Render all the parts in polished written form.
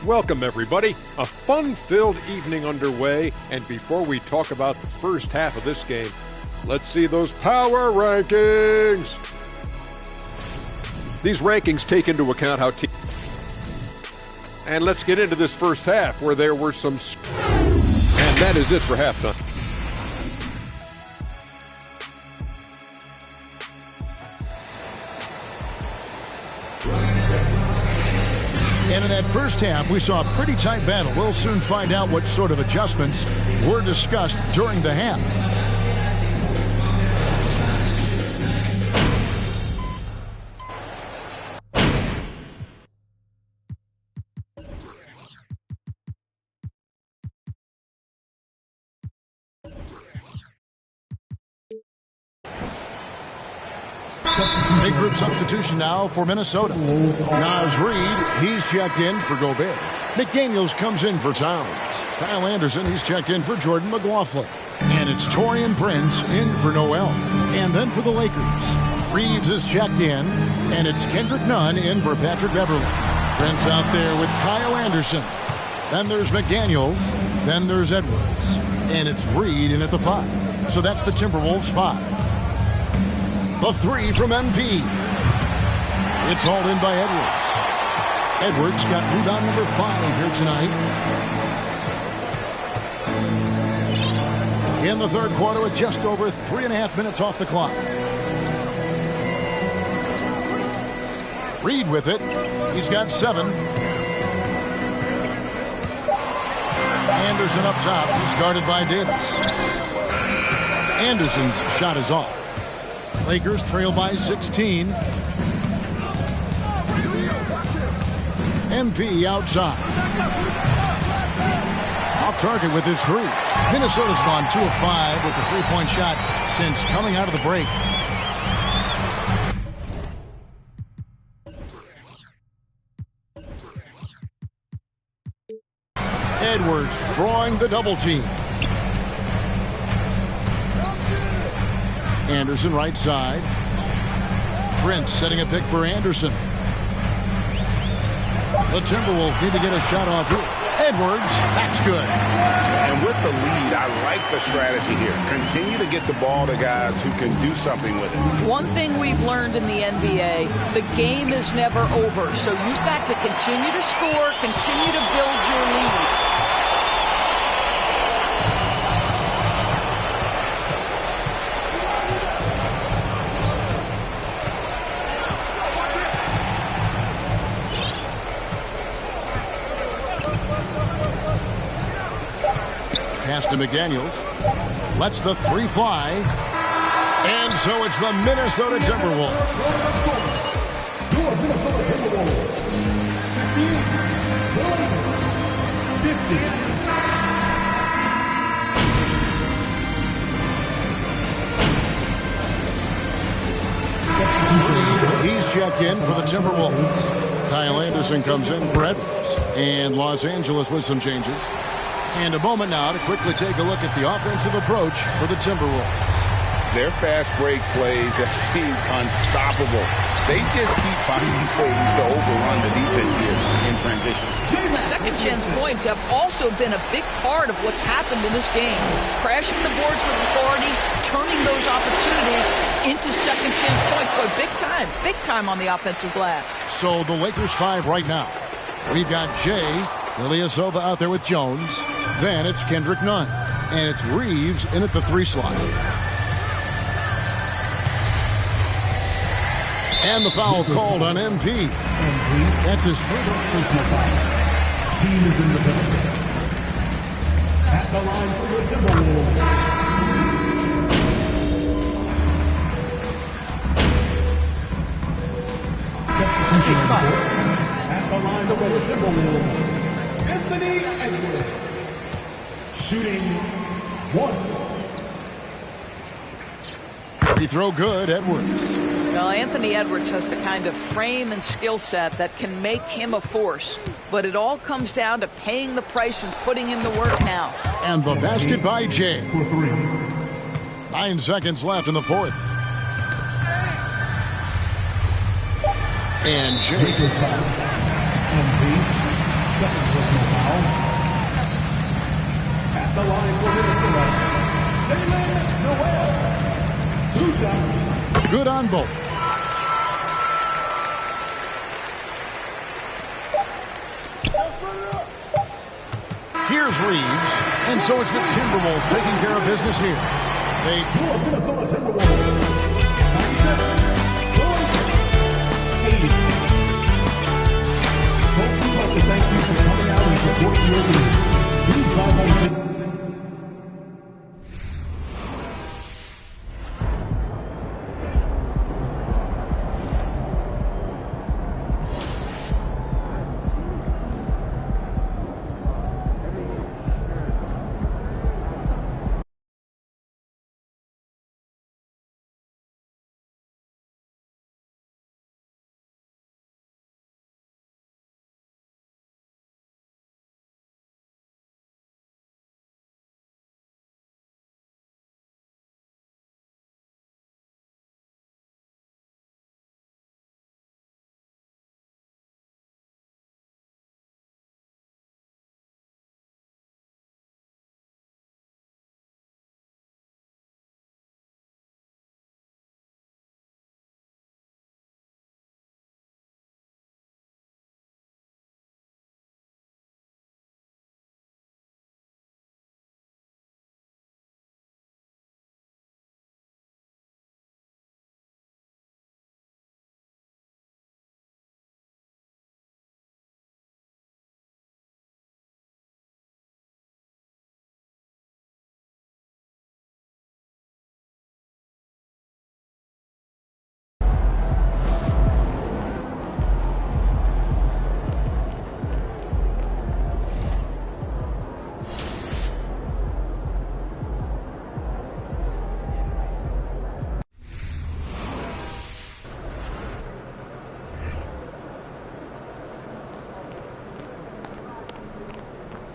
Welcome, everybody. A fun-filled evening underway, and before we talk about the first half of this game, let's see those power rankings. These rankings take into account how teams... And let's get into this first half, where there were some... And that is it for halftime. And in that first half, we saw a pretty tight battle. We'll soon find out what sort of adjustments were discussed during the half. Big group substitution now for Minnesota. Naz Reid, he's checked in for Gobert. McDaniels comes in for Towns. Kyle Anderson, he's checked in for Jordan McLaughlin. And it's Taurean Prince in for Noel. And then for the Lakers, Reeves is checked in, and it's Kendrick Nunn in for Patrick Beverley. Prince out there with Kyle Anderson. Then there's McDaniels. Then there's Edwards. And it's Reid in at the 5. So that's the Timberwolves 5. The 3 from MP. It's hauled in by Edwards. Edwards got rebound number 5 here tonight. In the third quarter with just over 3.5 minutes off the clock. Reid with it. He's got 7. Anderson up top. He's guarded by Davis. Anderson's shot is off. Lakers trail by 16. MP outside. Off target with his 3. Minnesota's gone 2 of 5 with the three-point shot since coming out of the break. Edwards drawing the double team. Anderson right side. Prince setting a pick for Anderson. The Timberwolves need to get a shot off here. Edwards, that's good. And with the lead, I like the strategy here. Continue to get the ball to guys who can do something with it. One thing we've learned in the NBA, the game is never over. So you've got to continue to score, continue to build your lead. Pass to McDaniels. Lets the 3 fly. And so it's the Minnesota Timberwolves. Your Minnesota Timberwolves. 50. He's checked in for the Timberwolves. Kyle Anderson comes in for Edwards. And Los Angeles with some changes. And a moment now to quickly take a look at the offensive approach for the Timberwolves. Their fast break plays have seemed unstoppable. They just keep finding ways to overrun the defense here in transition. Second chance points have also been a big part of what's happened in this game. Crashing the boards with authority, turning those opportunities into second chance points. But big time on the offensive glass. So the Lakers 5 right now. We've got Jay Ilyasova out there with Jones. Then it's Kendrick Nunn. And it's Reeves in at the 3 slot. And the foul called on MP. That's his first personal foul. Team is in the building. At the line for the Timberwolves. At the line for the Timberwolves. Anthony Edwards. Shooting 1. Free throw good, Edwards. Well, Anthony Edwards has the kind of frame and skill set that can make him a force. But it all comes down to paying the price and putting in the work now. And the basket by Jay. 9 seconds left in the fourth. And Jay. the line for Minnesota, Jaylen Nowell. 2 shots. Good on both. Here's Reeves, and so it's the Timberwolves taking care of business here. They Minnesota Timberwolves. 97-80. Folks, we'd like to thank you for coming out and supporting your team. Please drive home safe.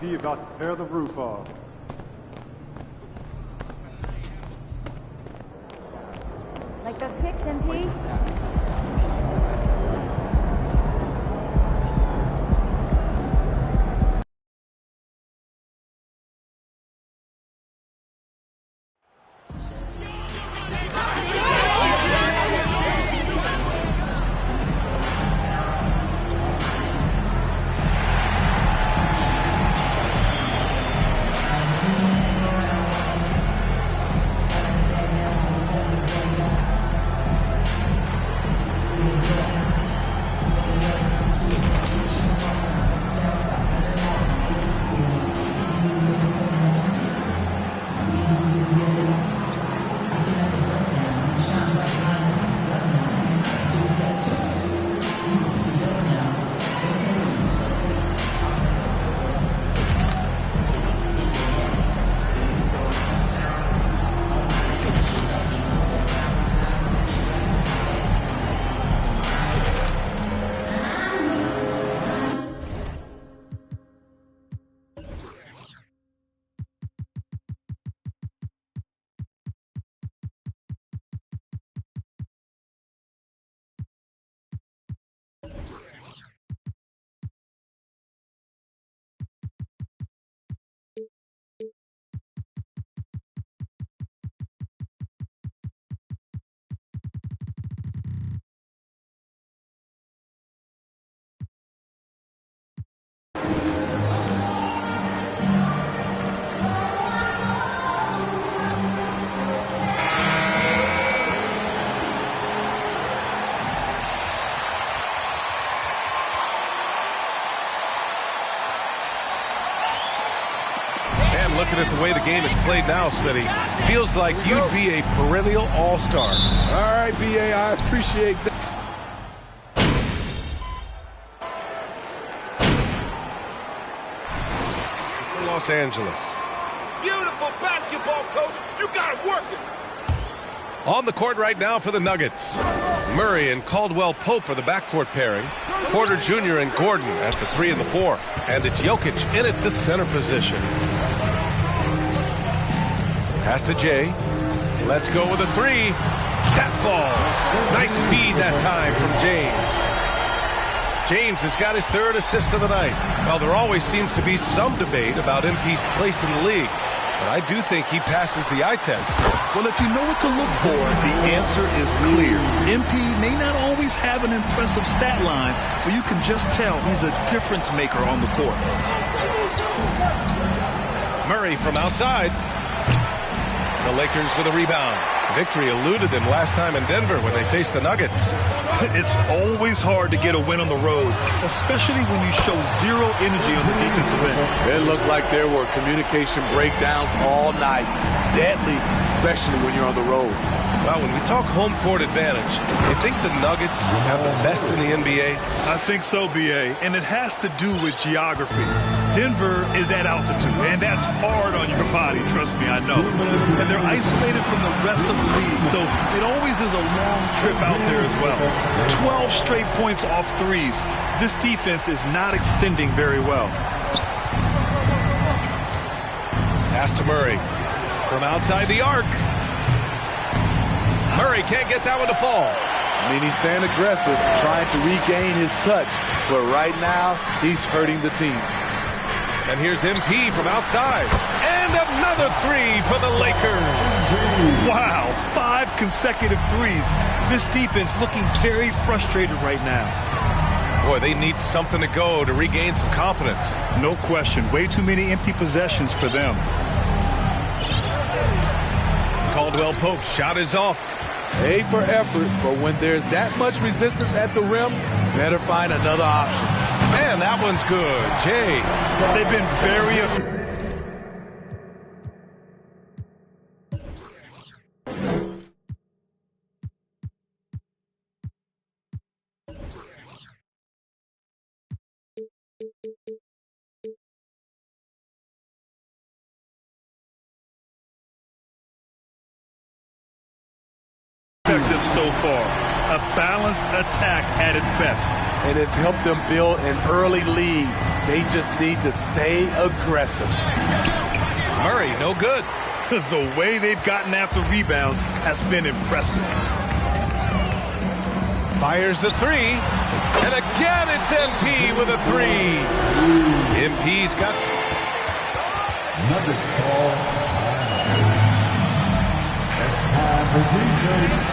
He about to tear the roof off. Like those picks, MP? Looking at the way the game is played now, Smitty, feels like you'd be a perennial all-star. All right, B.A., I appreciate that. Los Angeles. Beautiful basketball, coach. You got it working. On the court right now for the Nuggets. Murray and Caldwell Pope are the backcourt pairing. Porter Jr. and Gordon at the 3 and the 4. And it's Jokic in at the center position. Pass to Jay. Let's go with a 3. That falls. Nice feed that time from James. James has got his 3rd assist of the night. Well, there always seems to be some debate about MP's place in the league. but I do think he passes the eye test. Well, if you know what to look for, the answer is clear. MP may not always have an impressive stat line, but you can just tell he's a difference maker on the court. Murray from outside. The Lakers with a rebound. Victory eluded them last time in Denver when they faced the Nuggets. It's always hard to get a win on the road, especially when you show zero energy on the defensive end. It looked like there were communication breakdowns all night. Deadly, especially when you're on the road. Well, when we talk home court advantage, you think the Nuggets have the best in the NBA? I think so, B.A., and it has to do with geography. Denver is at altitude, and that's hard on your body, trust me, I know. And they're isolated from the rest of the league, so it always is a long trip out there as well. 12 straight points off threes. This defense is not extending very well. Pass to Murray. From outside the arc. Murray can't get that one to fall. I mean, he's staying aggressive, trying to regain his touch. But right now, he's hurting the team. And here's MP from outside. And another three for the Lakers. Wow, 5 consecutive threes. This defense looking very frustrated right now. Boy, they need something to go to regain some confidence. No question. Way too many empty possessions for them. Caldwell Pope's shot is off. A for effort, but when there's that much resistance at the rim, better find another option. And that one's good. Jay. They've been very effective so far. A balanced attack at its best. And it's helped them build an early lead. They just need to stay aggressive. Murray, no good. The way they've gotten after rebounds has been impressive. Fires the three. And again, it's MP with a three. MP's got... Nuggets ball. Time for defense.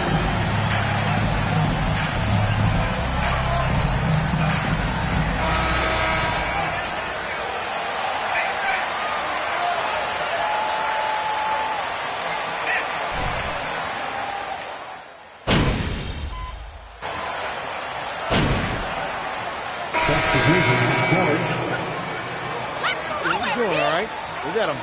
We're doing all right. We got him.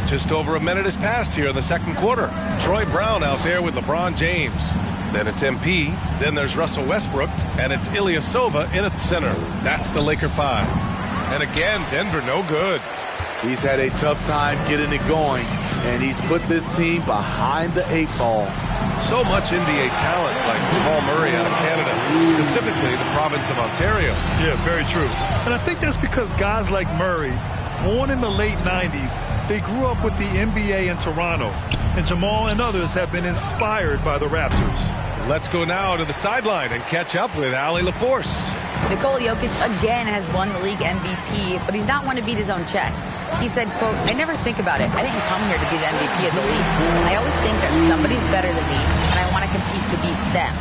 Just over a minute has passed here in the second quarter. Troy Brown out there with LeBron James. Then it's MP. Then there's Russell Westbrook. And it's Ilyasova in at center. That's the Laker 5. And again, Denver no good. He's had a tough time getting it going, and he's put this team behind the 8 ball. So much NBA talent like Paul Murray out of Canada, specifically the province of Ontario. Yeah, very true. And I think that's because guys like Murray, born in the late 90s, they grew up with the NBA in Toronto. And Jamal and others have been inspired by the Raptors. Let's go now to the sideline and catch up with Allie LaForce. Nikola Jokic again has won the league MVP, but he's not one to beat his own chest. He said, quote, "I never think about it. I didn't come here to be the MVP of the league. I always think that somebody's better than me, and I want to compete to beat them.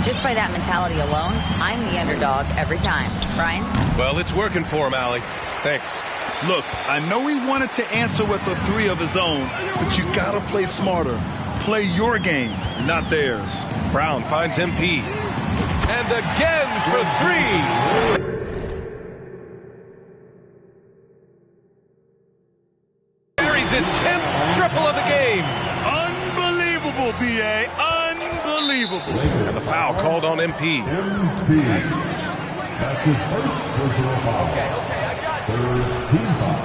Just by that mentality alone, I'm the underdog every time." Ryan? Well, it's working for him, Allie. Thanks. Look, I know he wanted to answer with a 3 of his own, but you got to play smarter. Play your game, not theirs. Brown finds MP. And again for 3. Carries his 10th triple of the game. Unbelievable, B.A. Unbelievable. And the foul called on MP. That's his first personal foul. Third team foul.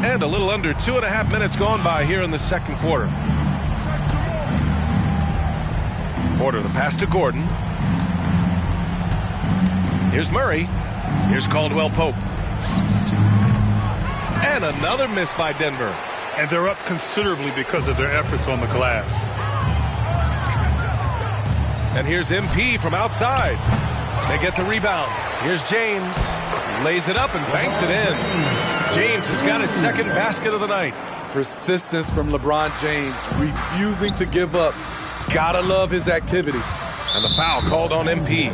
And a little under 2.5 minutes gone by here in the second quarter. Porter, the pass to Gordon. Here's Murray. Here's Caldwell Pope. And another miss by Denver. and they're up considerably because of their efforts on the glass. And here's MP from outside. They get the rebound. Here's James. Lays it up and banks it in. James has got his second basket of the night. Persistence from LeBron James, refusing to give up. Gotta love his activity. And the foul called on MP.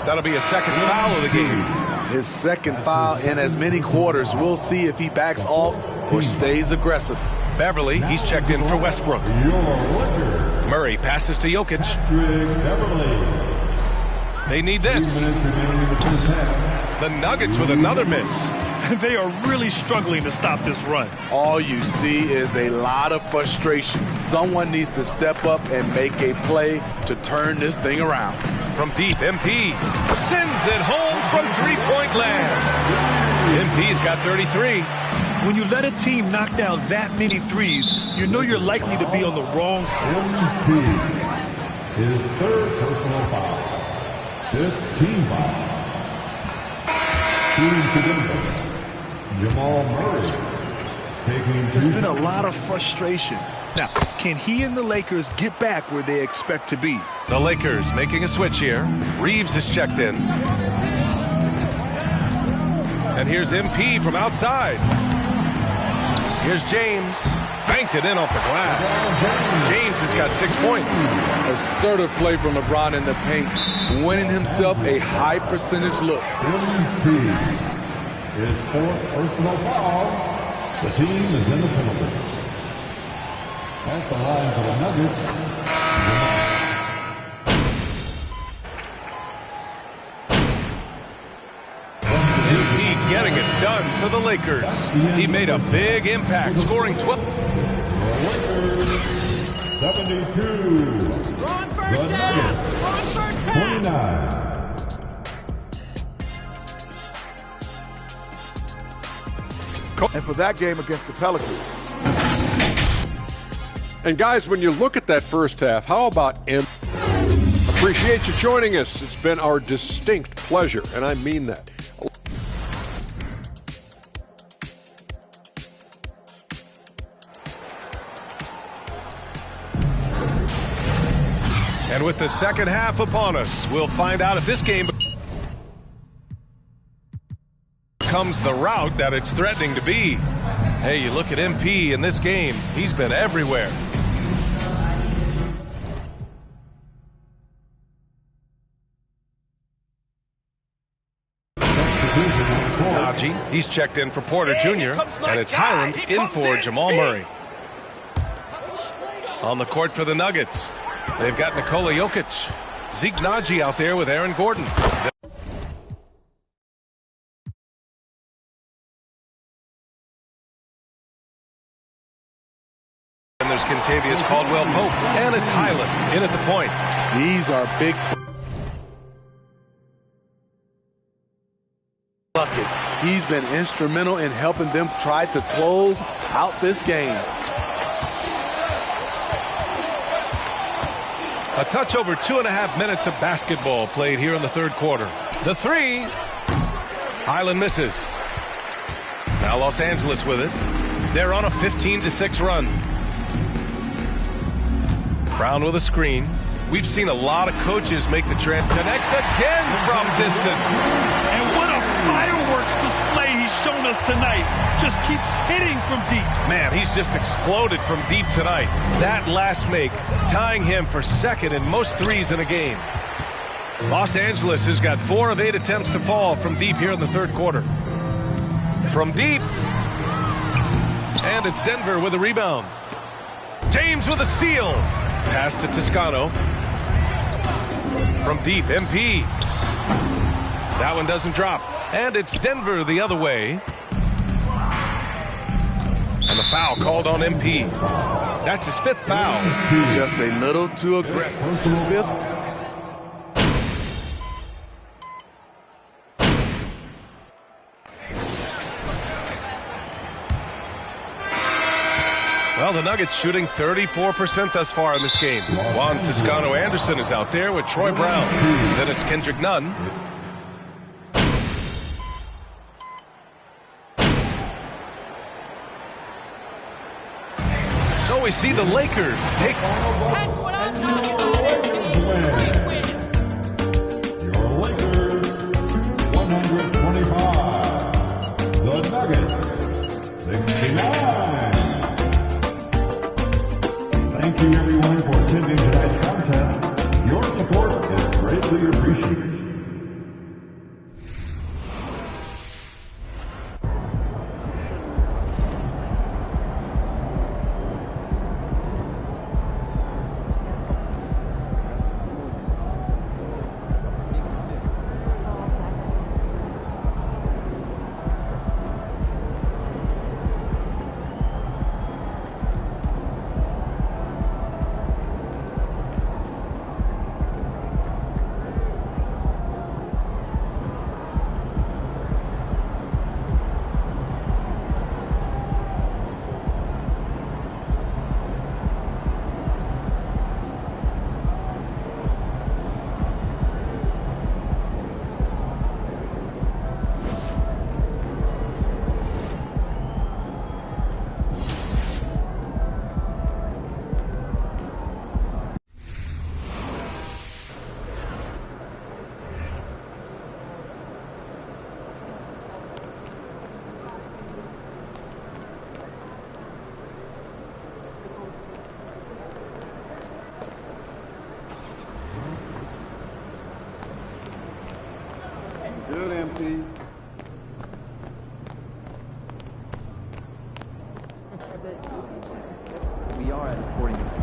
That'll be a second foul of the game. His second foul in as many quarters. We'll see if he backs off or stays aggressive. Beverly, he's checked in for Westbrook. Murray passes to Jokic. They need this. The Nuggets with another miss. They are really struggling to stop this run. All you see is a lot of frustration. Someone needs to step up and make a play to turn this thing around. From deep, MP sends it home from three-point land. MP's got 33. When you let a team knock down that many threes, you know you're likely to be on the wrong side. His third personal foul. 15 foul. Team to Denver. Jamal Murray. There's been a lot of frustration. Now, can he and the Lakers get back where they expect to be? The Lakers making a switch here. Reeves is checked in. And here's MP from outside. Here's James. Banked it in off the glass. James has got 6 points. Assertive play from LeBron in the paint, winning himself a high percentage look. His fourth personal foul. The team is in the penalty. At the line for the Nuggets. MP getting it done for the Lakers. He made a big impact, scoring 12. 72. Wrong The first down. Nuggets. Wrong first down. 29. And for that game against the Pelicans. And guys, when you look at that first half, how about M? Appreciate you joining us. It's been our distinct pleasure, and I mean that. And with the second half upon us, we'll find out if this game becomes the route that it's threatening to be. Hey, you look at MP in this game, he's been everywhere. Najee, he's checked in for Porter Jr., and it's Highland in for Jamal Murray. On the court for the Nuggets, they've got Nikola Jokic. Zeke Najee out there with Aaron Gordon. And there's Kentavious Caldwell-Pope, and it's Highland in at the point. These are big buckets. He's been instrumental in helping them try to close out this game. A touch over 2.5 minutes of basketball played here in the third quarter. The three. Highland misses. Now Los Angeles with it. They're on a 15-6 run. Brown with a screen. We've seen a lot of coaches make the trend. Connects again from distance. And what a fireworks display he's shown us tonight. Just keeps hitting from deep. Man, he's just exploded from deep tonight. That last make, tying him for second in most threes in a game. Los Angeles has got 4 of 8 attempts to fall from deep here in the third quarter. From deep. And it's Denver with a rebound. James with a steal. Pass to Toscano. From deep, MP. That one doesn't drop. And it's Denver the other way. And the foul called on MP. That's his 5th foul. Just a little too aggressive. His 5th. Well, the Nuggets shooting 34% thus far in this game. Juan Toscano Anderson is out there with Troy Brown. Then it's Kendrick Nunn. we see the Lakers take... Your Lakers, 125. The Nuggets, 69. Thank you, everyone, for attending tonight's contest. Your support is greatly appreciated. Good, empty. We are at a sporting event.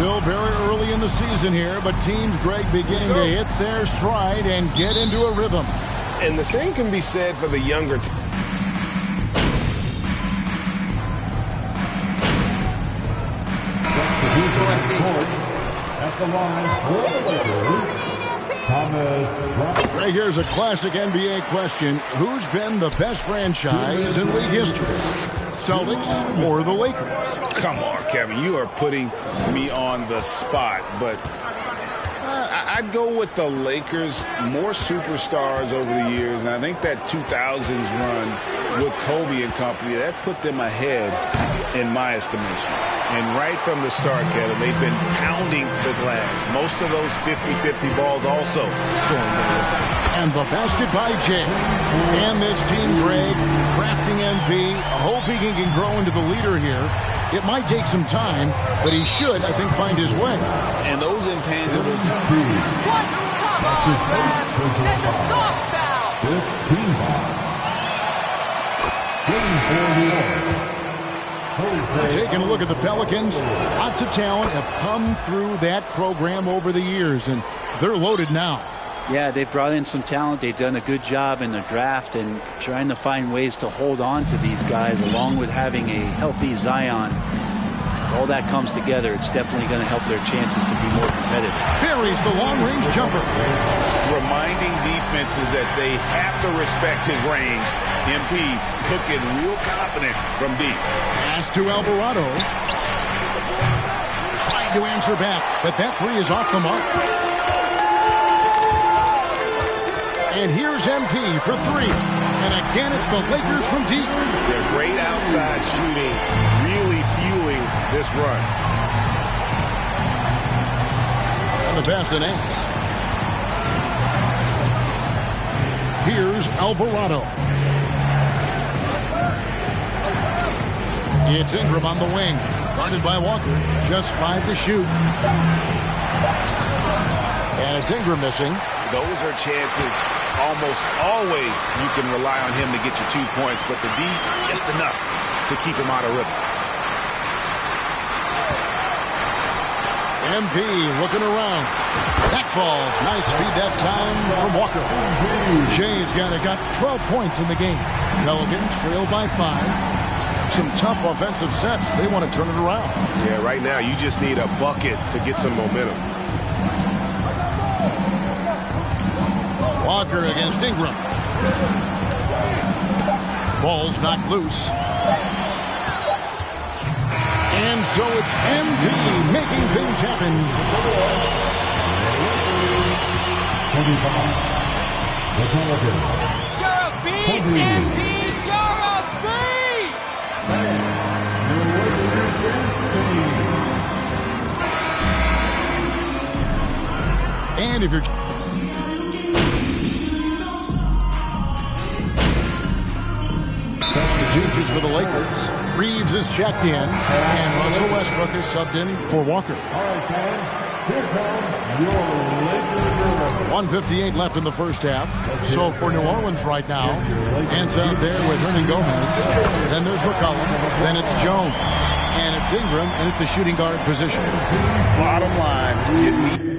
Still very early in the season here, but teams, Greg, beginning to hit their stride and get into a rhythm. And the same can be said for the younger team. At the line, Thomas. Right, here's a classic NBA question. Who's been the best franchise in league history? Celtics or the Lakers? Come on, Kevin. You are putting me on the spot, but I'd go with the Lakers. More superstars over the years, and I think that 2000s run with Kobe and company, that put them ahead in my estimation. And right from the start, Kevin, they've been pounding the glass. Most of those 50-50 balls also going their way. And the basket by Jay. And this team, Greg, crafting MP. I hope he can grow into the leader here. It might take some time, but he should, I think, find his way. And those intangibles. That's a soft foul. 15 foul. Taking a look at the Pelicans, lots of talent have come through that program over the years, and they're loaded now. Yeah, they've brought in some talent. They've done a good job in the draft and trying to find ways to hold on to these guys, along with having a healthy Zion. If all that comes together, it's definitely going to help their chances to be more competitive. Buries the long-range jumper. Reminding defenses that they have to respect his range. MP looking real confident from deep. Pass to Alvarado. Trying to answer back, but that three is off the mark. And here's MP for three. And again, it's the Lakers from deep. They're great outside shooting, really fueling this run. And the pass to Nance. Here's Alvarado. It's Ingram on the wing. Guarded by Walker. Just 5 to shoot. And it's Ingram missing. Those are chances almost always you can rely on him to get you 2 points, but the D just enough to keep him out of rhythm. MP looking around. That falls. Nice feed that time from Walker. Jay's got 12 points in the game. Pelicans trail by 5. Some tough offensive sets. They want to turn it around. Yeah, right now you just need a bucket to get some momentum. Walker against Ingram. Ball's knocked loose. And so it's MP making things happen. 25. The Pelicans. You're a beast, MP! You're a beast! And if you're... Substitutions for the Lakers. Reeves is checked in, and Russell Westbrook is subbed in for Walker. All right, fans, here comes your Lakers. 1:58 left in the first half. So for New Orleans right now, hands out there with Hernan Gomez. Then there's McCollum. Then it's Jones. And it's Ingram in at the shooting guard position. Bottom line, you need...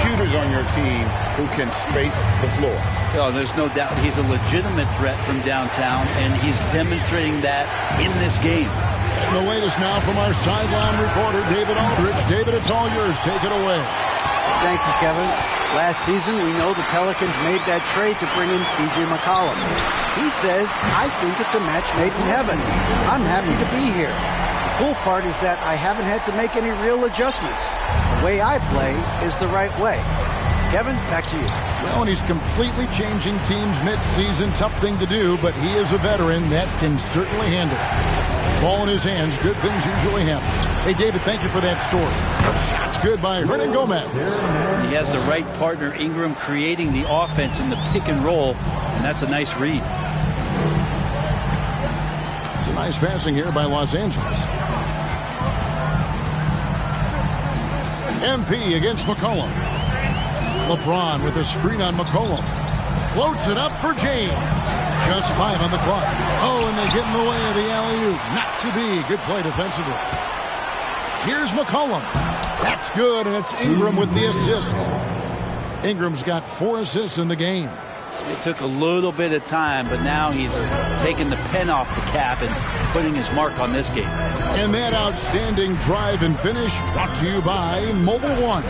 shooters on your team who can space the floor. Oh, there's no doubt he's a legitimate threat from downtown, and he's demonstrating that in this game. And the latest now from our sideline reporter, David Aldridge. David, it's all yours. Take it away. Thank you, Kevin. Last season, we know the Pelicans made that trade to bring in C.J. McCollum. He says, I think it's a match made in heaven. I'm happy to be here. The cool part is that I haven't had to make any real adjustments. The way I play is the right way. Kevin, back to you. Well, and he's completely changing teams mid-season. Tough thing to do, but he is a veteran that can certainly handle it. Ball in his hands, good things usually happen. Hey, David, thank you for that story. Shot's good by Hernan Gomez. He has the right partner, Ingram, creating the offense in the pick and roll, and that's a nice read. It's a nice passing here by Los Angeles. MP against McCollum. LeBron with a screen on McCollum. Floats it up for James. Just 5 on the clock. Oh, and they get in the way of the alley-oop. Not to be. Good play defensively. Here's McCollum. That's good, and it's Ingram with the assist. Ingram's got 4 assists in the game. It took a little bit of time, but now he's taking the pen off the cap and putting his mark on this game. And that outstanding drive and finish brought to you by Mobile One.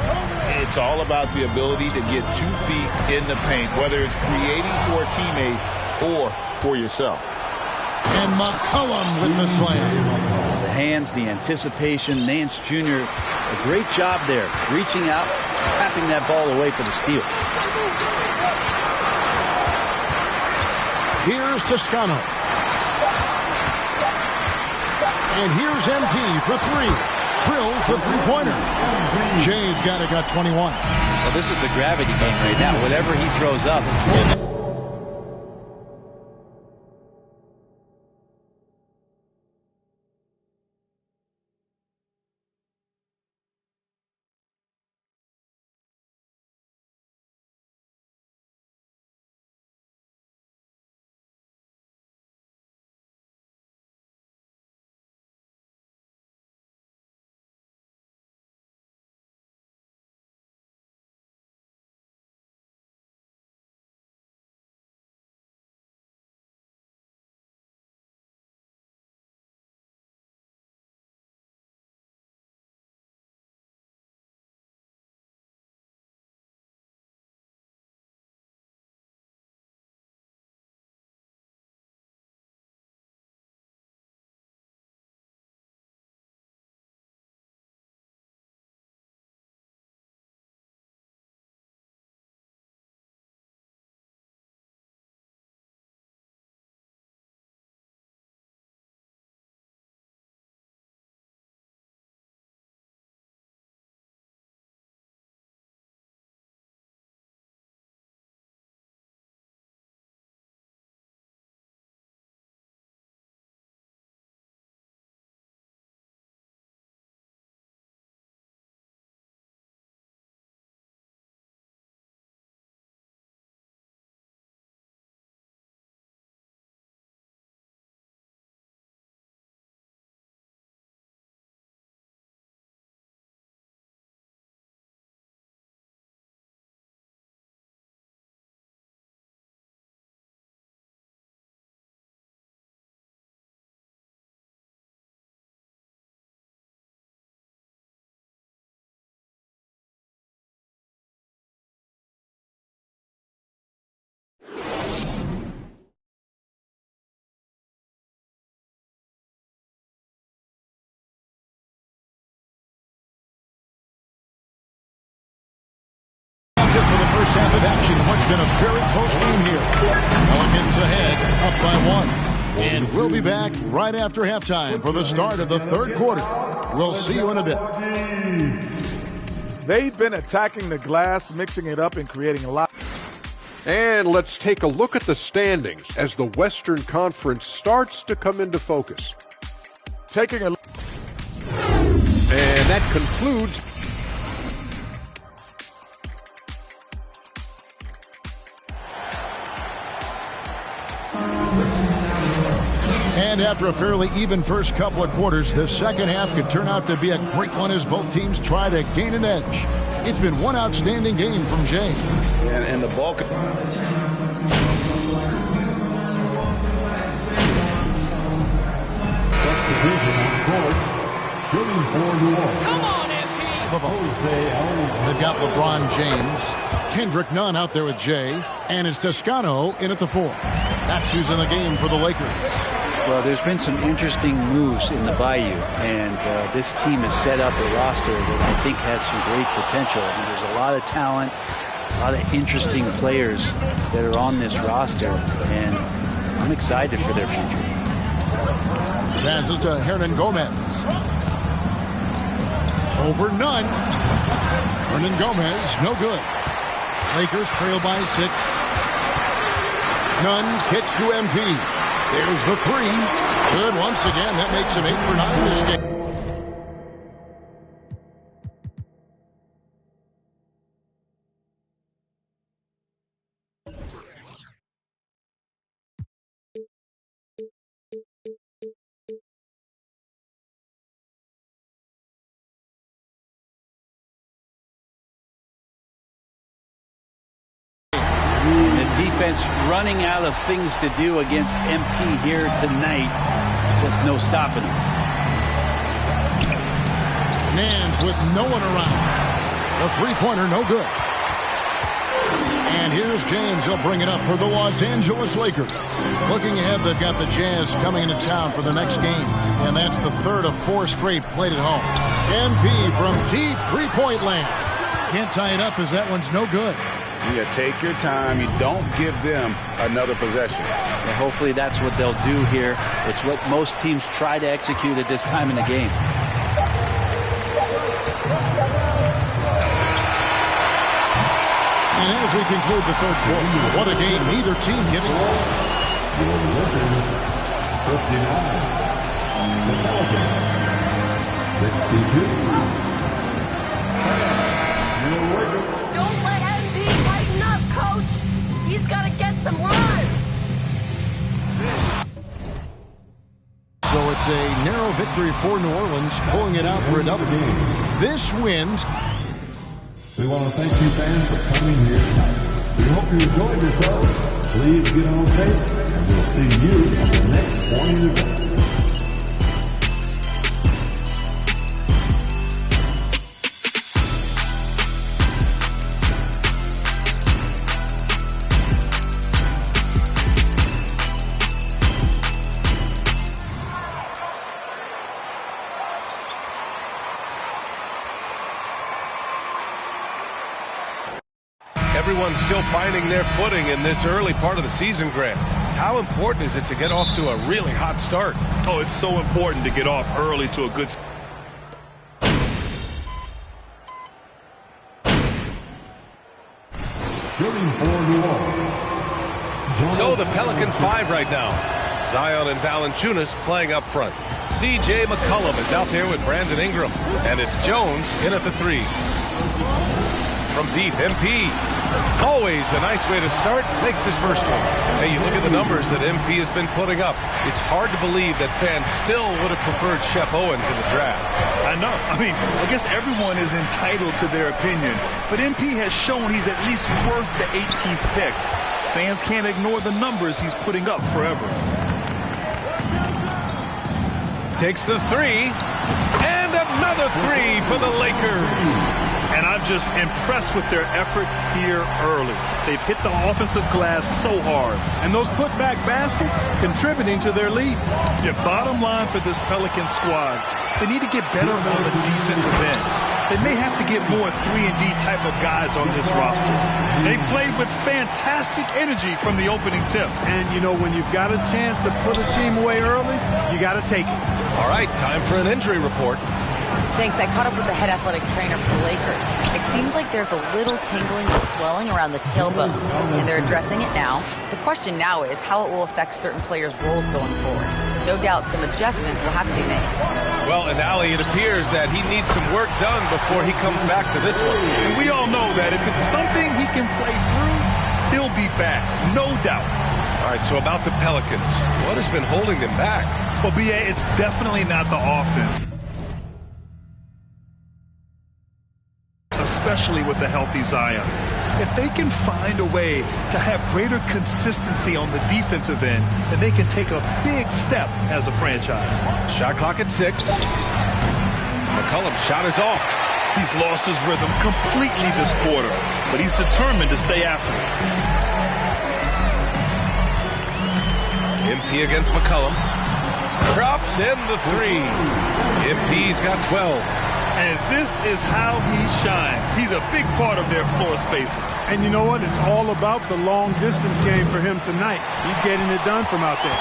It's all about the ability to get 2 feet in the paint, whether it's creating for a teammate or for yourself. And McCollum with the slam. The hands, the anticipation. Nance Jr., a great job there, reaching out, tapping that ball away for the steal. Here's Toscano. And here's MP for 3. Drills the three-pointer. Jay's got 21. Well, this is a gravity game right now. Whatever he throws up. For the first half of action, what's been a very close game here. Pelicans ahead, up by 1. And we'll be back right after halftime for the start of the third quarter. We'll see you in a bit. They've been attacking the glass, mixing it up and creating a lot. And let's take a look at the standings as the Western Conference starts to come into focus. Taking a look. And that concludes. And after a fairly even first couple of quarters, the second half could turn out to be a great one as both teams try to gain an edge. It's been one outstanding game from Jay. And the bulk. Come on, MP! They've got LeBron James. Kendrick Nunn out there with Jay. And it's Toscano in at the 4. That's who's in the game for the Lakers. Well, there's been some interesting moves in the Bayou, and this team has set up a roster that I think has some great potential. I mean, there's a lot of talent, A lot of interesting players that are on this roster, and I'm excited for their future. Passes to Hernan Gomez. Over none. Hernan Gomez, no good. Lakers trail by 6. Nunn kicks to MP. There's the 3. Good once again. That makes him 8 for 9 this game. Defense running out of things to do against MP here tonight. Just no stopping him. Nance with no one around. The three-pointer no good. And here's James. He'll bring it up for the Los Angeles Lakers. Looking ahead, they've got the Jazz coming into town for the next game. And that's the third of 4 straight played at home. MP from deep three-point land. Can't tie it up as that one's no good. Yeah, take your time. You don't give them another possession. And hopefully that's what they'll do here. It's what most teams try to execute at this time in the game. And as we conclude the third quarter, what a game, neither team giving up. 62. Don't let MP tighten up, Coach. He's got to get some run. So it's a narrow victory for New Orleans, pulling it out for a double. This wins. We want to thank you fans for coming here tonight. We hope you enjoyed yourselves. Please get on tape, and we'll see you on the next morning event. Everyone's still finding their footing in this early part of the season, Grant. How important is it to get off to a really hot start? Oh, it's so important to get off early to a good start. So the Pelicans 5 right now. Zion and Valanciunas playing up front. C.J. McCollum is out there with Brandon Ingram. And it's Jones in at the 3. From deep, MP. Always a nice way to start. Makes his first one. Hey, you look at the numbers that MP has been putting up. It's hard to believe that fans still would have preferred Shep Owens in the draft. I know. I mean, I guess everyone is entitled to their opinion. But MP has shown he's at least worth the 18th pick. Fans can't ignore the numbers he's putting up forever. Takes the 3. And another 3 for the Lakers. And I'm just impressed with their effort here early. They've hit the offensive glass so hard. And those putback baskets contributing to their lead. Yeah, bottom line for this Pelican squad, they need to get better on the defensive end. They may have to get more 3-and-D type of guys on this roster. They played with fantastic energy from the opening tip. And, you know, when you've got a chance to put a team away early, you got to take it. All right, time for an injury report. Thanks. I caught up with the head athletic trainer for the Lakers. It seems like there's a little tingling and swelling around the tailbone, and they're addressing it now. The question now is how it will affect certain players' roles going forward. No doubt some adjustments will have to be made. Well, and Allie, it appears that he needs some work done before he comes back to this one. And we all know that if it's something he can play through, he'll be back, no doubt. All right, so about the Pelicans, what has been holding them back? Well, B.A., it's definitely not the offense. Especially with the healthy Zion. If they can find a way to have greater consistency on the defensive end, then they can take a big step as a franchise. Shot clock at 6. McCollum's shot is off. He's lost his rhythm completely this quarter, but he's determined to stay after it. MP against McCollum. Drops in the 3. MP's got 12. And this is how he shines. He's a big part of their floor spacing. And you know what? It's all about the long distance game for him tonight. He's getting it done from out there.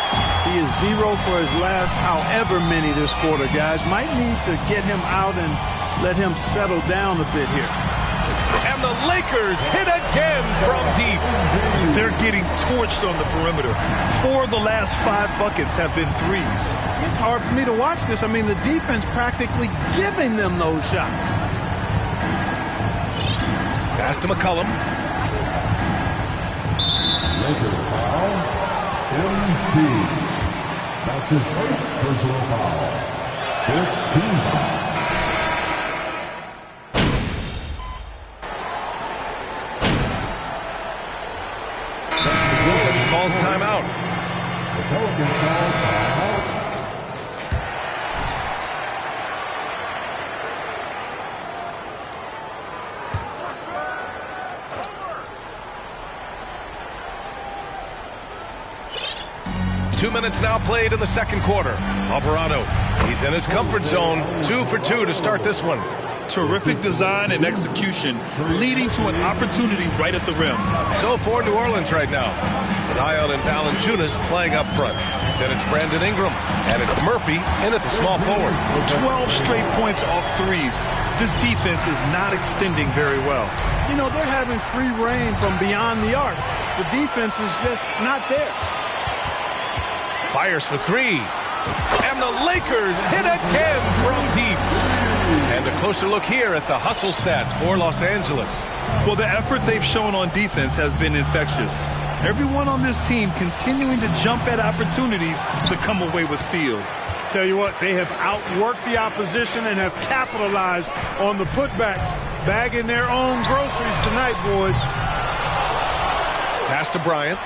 He is 0 for his last however many this quarter, guys. Might need to get him out and let him settle down a bit here. And the Lakers hit again from deep. They're getting torched on the perimeter. 4 of the last 5 buckets have been threes. It's hard for me to watch this. I mean, the defense practically giving them those shots. Pass to McCollum. Lakers foul. Embiid. That's his first personal foul. 15 foul. Calls timeout. The Pelicans call timeout. Two minutes now played in the second quarter. Alvarado, he's in his comfort zone. 2 for 2 to start this one. Terrific design and execution, leading to an opportunity right at the rim. So for New Orleans right now, Zion and Valanciunas playing up front. Then it's Brandon Ingram, and it's Murphy in at the small forward. 12 straight points off threes. This defense is not extending very well. You know, they're having free reign from beyond the arc. The defense is just not there. Fires for 3. And the Lakers hit again from deep. And a closer look here at the hustle stats for Los Angeles. Well, the effort they've shown on defense has been infectious. Everyone on this team continuing to jump at opportunities to come away with steals. Tell you what, they have outworked the opposition and have capitalized on the putbacks, bagging their own groceries tonight, boys. Pass to Bryant.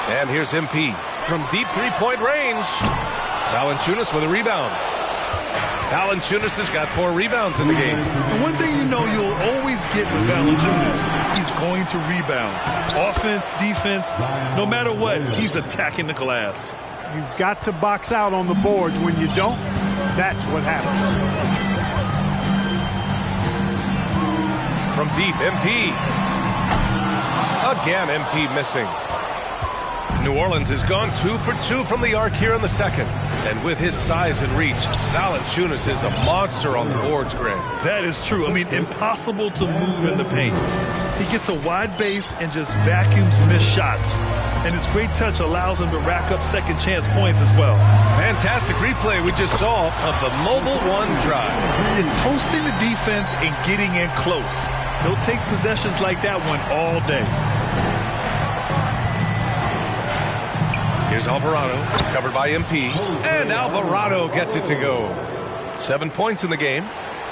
And here's MP from deep three-point range. Valanciunas with a rebound. Valanciunas has got 4 rebounds in the game. And one thing you know you'll always get with Valanciunas, he's going to rebound. Offense, defense, no matter what, he's attacking the glass. You've got to box out on the boards. When you don't, that's what happens. From deep, MP. Again, MP missing. New Orleans has gone 2 for 2 from the arc here in the second. And with his size and reach, Valanciunas is a monster on the boards, Greg. That is true. I mean, impossible to move in the paint. He gets a wide base and just vacuums missed shots. And his great touch allows him to rack up second chance points as well. Fantastic replay we just saw of the Mobile One drive. It's hosting the defense and getting in close. He'll take possessions like that one all day. Here's Alvarado, covered by MP, and Alvarado gets it to go. 7 points in the game.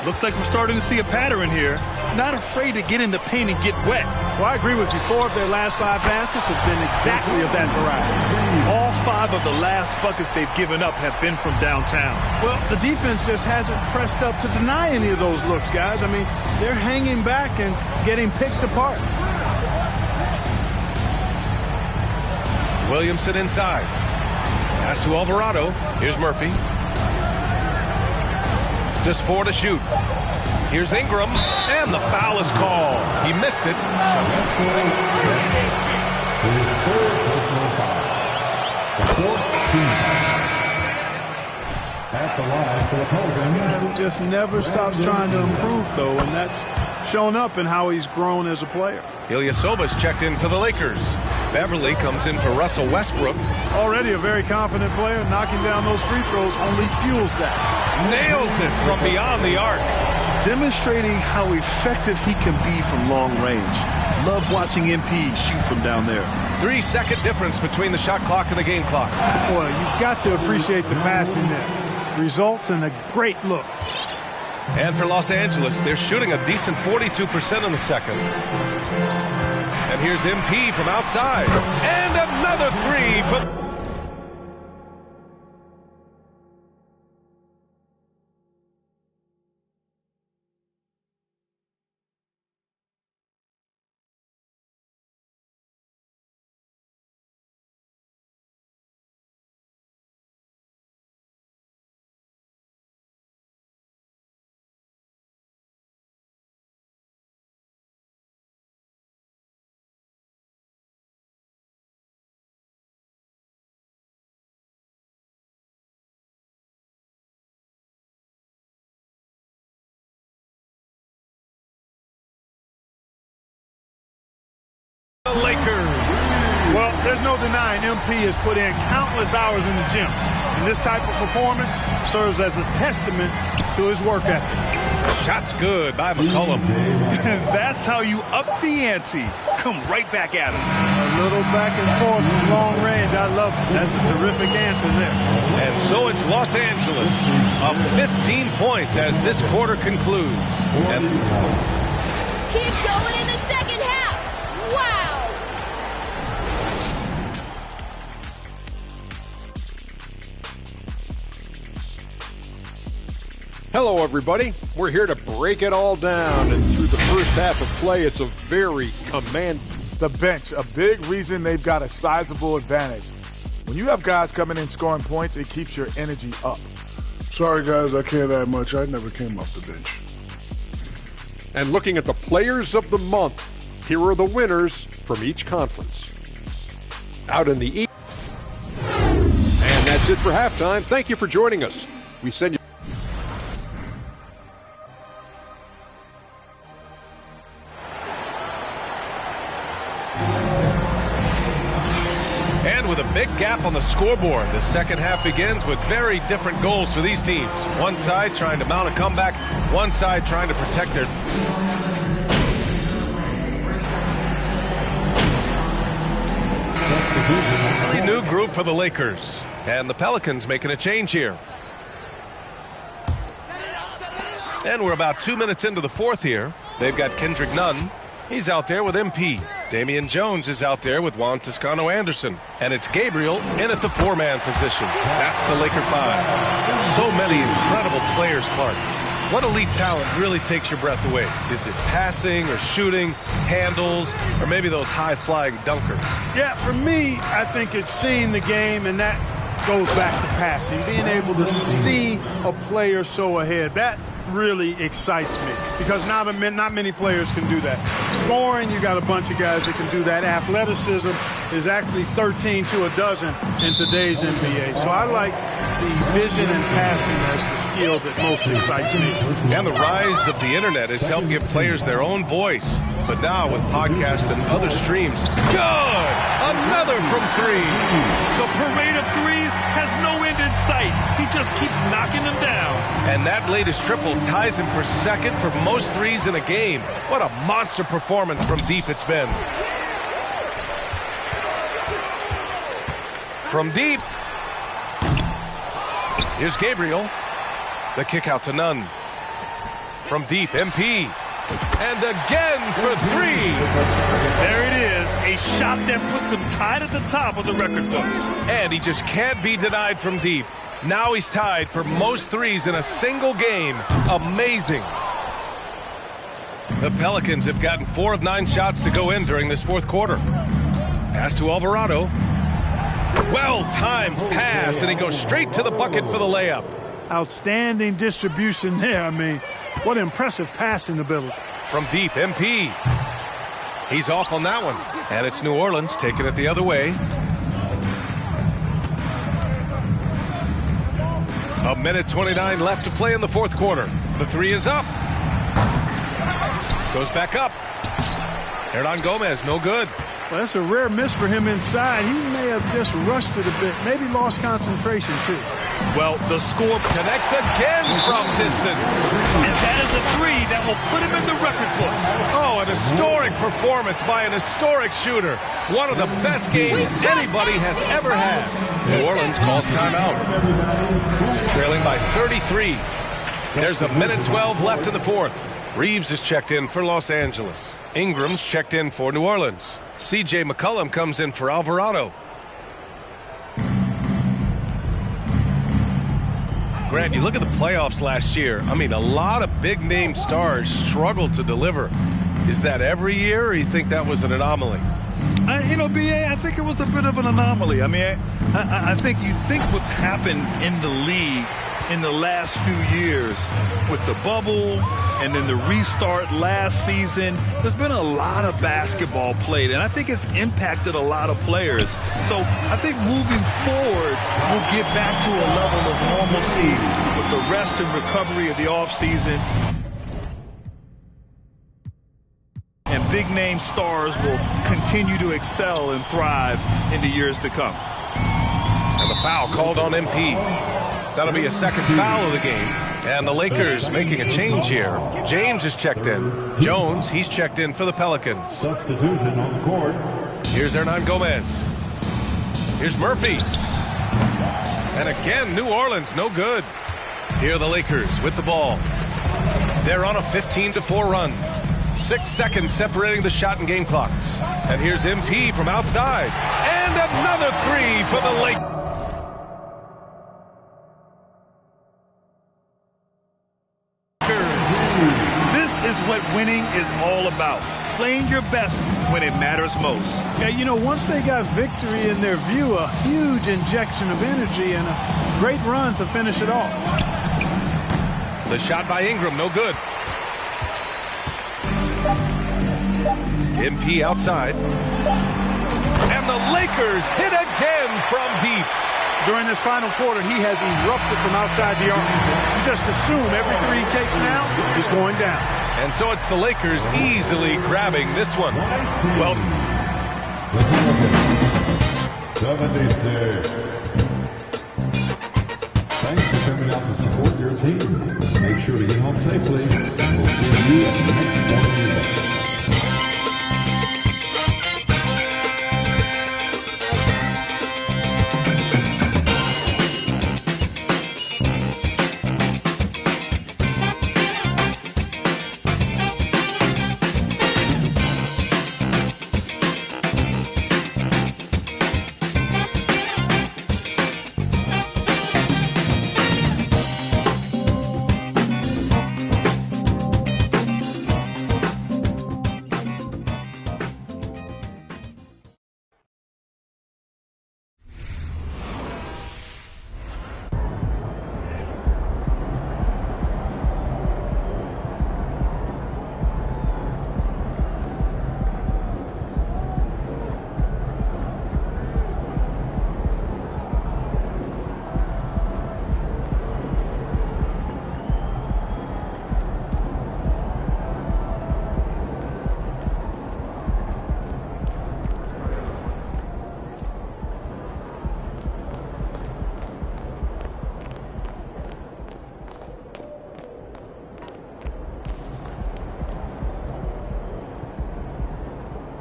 Looks like we're starting to see a pattern here. Not afraid to get in the paint and get wet. Well, I agree with you. 4 of their last 5 baskets have been exactly of that variety. All 5 of the last buckets they've given up have been from downtown. Well, the defense just hasn't pressed up to deny any of those looks, guys. I mean, they're hanging back and getting picked apart. Williamson inside. Pass to Alvarado. Here's Murphy. Just 4 to shoot. Here's Ingram. And the foul is called. He missed it. At the line for the Pelicans. He just never stops trying to improve, though, and that's shown up in how he's grown as a player. Ilyasovas checked in for the Lakers. Beverly comes in for Russell Westbrook. Already a very confident player. Knocking down those free throws only fuels that. Nails it from beyond the arc. Demonstrating how effective he can be from long range. Love watching MP shoot from down there. 3-second difference between the shot clock and the game clock. Boy, you've got to appreciate the passing there. Results in a great look. And for Los Angeles, they're shooting a decent 42% in the second. And here's MP from outside. And another 3 for... There's no denying MP has put in countless hours in the gym. And this type of performance serves as a testament to his work ethic. Shot's good by McCollum. That's how you up the ante. Come right back at him. A little back and forth from long range. I love it. That's a terrific answer there. And so it's Los Angeles up 15 points as this quarter concludes. And Keep going in the second half. Wow. Hello, everybody. We're here to break it all down, and through the first half of play, it's a very commanding. The bench, a big reason they've got a sizable advantage. When you have guys coming in scoring points, it keeps your energy up. Sorry, guys, I can't add much. I never came off the bench. And looking at the players of the month, here are the winners from each conference. Out in the East. And that's it for halftime. Thank you for joining us. We send you. with a big gap on the scoreboard. The second half begins with very different goals for these teams. One side trying to mount a comeback, one side trying to protect their... Really new group for the Lakers. And the Pelicans making a change here. And we're about 2 minutes into the fourth here. They've got Kendrick Nunn. He's out there with MP. Damian Jones is out there with Juan Toscano-Anderson. And it's Gabriel in at the four-man position. That's the Laker five. There's so many incredible players, Clark. What elite talent really takes your breath away? Is it passing or shooting, handles, or maybe those high-flying dunkers? Yeah, for me, I think it's seeing the game, and that goes back to passing. Being able to see a player so ahead, that really excites me because not many players can do that. Scoring, you got a bunch of guys that can do that. Athleticism is actually 13 to a dozen in today's NBA. So I like the vision and passing as the skill that most excites me. And the rise of the internet has helped give players their own voice. But now with podcasts and other streams, good! Another from three. The parade of threes has no end in sight. He just keeps knocking them down. And that latest triple ties him for second for most threes in a game. What a monster performance from deep it's been. From deep. Here's Gabriel. The kick out to Nunn. From deep, MP. And again for three. There it is, a shot that puts him tied at the top of the record books. And he just can't be denied from deep. Now he's tied for most threes in a single game. Amazing. The Pelicans have gotten 4 of 9 shots to go in during this fourth quarter. Pass to Alvarado. Well-timed pass, and he goes straight to the bucket for the layup. Outstanding distribution there. I mean, what impressive passing ability. From deep, MP. He's off on that one. And it's New Orleans taking it the other way. A minute 29 left to play in the fourth quarter. The three is up. Goes back up. Hernan Gomez, no good. Well, that's a rare miss for him inside. He may have just rushed it a bit. Maybe lost concentration, too. Well, the score connects again from distance. And that is a three that will put him in the record books. Oh, an historic performance by an historic shooter. One of the best games anybody has ever had. New Orleans calls timeout. Trailing by 33. There's a minute 12 left in the fourth. Reeves is checked in for Los Angeles. Ingram's checked in for New Orleans. C.J. McCollum comes in for Alvarado. Grant, you look at the playoffs last year. I mean, a lot of big-name stars struggled to deliver. Is that every year, or you think that was an anomaly? B.A., I think it was a bit of an anomaly. I mean, I think you think what's happened in the league in the last few years with the bubble and then the restart last season, there's been a lot of basketball played, and I think it's impacted a lot of players. So I think moving forward, we'll get back to a level of normalcy with the rest and recovery of the offseason and big-name stars will continue to excel and thrive in the years to come. And the foul called on MP. That'll be a second foul of the game. And the Lakers making a change here. James is checked in. Jones, he's checked in for the Pelicans. Substitution on the court. Here's Hernan Gomez. Here's Murphy. And again, New Orleans, no good. Here are the Lakers with the ball. They're on a 15-4 run. 6 seconds separating the shot and game clocks. And here's MP from outside. And another three for the Lakers. This is what winning is all about. Playing your best when it matters most. Yeah, you know, once they got victory in their view, a huge injection of energy and a great run to finish it off. The shot by Ingram, no good. MP outside. And the Lakers hit again from deep. During this final quarter, he has erupted from outside the arc. You just assume every three he takes now is going down. And so it's the Lakers easily grabbing this one. Well, 76. Thanks for coming out to support your team. Make sure to get home safely. We'll see you at the next morning event.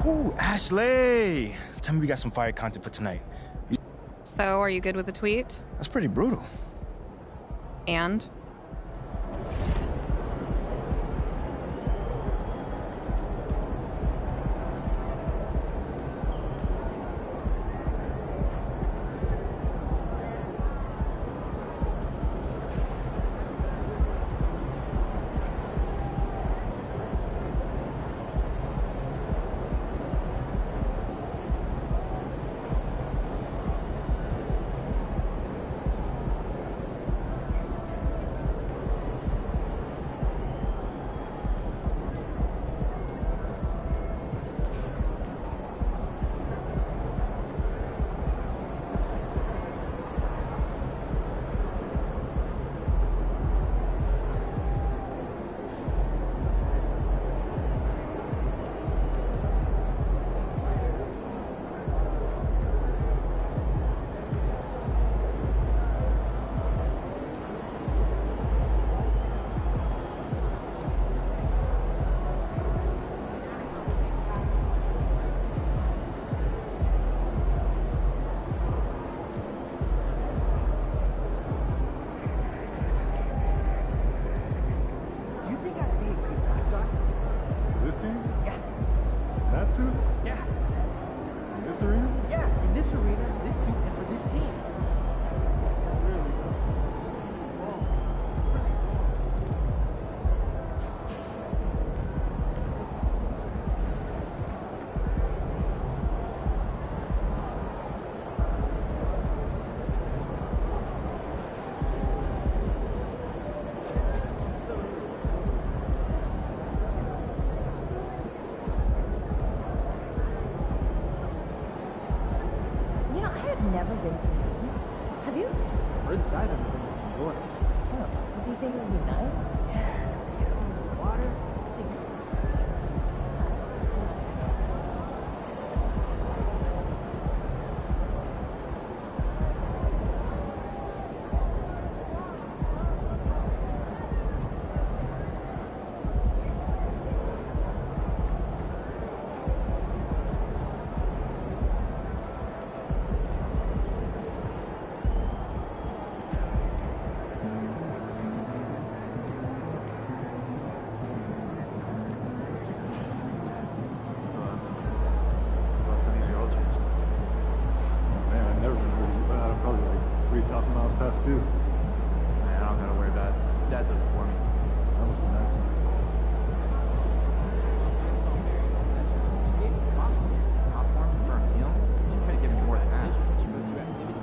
Ooh, Ashley! Tell me we got some fire content for tonight. So, are you good with the tweet? That's pretty brutal. And? Never been to Maine. Have you? Heard side of it in New York. Oh, do you think it would be nice? Yeah, get on the water. 1,000 miles past due. Man, I don't gotta worry about it. Dad does it for me. That must be nice. Popcorn for a meal? She could have given me more than that. She moved to activity.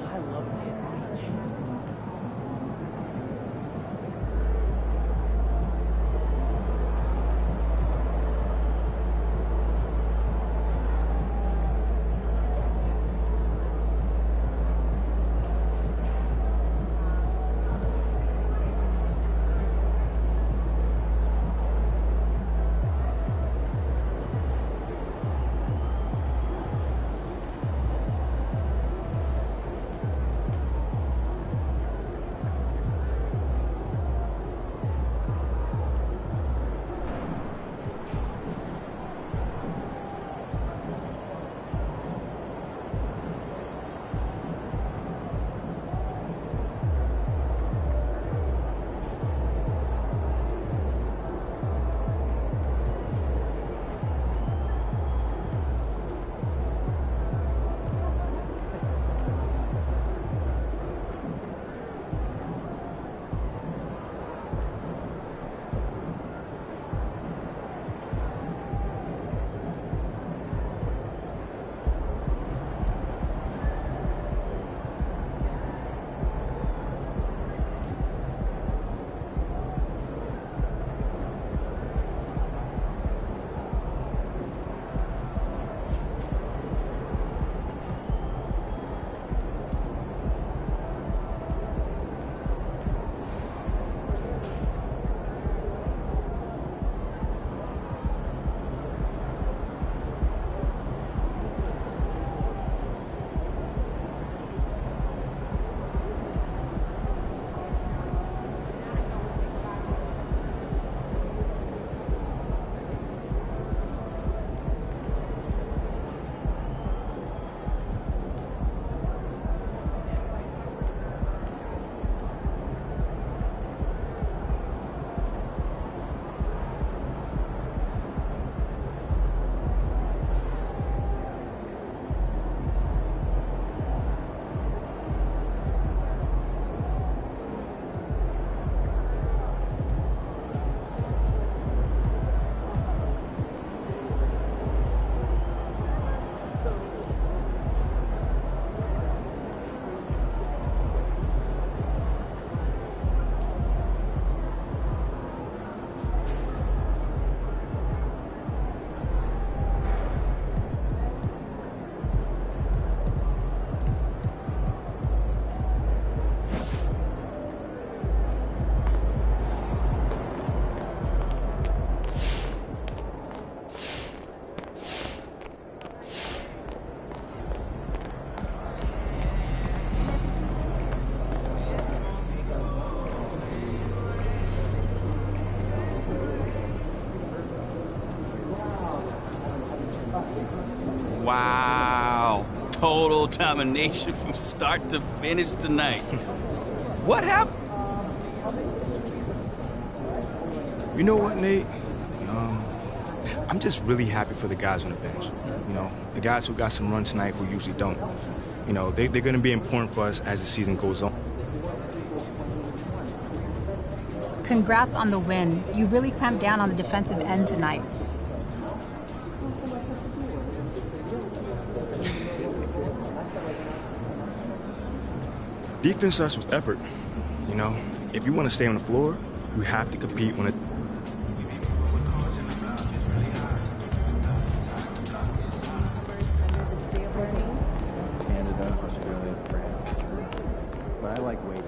I love the beach. Wow. Total domination from start to finish tonight. What happened? You know what, Nate? I'm just really happy for the guys on the bench. You know, the guys who got some run tonight who usually don't. You know, they're going to be important for us as the season goes on. Congrats on the win. You really clamped down on the defensive end tonight. Defense starts with effort. You know, if you want to stay on the floor, you have to compete when it. Canada, Australia, France. But I like waiting.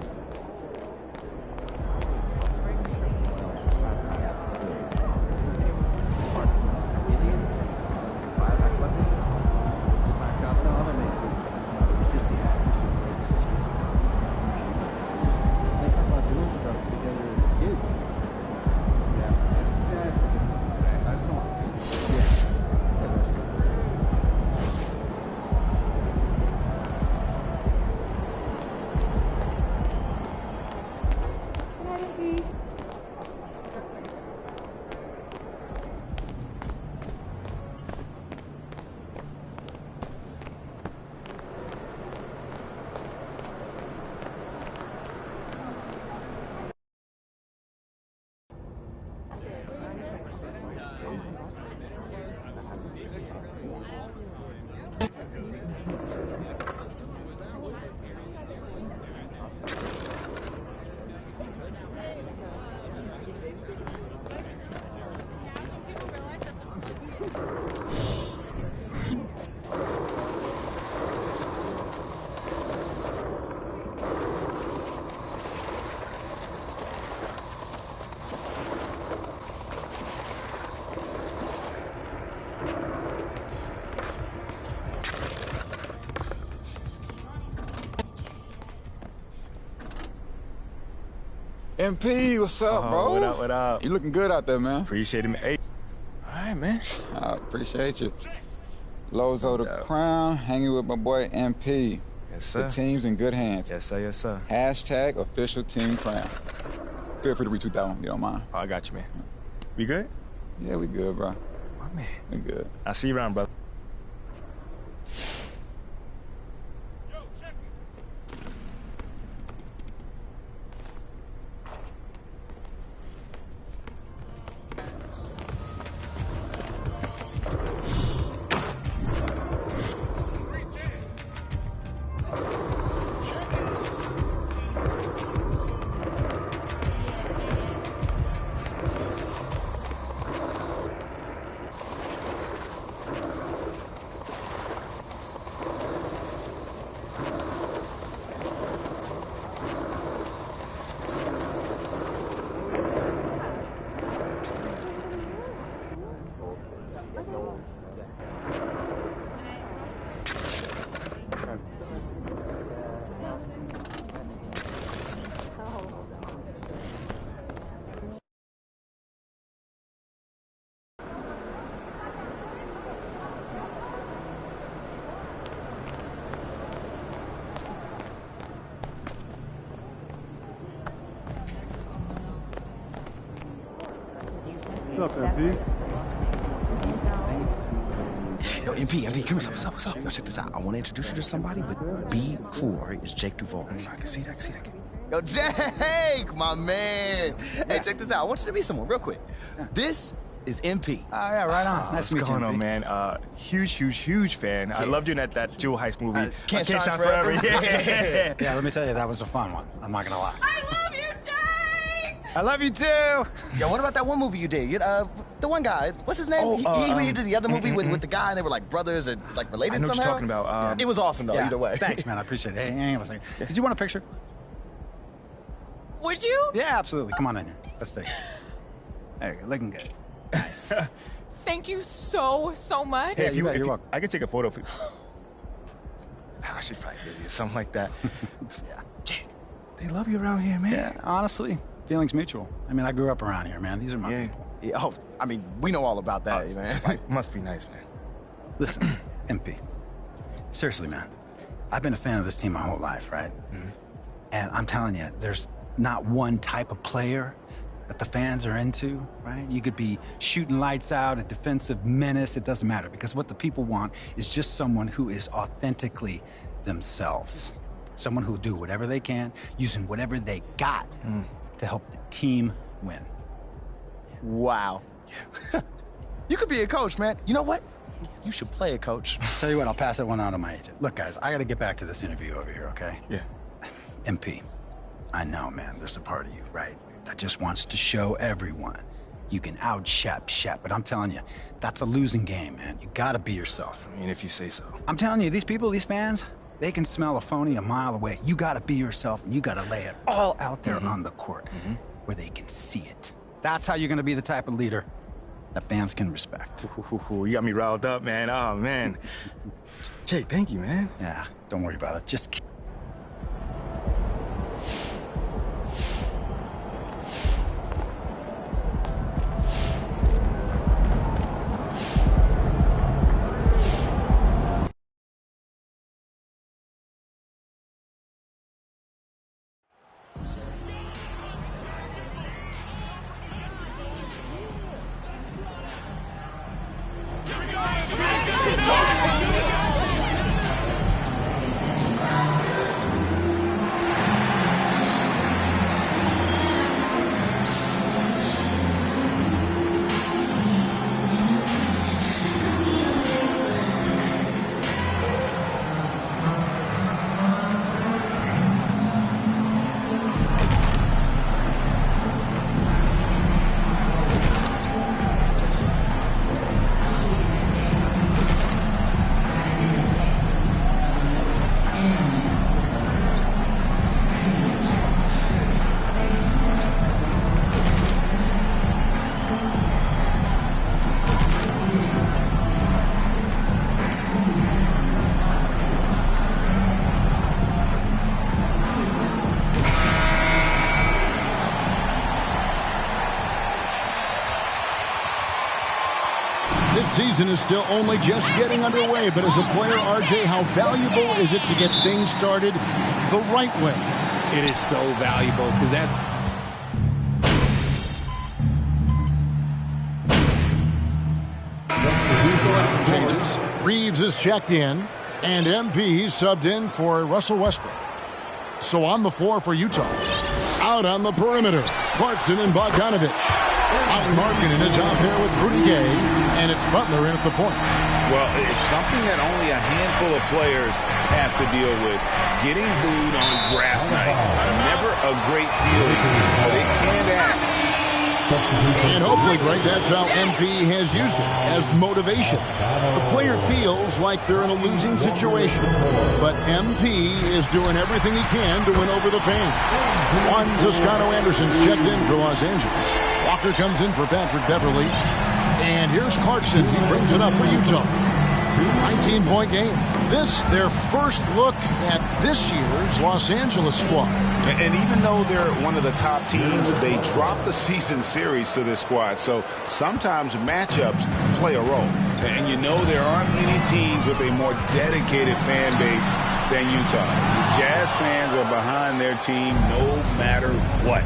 MP, what's up, bro? What up, what up? You looking good out there, man. Appreciate it, man. Hey. All right, man. I appreciate you. Lozo the Crown, hanging with my boy MP. Yes, sir. The team's in good hands. Yes, sir, yes, sir. Hashtag official team crown. Feel free to retweet that one if you don't mind. Oh, I got you, man. We good? Yeah, we good, bro. My man. We good. I'll see you around, brother. What's up, MP? Yo, MP, come here. What's up? Yo, check this out. I want to introduce you to somebody, but be cool, all right? It's Jake Duval. I can see that, Yo, Jake, my man. Hey, check this out. I want you to meet someone real quick. This is MP. Oh, yeah, right on. Nice to meet you, What's going on, MP? man? Huge fan. I loved you in that Jewel Heist movie. Can't Shine Forever. Yeah. Yeah, let me tell you, that was a fun one. I'm not gonna lie. I love you, Jake! I love you too. Yo, what about that one movie you did? The one guy, what's his name? He did the other movie with the guy, and they were like brothers and like related I know somehow. what you're talking about. It was awesome though, either way. Thanks, man. I appreciate it. Hey, hang on a second. Did you want a picture? Would you? Yeah, absolutely. Come on in here. Let's take it. There you go. Looking good. Nice. Thank you so much. Hey, you're welcome. I can take a photo for you. She's probably busy or something like that. Yeah. They love you around here, man. Yeah, honestly, feelings mutual. I mean, I grew up around here, man. These are my people. Yeah, oh, I mean, we know all about that, man. Must be nice, man. Listen, MP. Seriously, man. I've been a fan of this team my whole life, right? Mm-hmm. And I'm telling you, there's not one type of player that the fans are into, right? You could be shooting lights out, a defensive menace, it doesn't matter, because what the people want is just someone who is authentically themselves. Someone who'll do whatever they can, using whatever they got to help the team win. Wow. You could be a coach, man. You know what? You should play a coach. Tell you what, I'll pass that one on to my agent. Look, guys, I gotta get back to this interview over here, okay? Yeah. MP, I know, man, there's a part of you, right, that just wants to show everyone you can out-Shep, but I'm telling you, that's a losing game, man. You gotta be yourself. I mean, if you say so. I'm telling you, these people, these fans, they can smell a phony a mile away. You gotta be yourself, and you gotta lay it all out there on the court where they can see it. That's how you're gonna be the type of leader that fans can respect. You got me riled up, man. Oh, man. Jake, thank you, man. Yeah, don't worry about it. Just keep... season is still only just getting underway, but as a player, RJ, how valuable is it to get things started the right way? It is so valuable because that's... Changes. Reeves is checked in, and MP subbed in for Russell Westbrook. So on the floor for Utah. Out on the perimeter, Clarkson and Bogdanovich. Out Markkanen is out there with Rudy Gay, and it's Butler in at the point. Well, it's something that only a handful of players have to deal with. Getting booed on draft night. Never a great feeling, but it can happen. And hopefully, Greg, that's how MP has used it, as motivation. The player feels like they're in a losing situation, but MP is doing everything he can to win over the fans. Juan Toscano Anderson's checked in for Los Angeles. Walker comes in for Patrick Beverly. And here's Clarkson. He brings it up for Utah. 19-point game. This, their first look at this year's Los Angeles squad. And even though they're one of the top teams, they dropped the season series to this squad. So sometimes matchups play a role. And you know there aren't many teams with a more dedicated fan base than Utah. The Jazz fans are behind their team no matter what.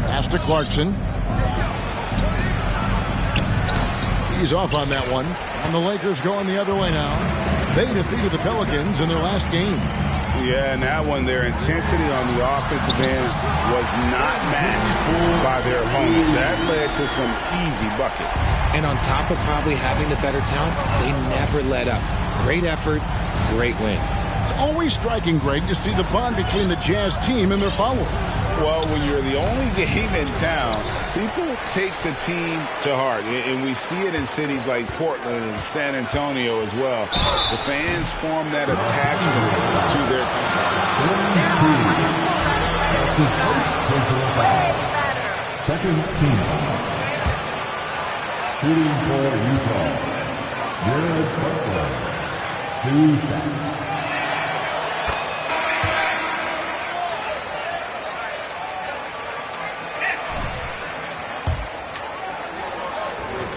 Pass to Clarkson. He's off on that one. And the Lakers going the other way now. They defeated the Pelicans in their last game. Yeah, and that one, their intensity on the offensive end was not matched by their opponent. That led to some easy buckets. And on top of probably having the better talent, they never let up. Great effort, great win. It's always striking, Greg, to see the bond between the Jazz team and their followers. Well, when you're the only game in town, people take the team to heart. And we see it in cities like Portland and San Antonio as well. The fans form that attachment to their team. Second team. Shooting for Utah. Jared Butler. 2 shots.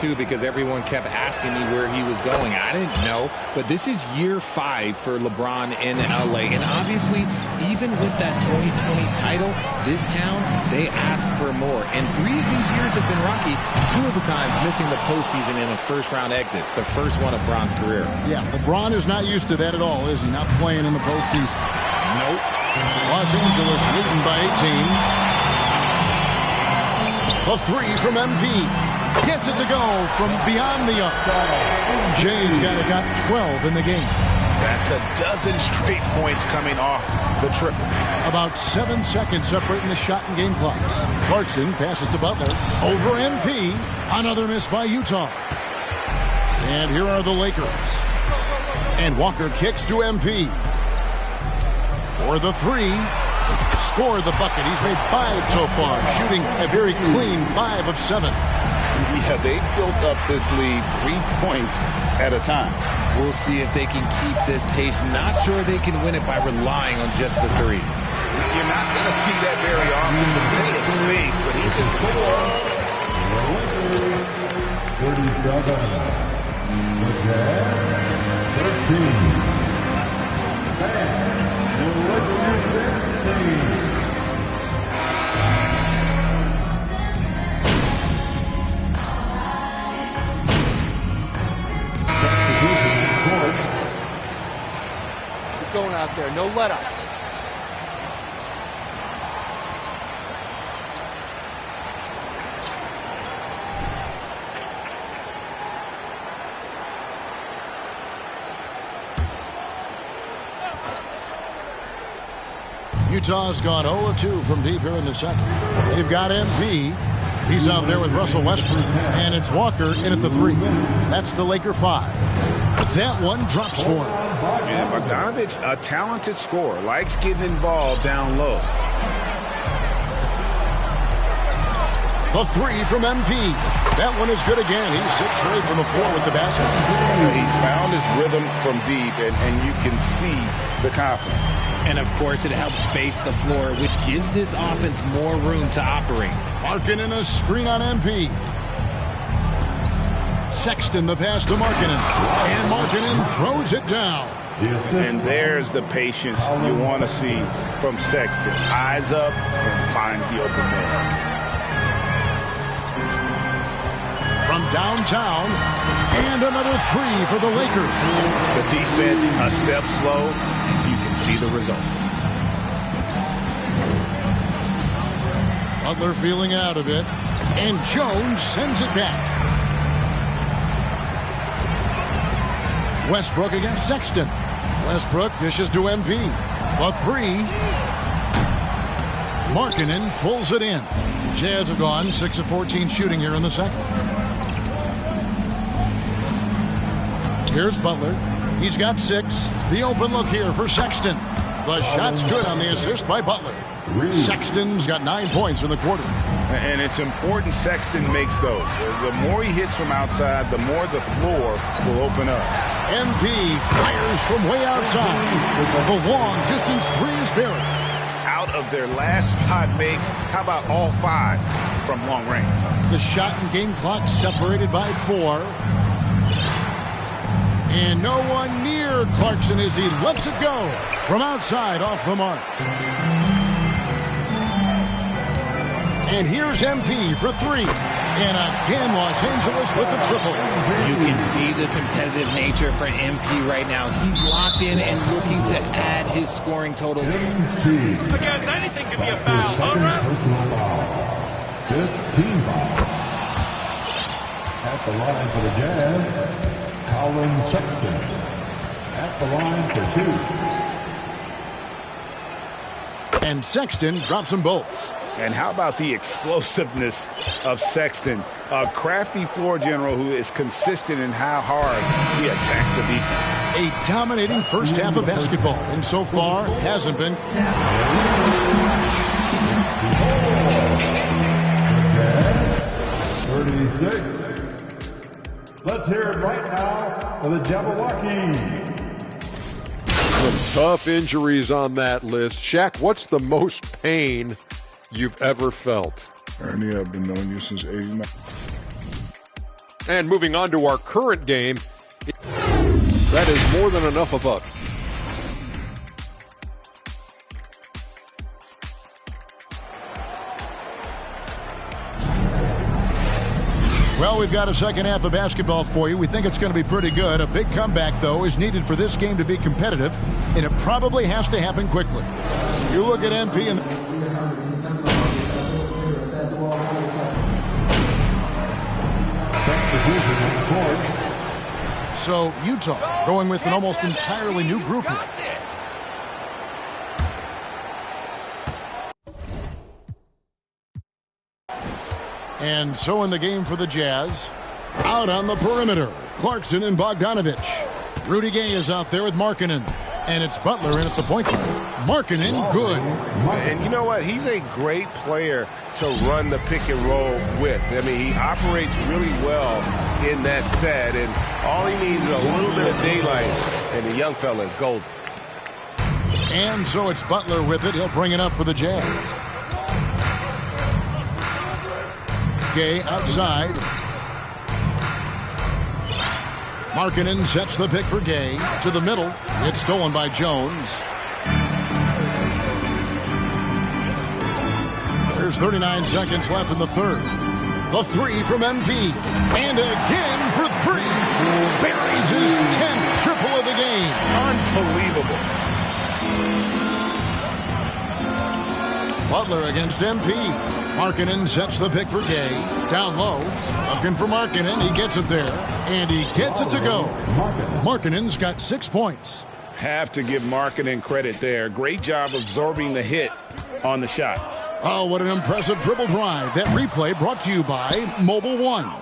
Because everyone kept asking me where he was going. I didn't know, but this is year 5 for LeBron in LA. And obviously, even with that 2020 title, this town, they asked for more. And 3 of these years have been rocky, 2 of the times missing the postseason in a first-round exit, the first one of Bron's career. Yeah, LeBron is not used to that at all, is he? Not playing in the postseason. Nope. Los Angeles leading by 18. A 3 from MP. Gets it to go from beyond the arc. Jay's got 12 in the game. That's a dozen straight points coming off the triple. About 7 seconds separating the shot and game clocks. Clarkson passes to Butler. Over MP. Another miss by Utah. And here are the Lakers. And Walker kicks to MP. For the 3. Scored the bucket. He's made 5 so far. Shooting a very clean 5 of 7. Yeah, they built up this lead 3 points at a time. We'll see if they can keep this pace. Not sure they can win it by relying on just the 3. You're not going to see that very often. He has space, but he can pull up. 13. Going out there, no let up. Utah's gone 0-2 from deep here in the second. They've got MP. He's out there with Russell Westbrook. And it's Walker in at the 3. That's the Laker 5. That one drops for him. Yeah, Bogdanovich, a talented scorer, likes getting involved down low. The 3 from MP. That one is good again. He's 6 straight from the floor with the basket. He's found his rhythm from deep, and you can see the confidence. And, of course, it helps space the floor, which gives this offense more room to operate. Markkanen in a screen on MP. Sexton the pass to Markkanen. And Markkanen throws it down. And there's the patience you want to see from Sexton. Eyes up and finds the open man. From downtown, and another three for the Lakers. The defense a step slow, and you can see the result. Butler feeling out of it, and Jones sends it back. Westbrook against Sexton. Westbrook dishes to MP. The three. Markkanen pulls it in. Jazz have gone 6 of 14 shooting here in the second. Here's Butler. He's got 6. The open look here for Sexton. The shot's good on the assist by Butler. Sexton's got 9 points in the quarter. And it's important Sexton makes those. The more he hits from outside, the more the floor will open up. MP fires from way outside. The long distance three is buried. Out of their last 5 makes, how about all 5 from long range? The shot and game clock separated by 4. And no one near Clarkson as he lets it go from outside off the mark. And here's MP for 3. And again, Los Angeles with the triple. You can see the competitive nature for MP right now. He's locked in and looking to add his scoring totals. Because anything can be a foul, all right? Personal foul. 15 foul. At the line for the Jazz, Colin Sexton. At the line for 2. And Sexton drops them both. And how about the explosiveness of Sexton? A crafty floor general who is consistent in how hard he attacks the defense. A dominating first half of basketball, and so far hasn't been. 36. Let's hear it right now for the Jabberwockies. Some tough injuries on that list. Shaq, what's the most pain you've ever felt? Ernie, I've been knowing you since '89. And moving on to our current game, that is more than enough of us. Well, we've got a second half of basketball for you. We think it's going to be pretty good. A big comeback, though, is needed for this game to be competitive, and it probably has to happen quickly. You look at MP and... So Utah going with an almost entirely new group here. And so in the game for the Jazz, out on the perimeter, Clarkson and Bogdanovich. Rudy Gay is out there with Markkanen, and it's Butler in at the point guard. Markkanen, good. And you know what? He's a great player to run the pick and roll with. I mean, he operates really well in that set, and all he needs is a little bit of daylight, and the young fella is golden. And so it's Butler with it. He'll bring it up for the Jazz. Gay outside. Markkanen sets the pick for Gay. To the middle. It's stolen by Jones. There's 39 seconds left in the third. The three from MP. And again for 3. Buries his 10th triple of the game. Unbelievable. Butler against MP. Markkanen sets the pick for Gay. Down low. Looking for Markkanen. He gets it there. And he gets it to go. Markkanen's got 6 points. Have to give Markkanen credit there. Great job absorbing the hit on the shot. Oh, what an impressive dribble drive. That replay brought to you by Mobile One.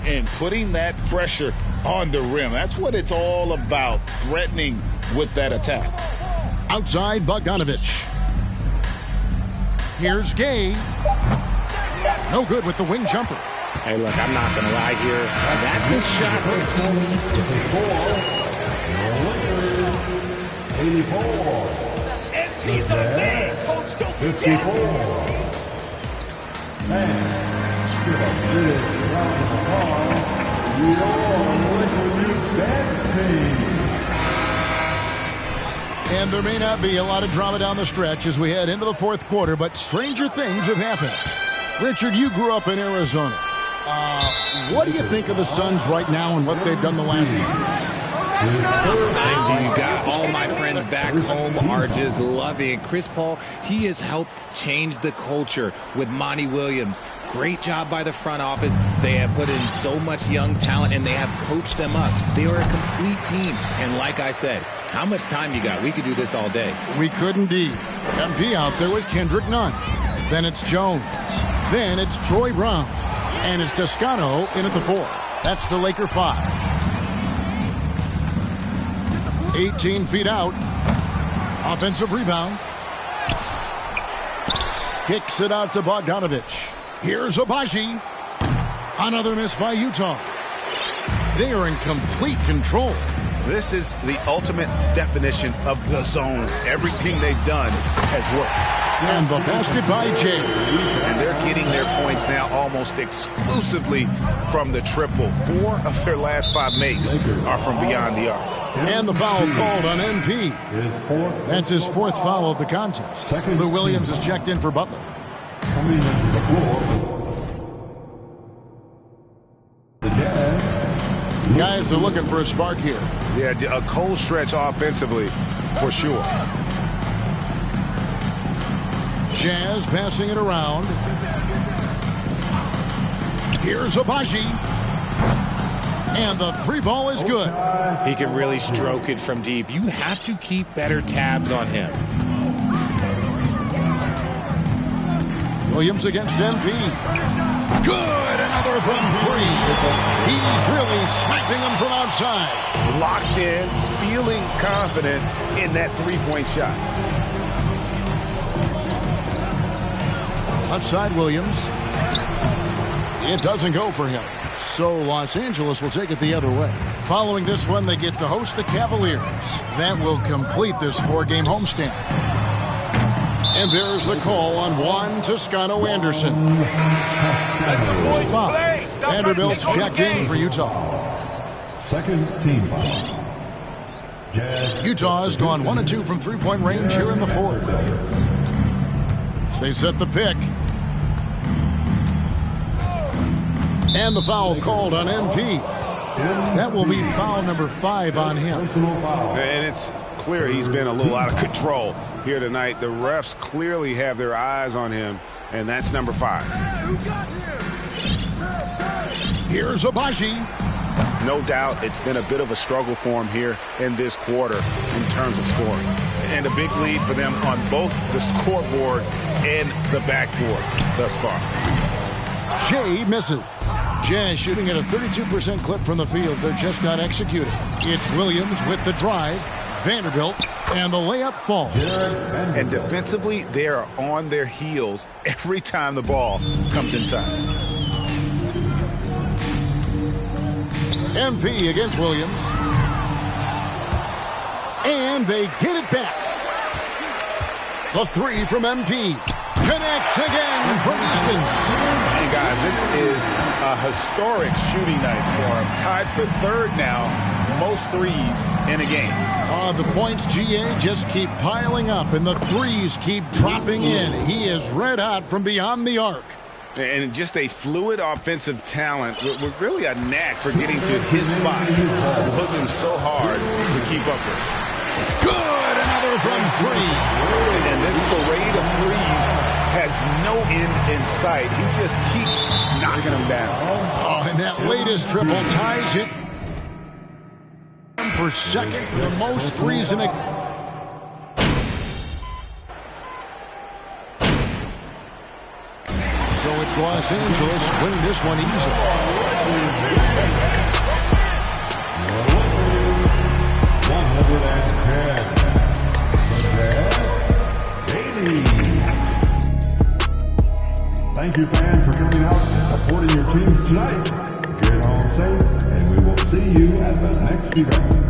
And putting that pressure on the rim. That's what it's all about, threatening with that attack. Outside Bogdanovich. Here's Gay. No good with the wing jumper. Hey, look, I'm not going to lie here. That's a shot that he needs to make. 84. And these are men, Coach, don't 54. Man, give a big round of applause And there may not be a lot of drama down the stretch as we head into the fourth quarter, but stranger things have happened. Richard, you grew up in Arizona. What do you think of the Suns right now and what they've done the last year? Time you got. All my friends back home are just loving it. Chris Paul, he has helped change the culture with Monty Williams. Great job by the front office. They have put in so much young talent, and they have coached them up. They are a complete team. And like I said, how much time you got? We could do this all day. We could indeed. MP out there with Kendrick Nunn. Then it's Jones. Then it's Troy Brown. And it's Toscano in at the 4. That's the Laker 5. 18 feet out. Offensive rebound. Kicks it out to Bogdanovich. Here's Abaji. Another miss by Utah. They are in complete control. This is the ultimate definition of the zone. Everything they've done has worked. And the basket by Jay. And they're getting their points now almost exclusively from the triple. 4 of their last 5 makes are from beyond the arc. And the foul called on MP. That's his 4th foul of the contest. Lou Williams is checked in for Butler. Coming into the floor. The Jazz. Guys are looking for a spark here. Yeah, a cold stretch offensively, for sure. Jazz passing it around. Here's Abaji. And the 3 ball is good. He can really stroke it from deep. You have to keep better tabs on him. Williams against MP. Good, another from 3. He's really sniping them from outside. Locked in, feeling confident in that 3-point shot. Left side, Williams. It doesn't go for him. So Los Angeles will take it the other way. Following this one, they get to host the Cavaliers. That will complete this 4-game homestand. And there's the call on Juan Toscano Anderson. First foul. Vanderbilt's checked in for Utah. Second team foul. Utah has gone 1 of 2 from 3-point range here in the 4th. They set the pick. And the foul called on MP. That will be foul number 5 on him. And it's clear he's been a little out of control here tonight. The refs clearly have their eyes on him, and that's number 5. Here's Abaji. No doubt it's been a bit of a struggle for him here in this quarter in terms of scoring. And a big lead for them on both the scoreboard and the backboard thus far. Jay misses. Jazz shooting at a 32% clip from the field. They're just not executing. It's Williams with the drive. Vanderbilt, and the layup falls. And defensively, they are on their heels every time the ball comes inside. MP against Williams. And they get it back. The 3 from MP. Connects again from distance. Hey guys, this is a historic shooting night for him. Tied for 3rd now, most threes in a game. The points, GA, just keep piling up, and the threes keep dropping in. He is red hot from beyond the arc. And just a fluid offensive talent with really a knack for getting to his spots. Will hook him so hard to keep up with. Good, another from 3. And this parade of threes has no end in sight. He just keeps knocking them down. Oh, and that latest triple ties it for second, the most threes in a... So it's Los Angeles winning this one easily. Thank you, fans, for coming out and supporting your teams tonight. Get home safe, and we will see you at the next event.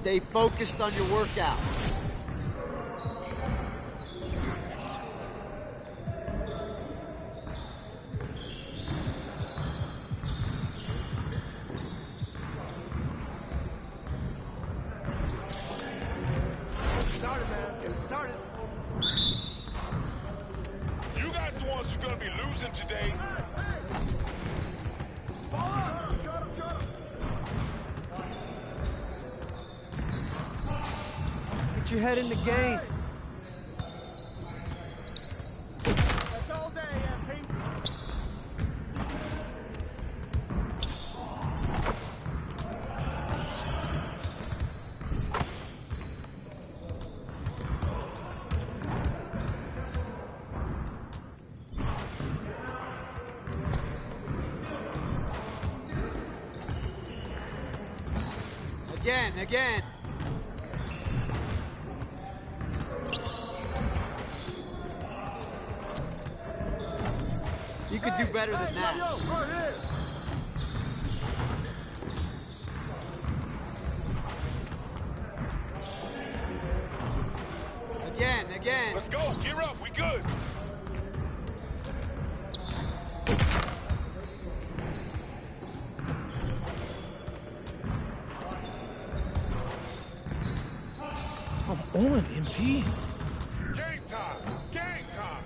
Stay focused on your workout. Started, man. Let's get it started. You guys the ones who's gonna be losing today. Get your head in the game. That's all day, MP. Again. You could do better than that. Again. Let's go. Gear up. We good. Come on, MP. Game time. Game time.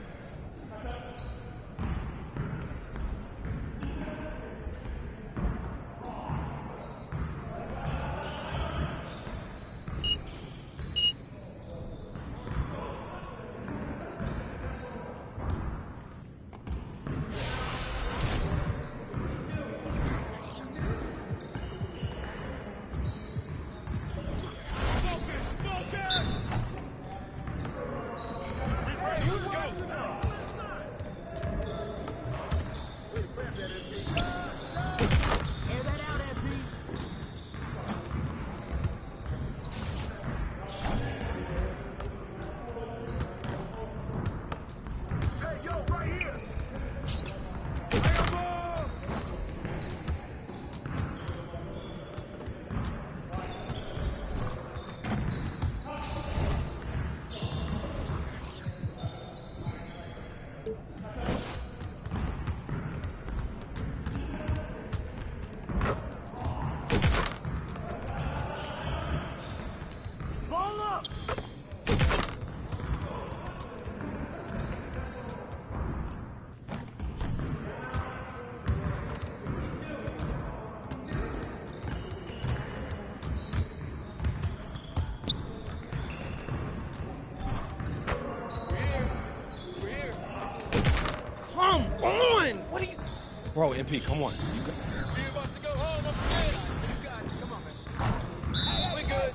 Bro, MP, come on. You got... You about to go home? I'm good. You got it. Come on, man. We good.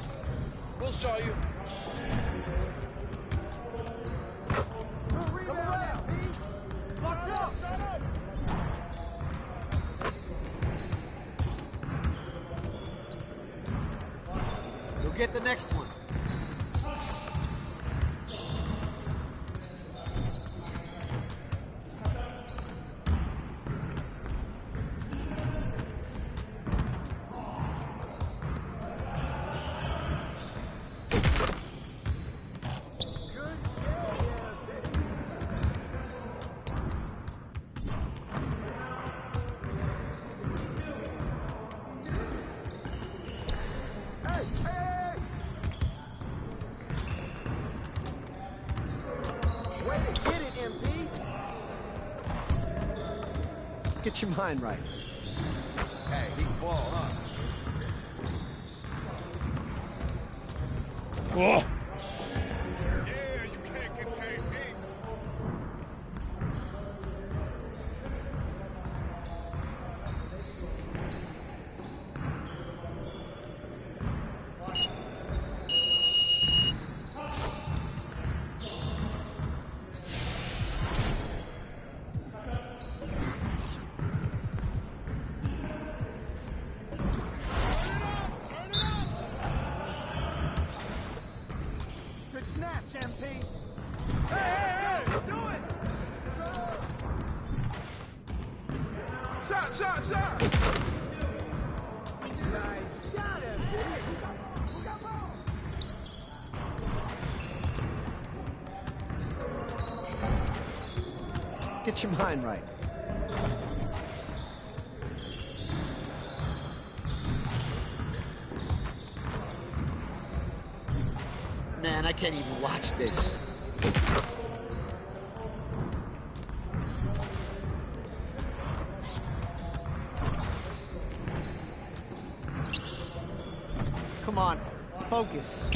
We'll show you. Come around. Watch out. Shut up. You'll get the next one. Get your mind right. Hey, he can ball, huh? Oh. Yeah, you can't contain me. Snaps, MP. Hey, do it! Shot! Nice shot, MP. Get your mind right. Man, I can't even watch this. Come on, focus.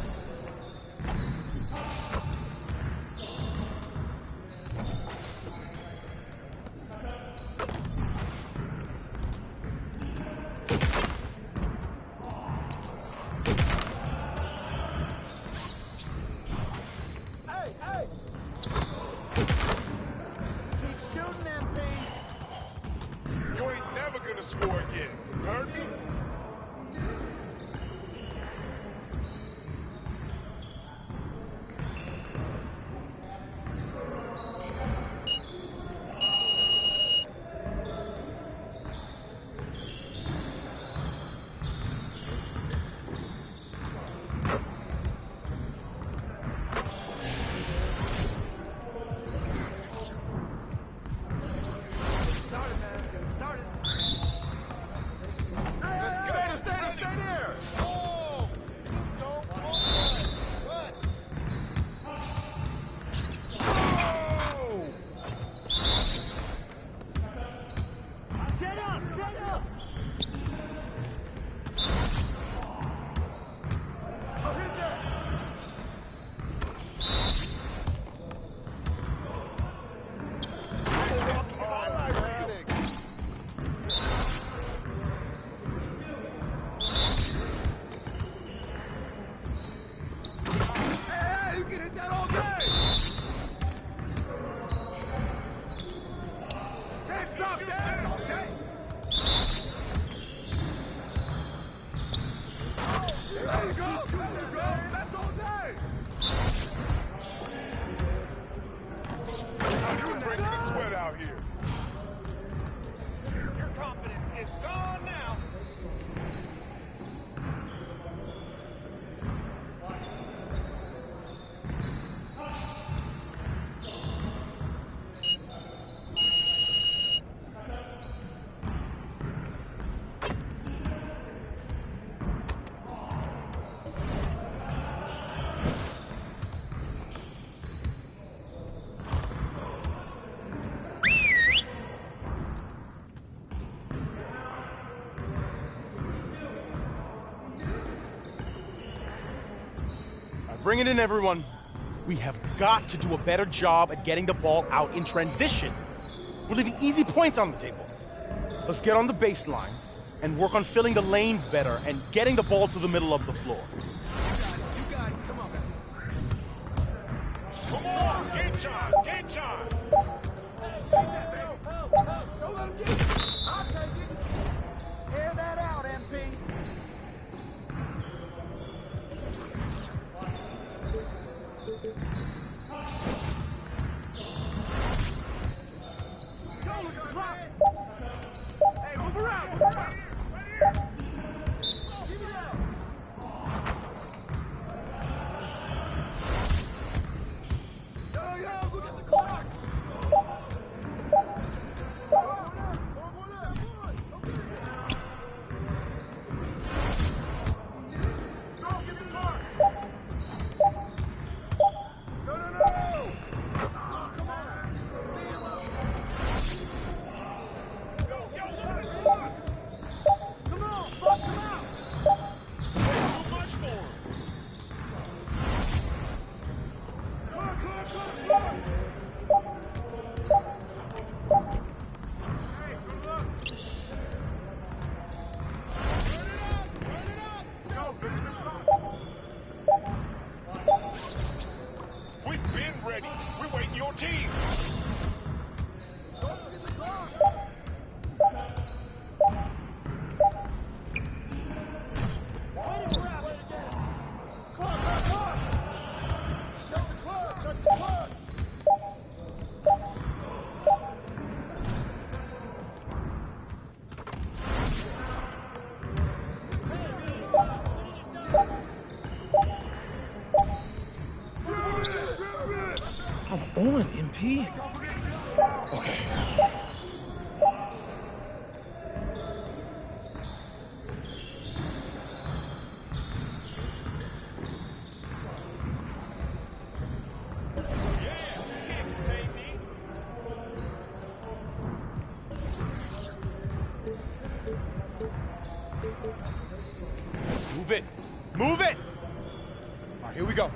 Bring it in, everyone. We have got to do a better job at getting the ball out in transition. We're leaving easy points on the table. Let's get on the baseline and work on filling the lanes better and getting the ball to the middle of the floor. You got it. Come on, man. Come on, game time. Game time. Don't let him get it. I'll take it. Air that out, MP. Hey, move around, move around. Right here. Keep it down. Yo, look at the clock. Go, give me clock. No. Oh, come on. Come on, box him out. Too much for him. Come on. Hey, good luck. Run it up. Go, finish the clock. We've been ready. We're waiting your team. Don't forget the clock. Touch the clock. Come on, MP. Okay. Move it! Move it! All right, here we go.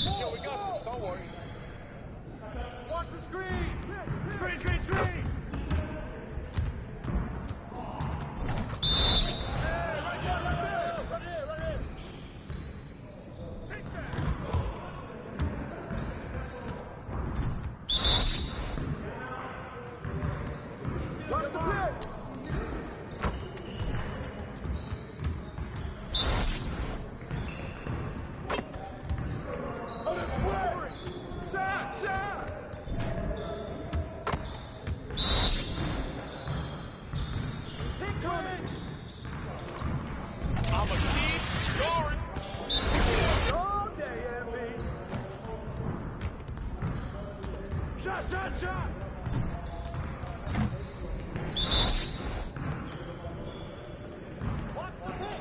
Yo, we got this. Don't worry. Watch the screen! Screen, screen, screen! Watch the pit! Oh, that's wet! Shot! Shot! Hit switch! I'ma keep scoring! All day, MP! Shot, shot, shot! Watch the pick!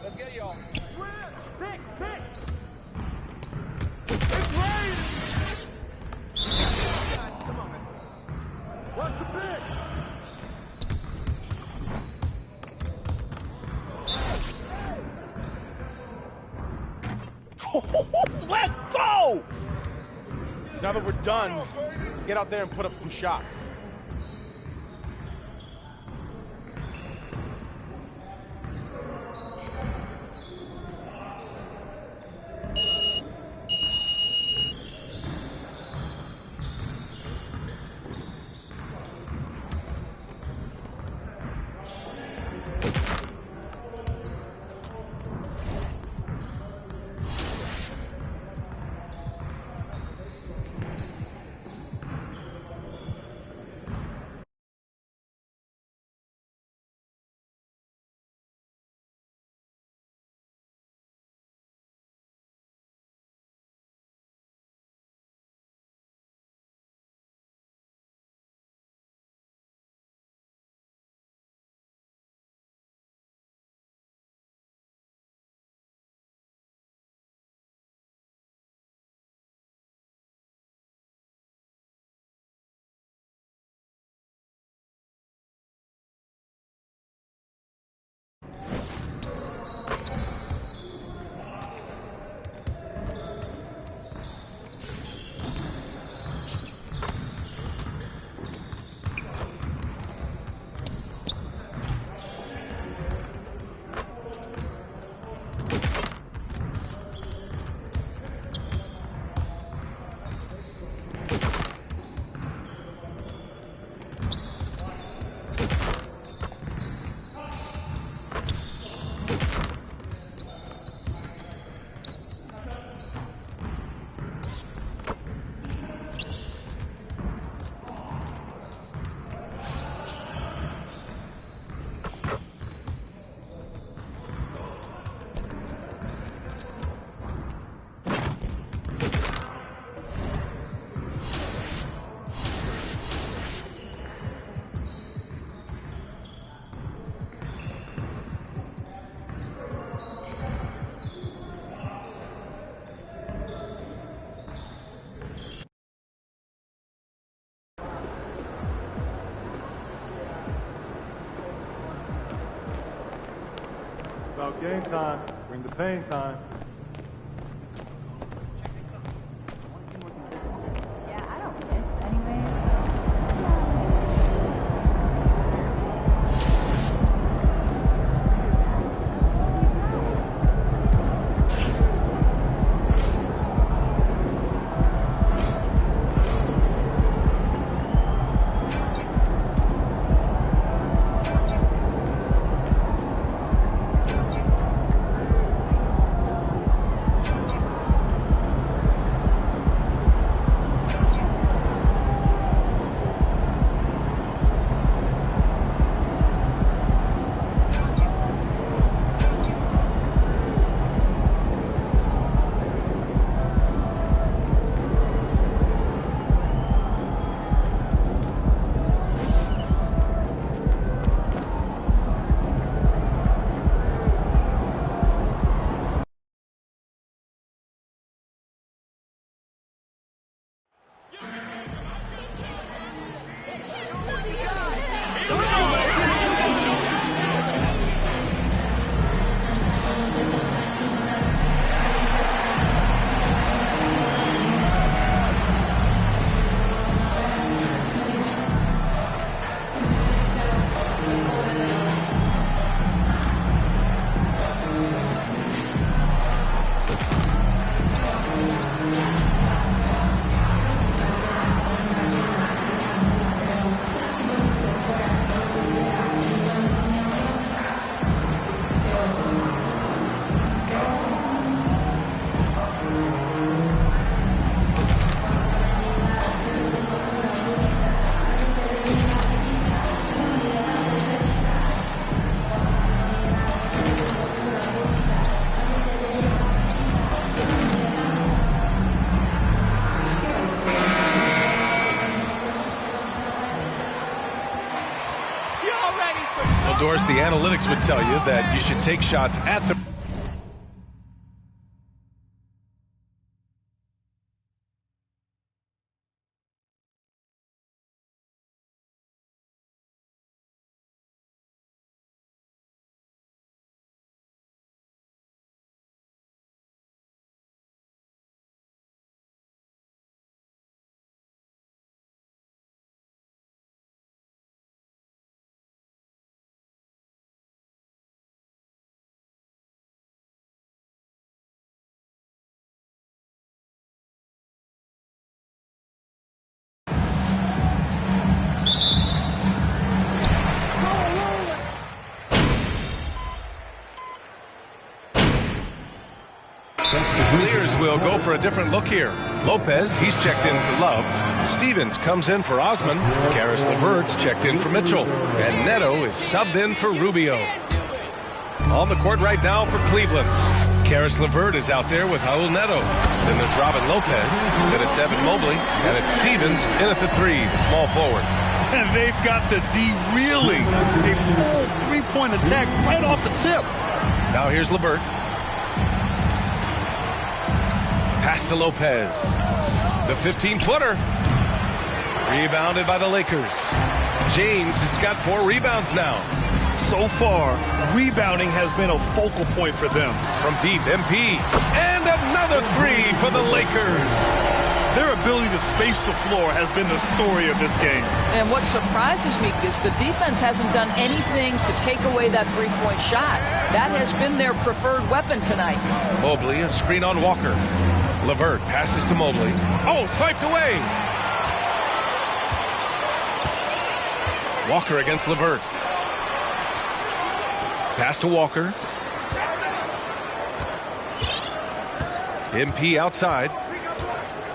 Let's get y'all. Switch! Pick! Pick! It's raining! Come on, man. Watch the pick! Let's go! Now that we're done, get out there and put up some shots. About game time. Bring the pain time. Yeah, I don't miss anyway. Well, Doris, the analytics would tell you that you should take shots at the... Clears will go for a different look here. Lopez, he's checked in for Love. Stevens comes in for Osman. Karis LeVert's checked in for Mitchell. And Neto is subbed in for Rubio. On the court right now for Cleveland. Karis LeVert is out there with Raul Neto. Then there's Robin Lopez. Then it's Evan Mobley. And it's Stevens in at the 3, the small forward. And they've got the D reeling. A full three-point attack right off the tip. Now here's LeVert. Pass to Lopez. The 15-footer. Rebounded by the Lakers. James has got 4 rebounds now. So far, rebounding has been a focal point for them. From deep, MP. And another 3 for the Lakers. Their ability to space the floor has been the story of this game. And what surprises me is the defense hasn't done anything to take away that three-point shot. That has been their preferred weapon tonight. Mobley, a screen on Walker. LeVert passes to Mobley. Oh, swiped away. Walker against LeVert. Pass to Walker. MP outside.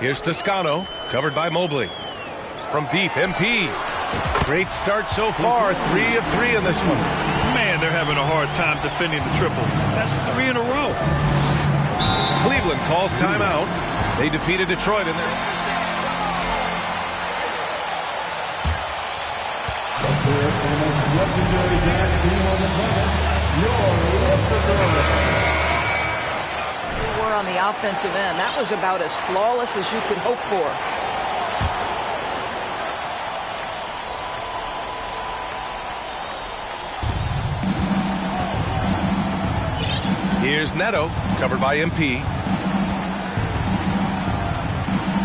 Here's Toscano, covered by Mobley. From deep, MP. Great start so far, 3 of 3 in this one. Man, they're having a hard time defending the triple. That's 3 in a row. Cleveland calls timeout. They defeated Detroit in there. They were on the offensive end. That was about as flawless as you could hope for. Here's Neto, covered by MP.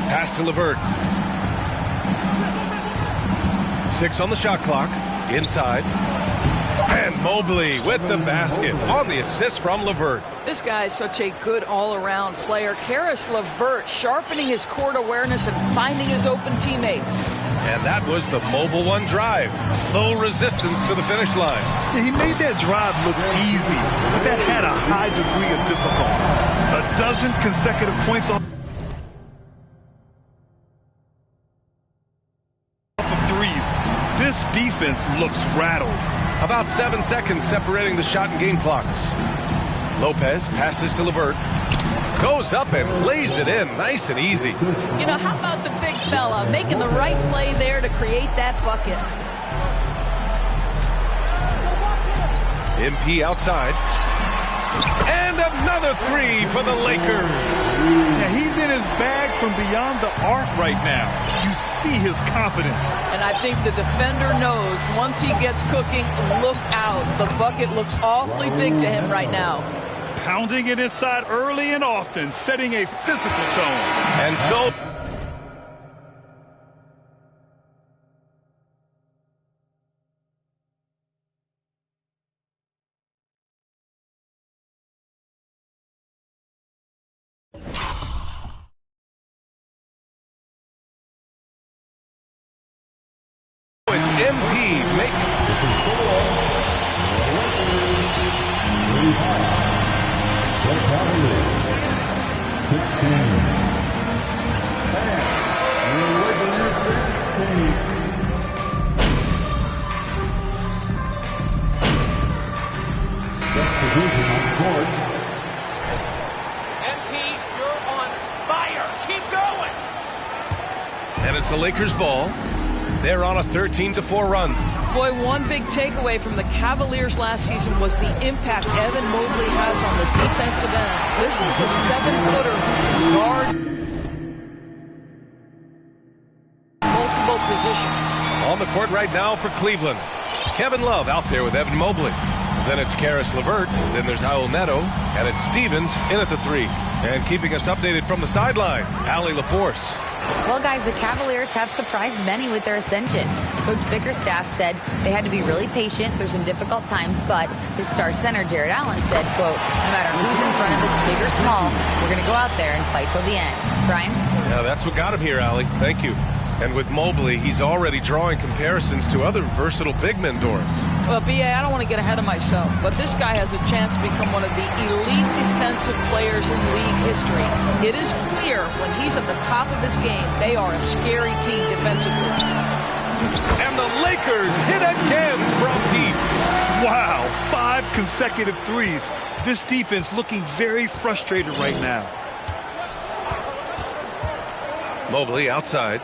Pass to LeVert. 6 on the shot clock. Inside. And Mobley with the basket on the assist from LeVert. This guy is such a good all-around player. Karis LeVert sharpening his court awareness and finding his open teammates. And that was the Mobile One drive. Low resistance to the finish line. He made that drive look easy, but that had a high degree of difficulty. 12 consecutive points off of threes. This defense looks rattled. About 7 seconds separating the shot and game clocks. Lopez passes to LeVert. Goes up and lays it in nice and easy. You know, how about the big fella making the right play there to create that bucket? MP outside. And another 3 for the Lakers. Yeah, he's in his bag from beyond the arc right now. You see his confidence. And I think the defender knows once he gets cooking, look out. The bucket looks awfully big to him right now. Pounding it inside early and often, setting a physical tone. And so... It's MP making... MP, you're on fire. Keep going. And it's the Lakers ball. They're on a 13-4 run. Boy, one big takeaway from the Cavaliers last season was the impact Evan Mobley has on the defensive end. This is a 7-footer who can guard multiple positions. On the court right now for Cleveland. Kevin Love out there with Evan Mobley. Then it's Karis LeVert. Then there's Raul Neto. And it's Stevens in at the 3. And keeping us updated from the sideline, Allie LaForce. Well, guys, the Cavaliers have surprised many with their ascension. Coach Bickerstaff said they had to be really patient through some difficult times, but his star center, Jared Allen, said, quote, no matter who's in front of us, big or small, we're going to go out there and fight till the end. Brian? Yeah, that's what got him here, Allie. Thank you. And with Mobley, he's already drawing comparisons to other versatile big men, Doris. Well, B.A., I don't want to get ahead of myself, but this guy has a chance to become one of the elite defensive players in league history. It is clear when he's at the top of his game, they are a scary team defensively. And the Lakers hit again from deep. Wow, 5 consecutive threes. This defense looking very frustrated right now. Mobley outside.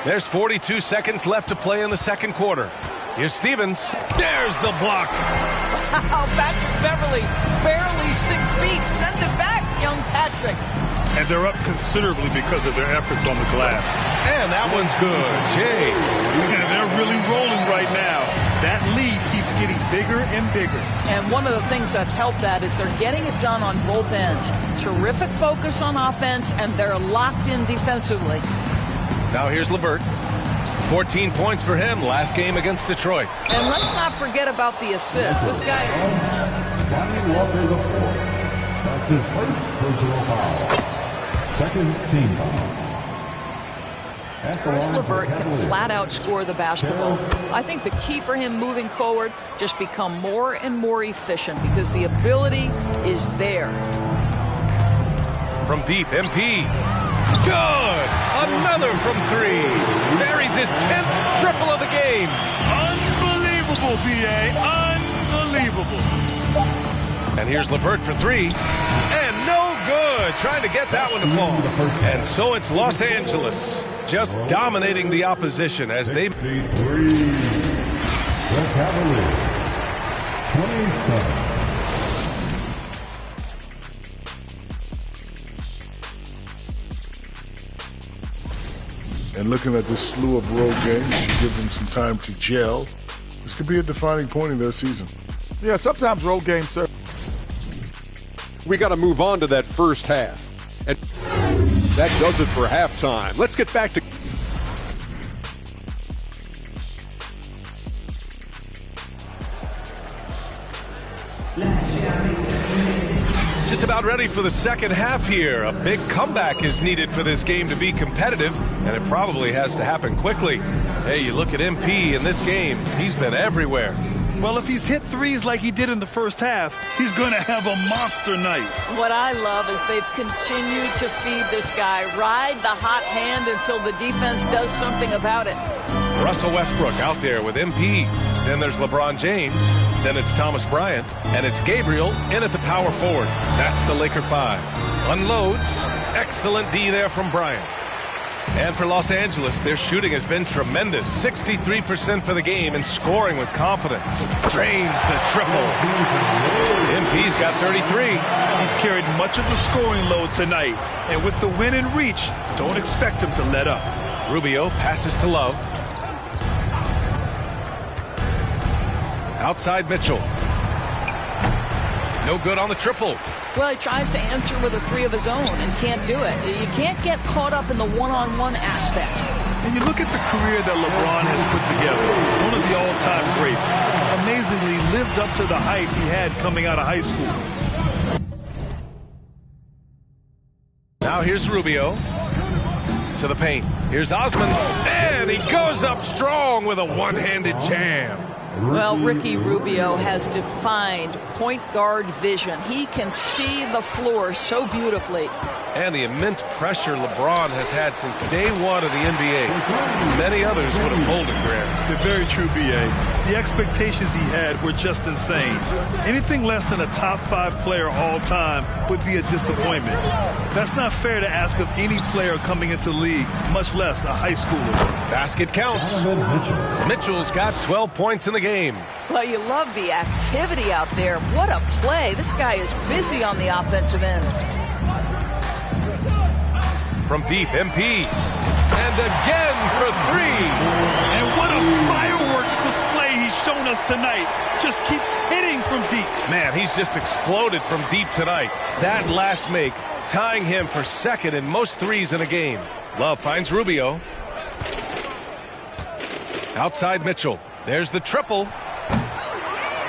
There's 42 seconds left to play in the second quarter. Here's Stevens. There's the block. Wow, Patrick Beverly, barely 6 feet. Send it back, young Patrick. And they're up considerably because of their efforts on the glass. And that one's good. Jay. Yeah, they're really rolling right now. That lead keeps getting bigger and bigger. And one of the things that's helped that is they're getting it done on both ends. Terrific focus on offense, and they're locked in defensively. Now here's LeVert. 14 points for him last game against Detroit. And let's not forget about the assist. This guy... Lonnie Walker IV. That's his first personal foul. Second team foul. Karis LeVert can flat out score the basketball. I think the key for him moving forward, just become more and more efficient because the ability is there. From deep, MP. Good! Another from 3. Buries his 10th triple of the game. Unbelievable, B.A. Unbelievable. And here's LeVert for 3. And no good. Trying to get that one to fall. And so it's Los Angeles just dominating the opposition as they... The Cavaliers. 27. And looking at this slew of road games, should give them some time to gel. This could be a defining point in their season. Yeah, sometimes road games, sir. We got to move on to that first half. And that does it for halftime. Let's get back to... Just about ready for the second half here. A big comeback is needed for this game to be competitive, and it probably has to happen quickly. Hey, you look at MP in this game, he's been everywhere. Well, if he's hit threes like he did in the first half, he's going to have a monster night. What I love is they've continued to feed this guy, ride the hot hand until the defense does something about it. Russell Westbrook out there with MP. Then there's LeBron James. Then it's Thomas Bryant. And it's Gabriel in at the power forward. That's the Laker 5. Unloads. Excellent D there from Bryant. And for Los Angeles, their shooting has been tremendous. 63% for the game and scoring with confidence. Drains the triple. MP's got 33. He's carried much of the scoring load tonight. And with the win in reach, don't expect him to let up. Rubio passes to Love. Outside Mitchell. No good on the triple. Well, he tries to answer with a 3 of his own and can't do it. You can't get caught up in the one-on-one aspect. And you look at the career that LeBron has put together, one of the all-time greats. Amazingly lived up to the hype he had coming out of high school. Now here's Rubio to the paint. Here's Osman, and he goes up strong with a one-handed jam. Well, Ricky Rubio has defined point guard vision. He can see the floor so beautifully. And the immense pressure LeBron has had since day one of the NBA. Many others would have folded, Grant. They're very true, B.A. The expectations he had were just insane. Anything less than a top 5 player all time would be a disappointment. That's not fair to ask of any player coming into the league, much less a high schooler. Basket counts. Mitchell's got 12 points in the game. Well, you love the activity out there. What a play. This guy is busy on the offensive end. From deep, MP. And again for 3. And what a fireworks display he's shown us tonight. Just keeps hitting from deep. Man, he's just exploded from deep tonight. That last make, tying him for second in most threes in a game. Love finds Rubio. Outside Mitchell. There's the triple.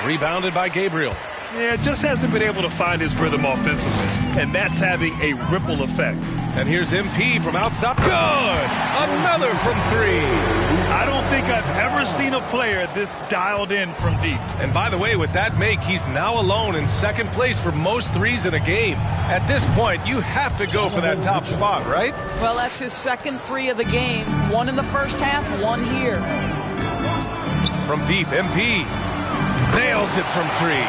Rebounded by Gabriel. Yeah, just hasn't been able to find his rhythm offensively, and that's having a ripple effect. And here's MP from outside. Good! Another from 3. I don't think I've ever seen a player this dialed in from deep. And by the way, with that make, he's now alone in second place for most threes in a game. At this point, you have to go for that top spot, right? Well, that's his second 3 of the game. 1 in the first half, 1 here. From deep, MP nails it from 3.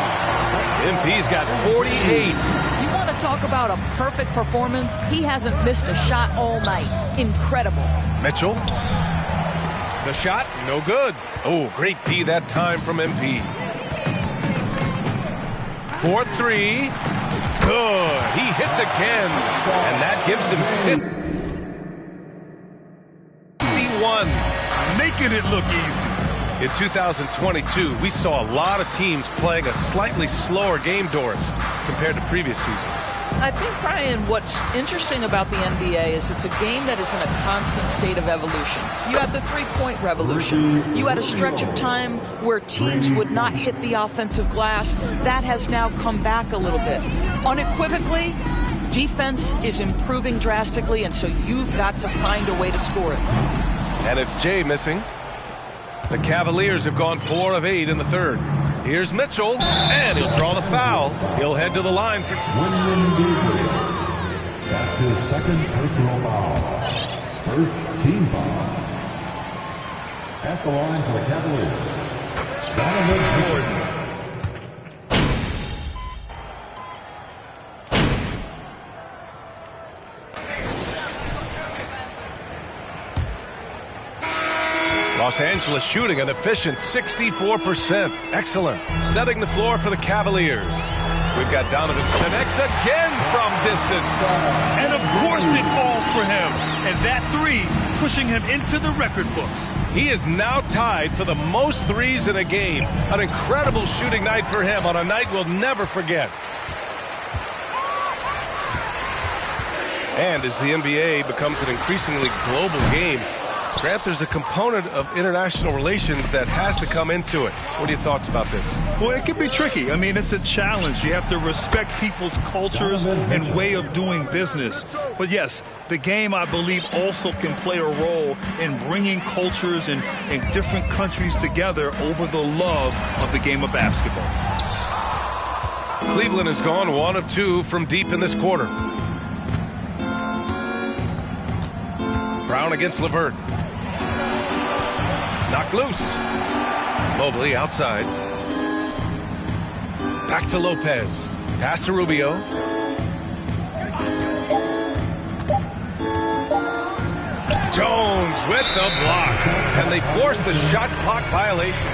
MP's got 48. You want to talk about a perfect performance? He hasn't missed a shot all night. Incredible. Mitchell. The shot, no good. Oh, great D that time from MP. 4-3. Good. He hits again. And that gives him 51. Making it look easy. In 2022, we saw a lot of teams playing a slightly slower game, Doris, compared to previous seasons. I think, Brian, what's interesting about the NBA is it's a game that is in a constant state of evolution. You had the three-point revolution. You had a stretch of time where teams would not hit the offensive glass. That has now come back a little bit. Unequivocally, defense is improving drastically, and so you've got to find a way to score it. And it's Jay missing. The Cavaliers have gone 4 of 8 in the third. Here's Mitchell, and he'll draw the foul. He'll head to the line for 2. That's his second personal foul. First team foul. At the line for the Cavaliers, Donovan Jordan. Los Angeles shooting an efficient 64%. Excellent. Setting the floor for the Cavaliers. We've got Donovan connects again from distance. And of course it falls for him. And that 3 pushing him into the record books. He is now tied for the most threes in a game. An incredible shooting night for him on a night we'll never forget. And as the NBA becomes an increasingly global game, Grant, there's a component of international relations that has to come into it. What are your thoughts about this? Well, it can be tricky. I mean, it's a challenge. You have to respect people's cultures and way of doing business. But yes, the game, I believe, also can play a role in bringing cultures in different countries together over the love of the game of basketball. Cleveland has gone 1 of 2 from deep in this quarter. Brown against LeVert. Knocked loose. Mobley outside. Back to Lopez. Pass to Rubio. Jones with the block. And they force the shot clock violation.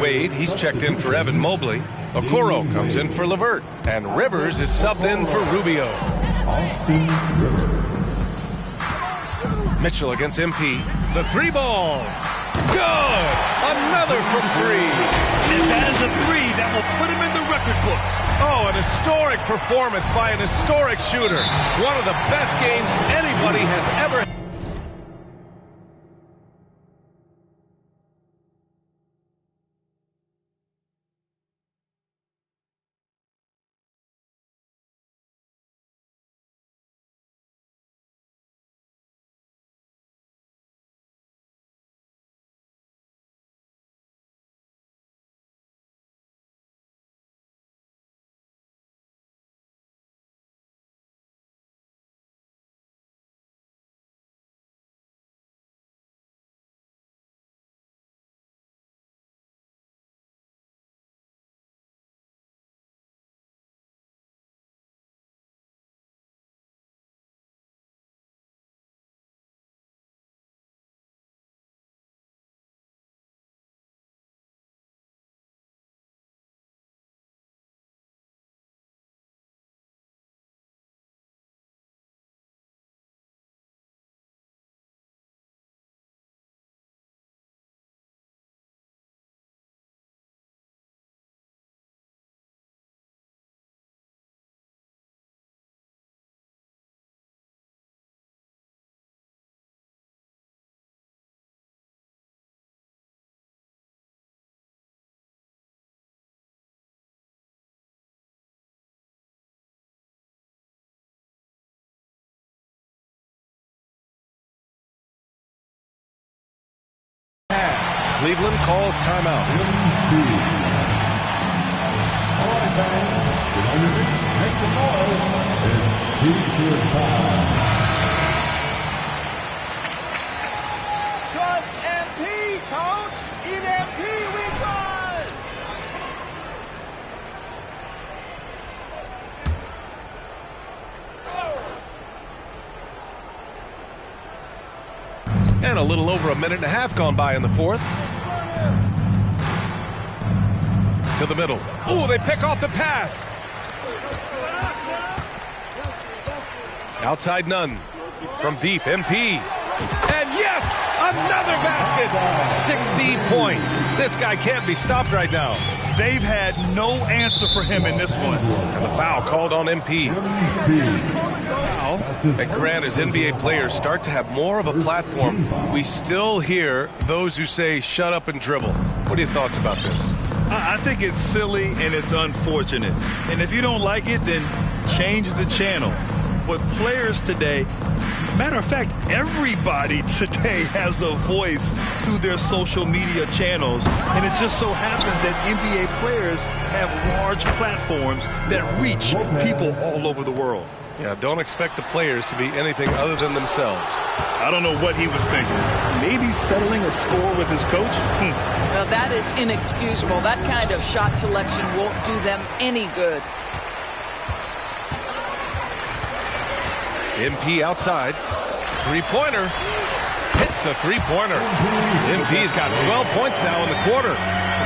Wade, he's checked in for Evan Mobley. Okoro comes in for LeVert. And Rivers is subbed in for Rubio. Austin Rivers. Mitchell against MP. The 3-ball. Good! Another from 3. And that is a 3 that will put him in the record books. Oh, an historic performance by an historic shooter. One of the best games anybody has ever Cleveland calls timeout. All right, fans, make some noise. It's T-shirt time. Trust MP, coach. In MP we trust. And a little over a minute and a half gone by in the fourth. To the middle. Oh, they pick off the pass. Outside none. From deep, MP. And yes, another basket. 60 points. This guy can't be stopped right now. They've had no answer for him in this one. And the foul called on MP. And Grant, as NBA players start to have more of a platform, we still hear those who say, shut up and dribble. What are your thoughts about this? I think it's silly and it's unfortunate. And if you don't like it, then change the channel. But players today, matter of fact, everybody today has a voice through their social media channels. And it just so happens that NBA players have large platforms that reach people all over the world. Yeah, don't expect the players to be anything other than themselves. I don't know what he was thinking. Maybe settling a score with his coach? Well, that is inexcusable. That kind of shot selection won't do them any good. MP outside. Three-pointer. Hits a three-pointer. MP's got 12 points now in the quarter.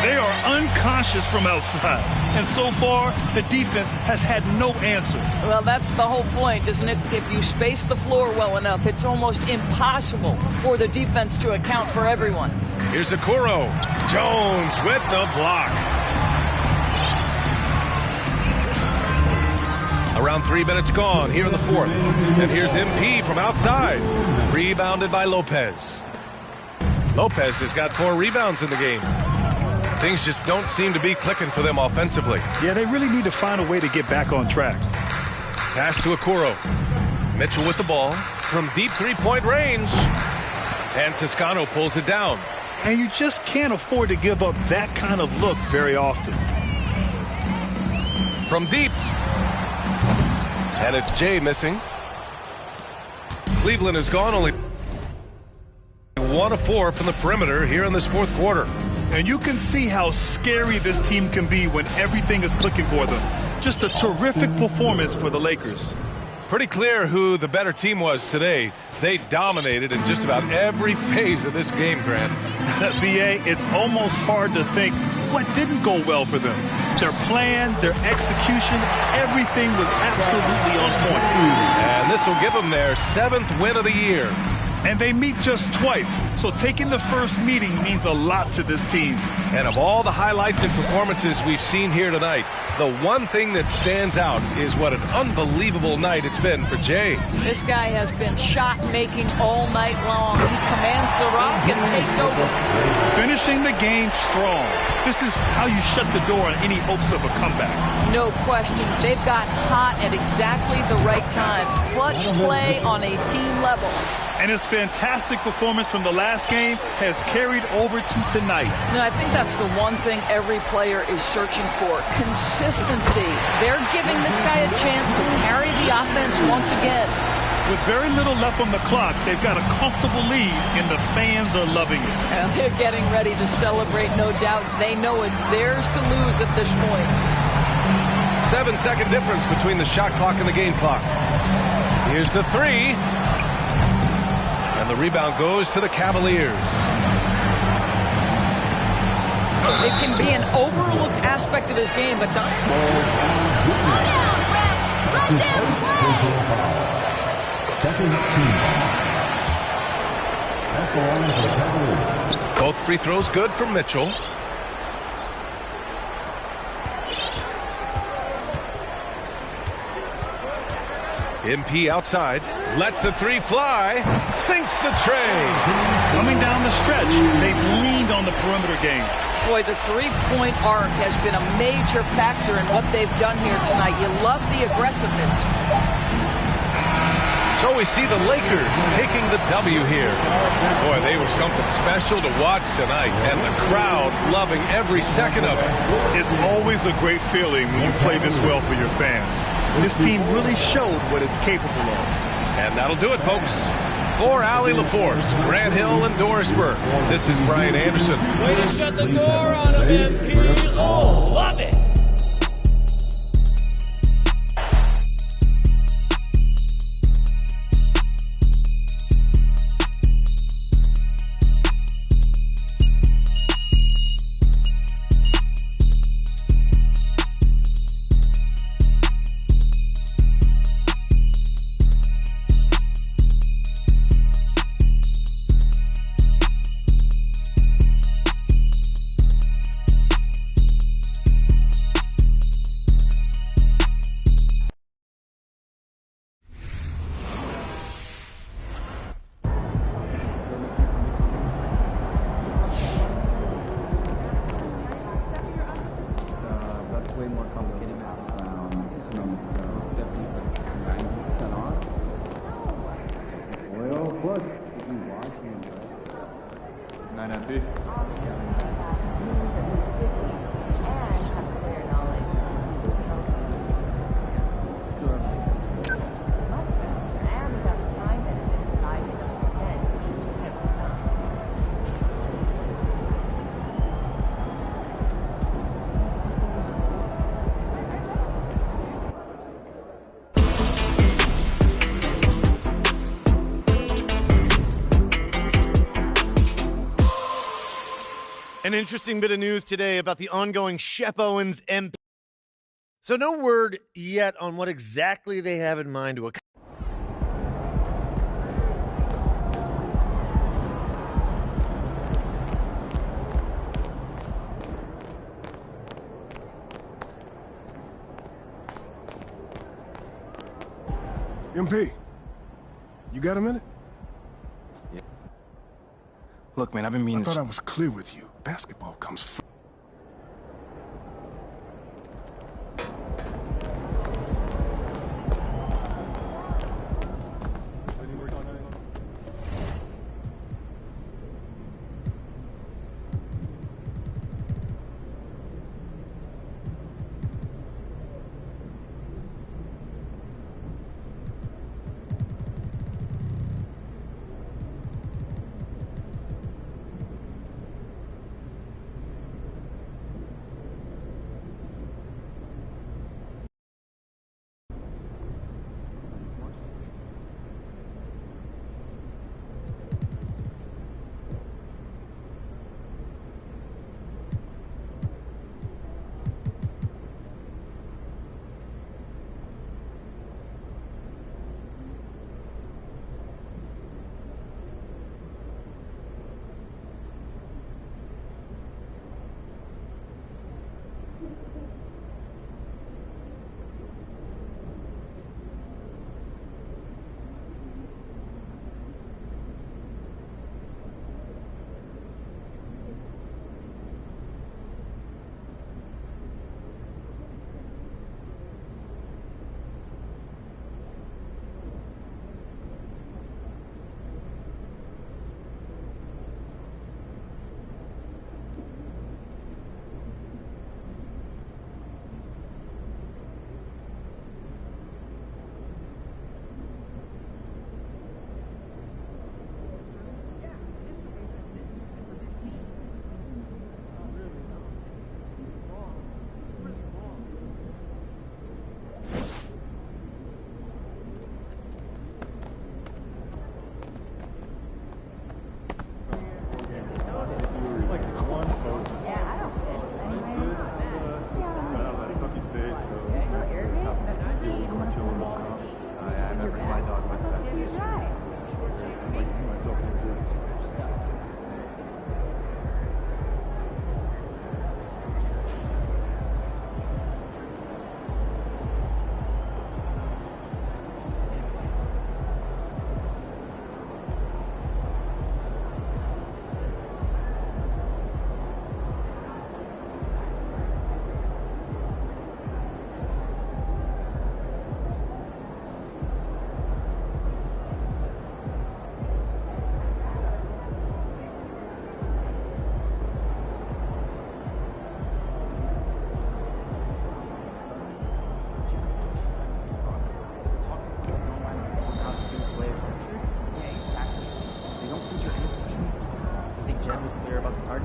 They are unconscious from outside. And so far, the defense has had no answer. Well, that's the whole point, isn't it? If you space the floor well enough, it's almost impossible for the defense to account for everyone. Here's Okoro. Jones with the block. Around 3 minutes gone here in the fourth. And here's MP from outside. Rebounded by Lopez. Lopez has got 4 rebounds in the game. Things just don't seem to be clicking for them offensively. Yeah, they really need to find a way to get back on track. Pass to Okoro. Mitchell with the ball from deep three-point range. And Toscano pulls it down. And you just can't afford to give up that kind of look very often. From deep. And it's Jay missing. Cleveland has gone only 1 of 4 from the perimeter here in this fourth quarter. And you can see how scary this team can be when everything is clicking for them. Just a terrific performance for the Lakers. Pretty clear who the better team was today. They dominated in just about every phase of this game, Grant. B.A., it's almost hard to think what didn't go well for them. Their plan, their execution, everything was absolutely on point. And this will give them their 7th win of the year. And they meet just twice, so taking the first meeting means a lot to this team. And of all the highlights and performances we've seen here tonight, the one thing that stands out is what an unbelievable night it's been for Jay. This guy has been shot-making all night long. He commands the rock and takes over. Finishing the game strong. This is how you shut the door on any hopes of a comeback. No question. They've gotten hot at exactly the right time. Clutch play on a team level. And his fantastic performance from the last game has carried over to tonight. No, I think that's the one thing every player is searching for. Consistency. They're giving this guy a chance to carry the offense once again. With very little left on the clock, they've got a comfortable lead, and the fans are loving it. And they're getting ready to celebrate, no doubt. They know it's theirs to lose at this point. 7-second difference between the shot clock and the game clock. Here's the three. And the rebound goes to the Cavaliers. It can be an overlooked aspect of his game, but both free throws good from Mitchell. MP outside, lets the three fly, sinks the tray. Coming down the stretch, they've leaned on the perimeter game. Boy, the three-point arc has been a major factor in what they've done here tonight. You love the aggressiveness. So we see the Lakers taking the W here. Boy, they were something special to watch tonight, and the crowd loving every second of it. It's always a great feeling when you play this well for your fans. This team really showed what it's capable of. And that'll do it, folks. For Allie LaForce, Grant Hill, and Dorisburg, this is Brian Anderson. Way to shut the door on them, MP. Oh, love it. An interesting bit of news today about the ongoing Shep Owens MP. So no word yet on what exactly they have in mind to accomplish. MP, you got a minute? Yeah. Look, man, I've been meaning I thought I was clear with you. Basketball comes first.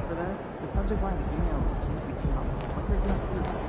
for that? The subject line of the email was teams we team up. What's there going to do?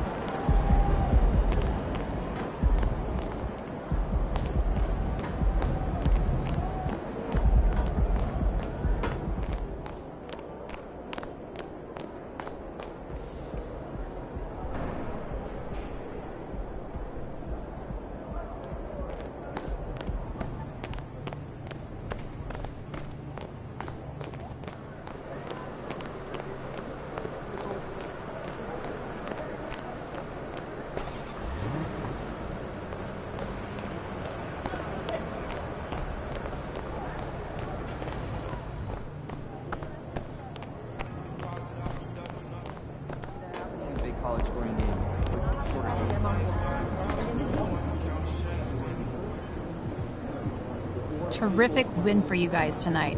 Terrific win for you guys tonight.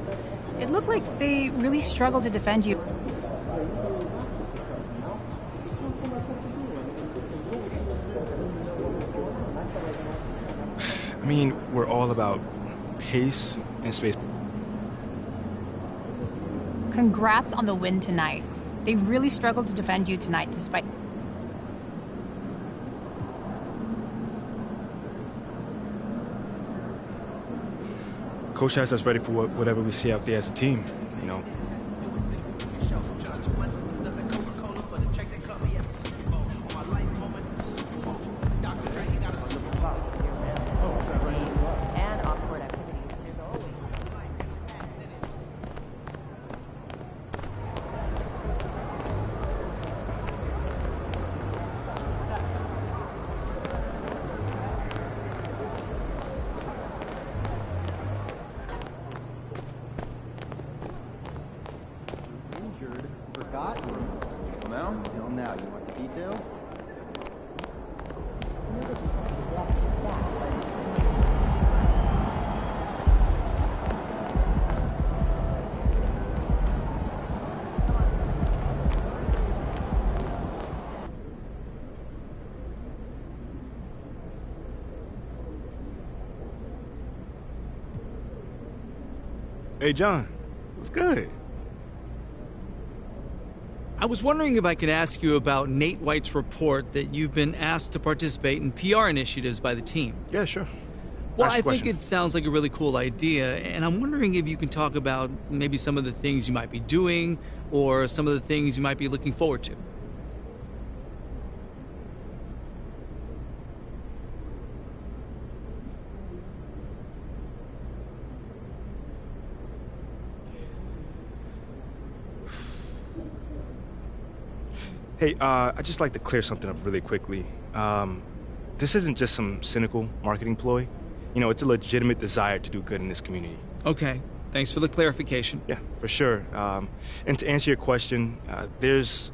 It looked like they really struggled to defend you. I mean, we're all about pace and space. Congrats on the win tonight. They really struggled to defend you tonight despite... Coach has us ready for whatever we see out there as a team, you know. Now, you want the details? Hey, John, what's good? I was wondering if I could ask you about Nate White's report that you've been asked to participate in PR initiatives by the team. Yeah, sure. Well, I think it sounds like a really cool idea, and I'm wondering if you can talk about maybe some of the things you might be doing or some of the things you might be looking forward to. Hey, I'd just like to clear something up really quickly. This isn't just some cynical marketing ploy. You know, it's a legitimate desire to do good in this community. Okay, thanks for the clarification. Yeah, for sure. And to answer your question, there's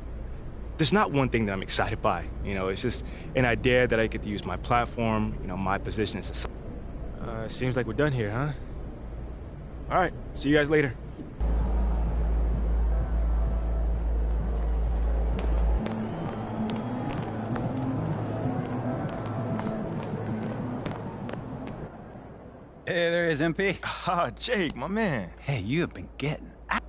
not one thing that I'm excited by. You know, it's just an idea that I get to use my platform, you know, my position as a... seems like we're done here, huh? All right, see you guys later. Hey, there is MP. Ah, Jake, my man. Hey, you have been getting out.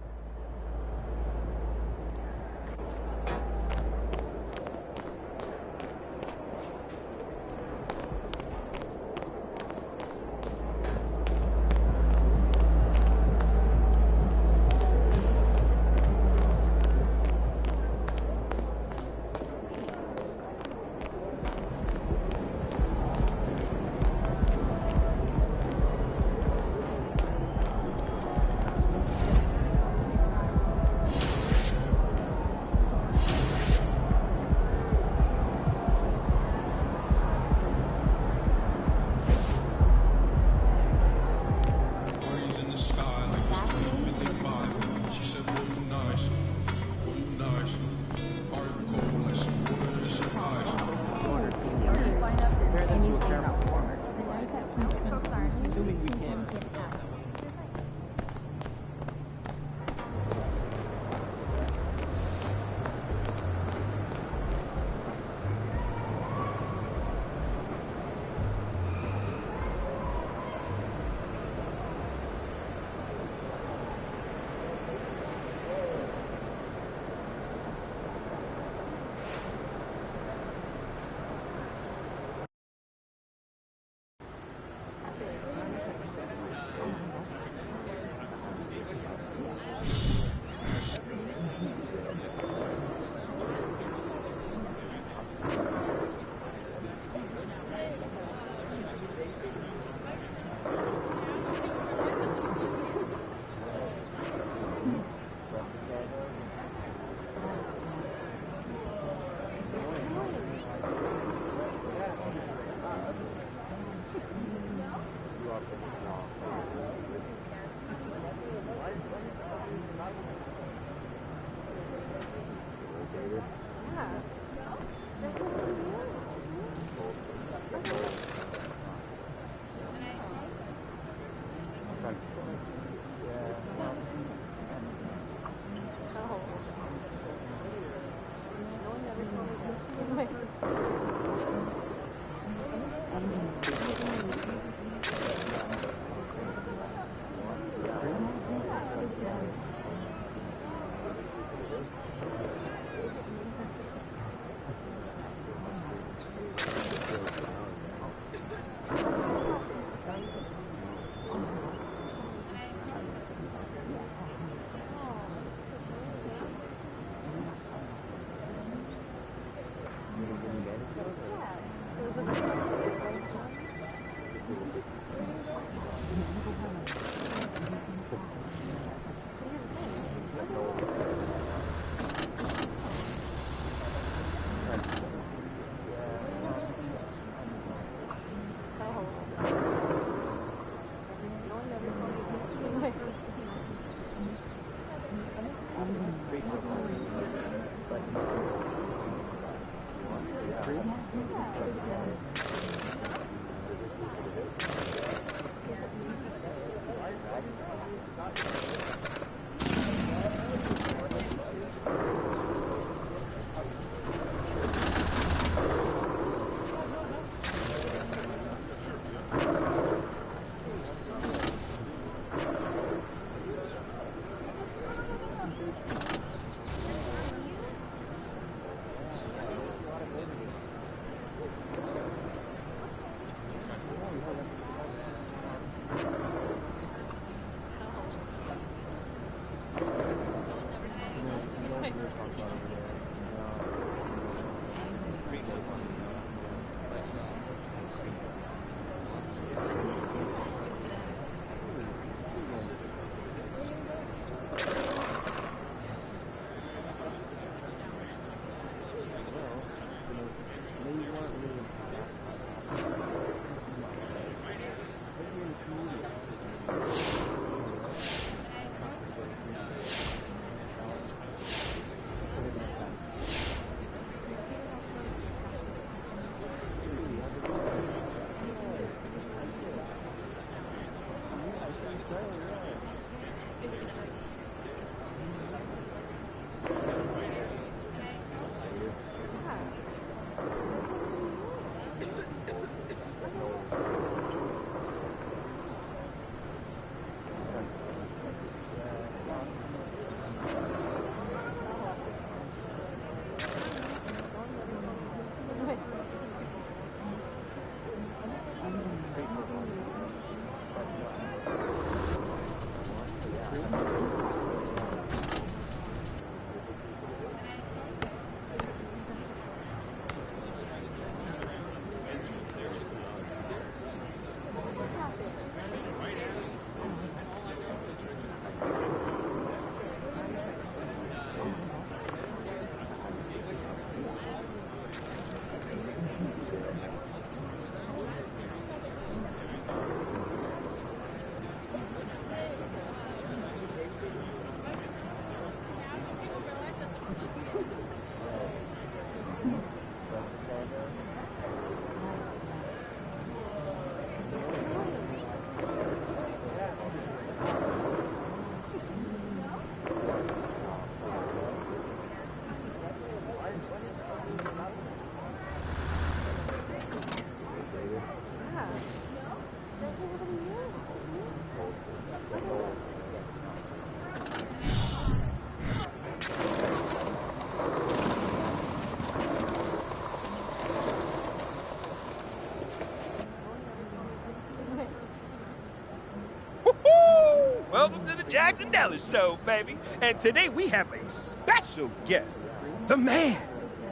Welcome to the Jackson Dallas Show, baby. And today we have a special guest. The man,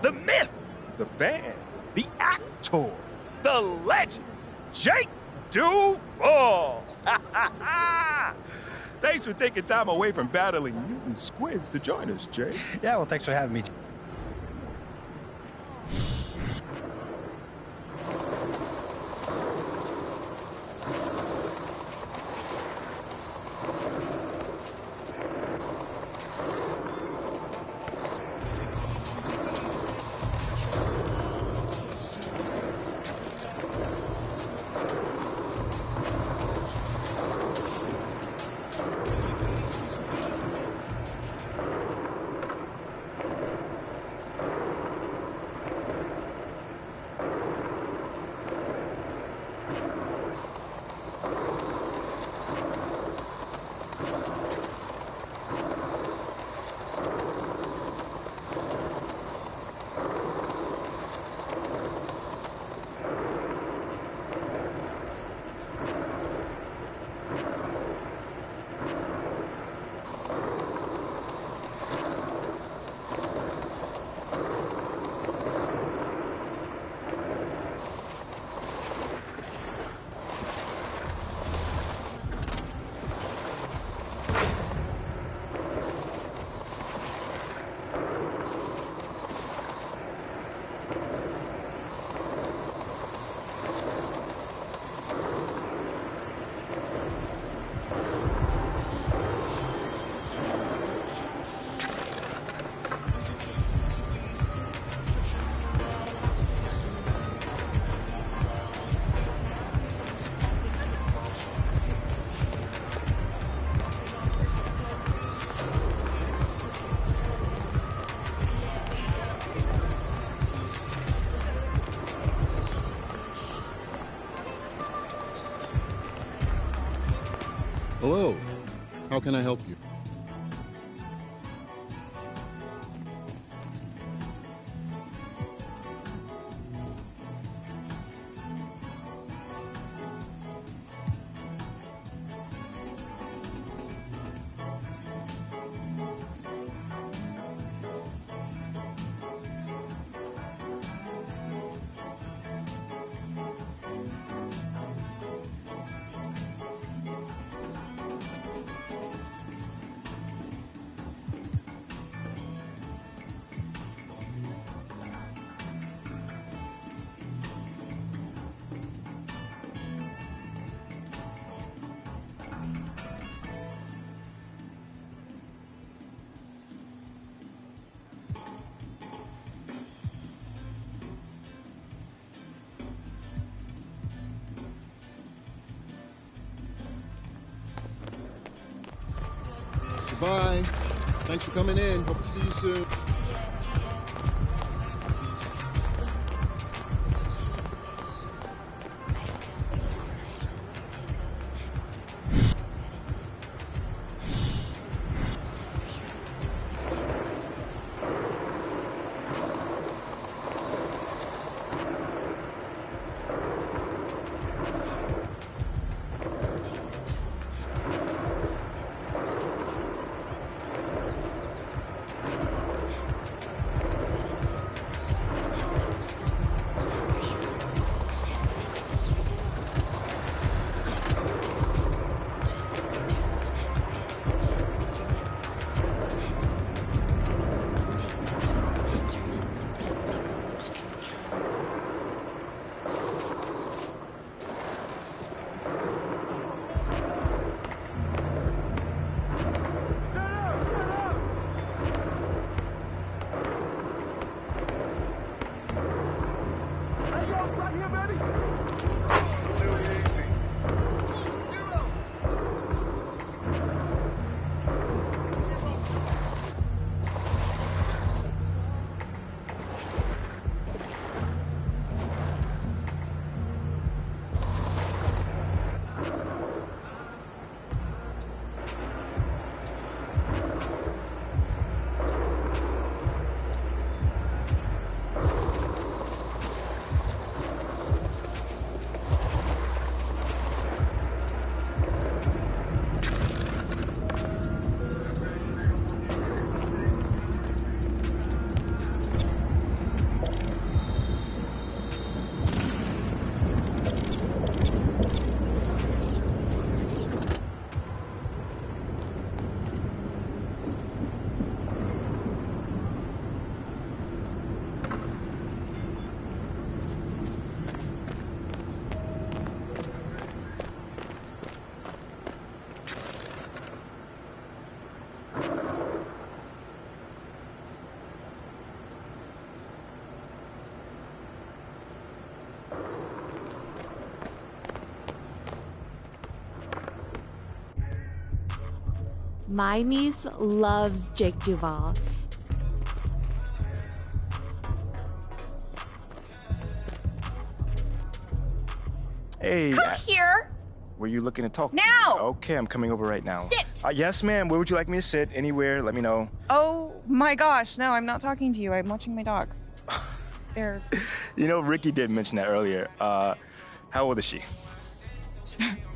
the myth, the fan, the actor, the legend, Jake Duval. Thanks for taking time away from battling mutant squids to join us, Jake. Yeah, well, thanks for having me. Hello. How can I help you? Goodbye. Thanks for coming in. Hope to see you soon. My niece loves Jake Duvall. Hey. Come here! Were you looking to talk? Now! Okay, I'm coming over right now. Sit! Yes, ma'am. Where would you like me to sit? Anywhere. Let me know. Oh my gosh, no, I'm not talking to you. I'm watching my dogs. They're... You know, Ricky did mention that earlier. How old is she?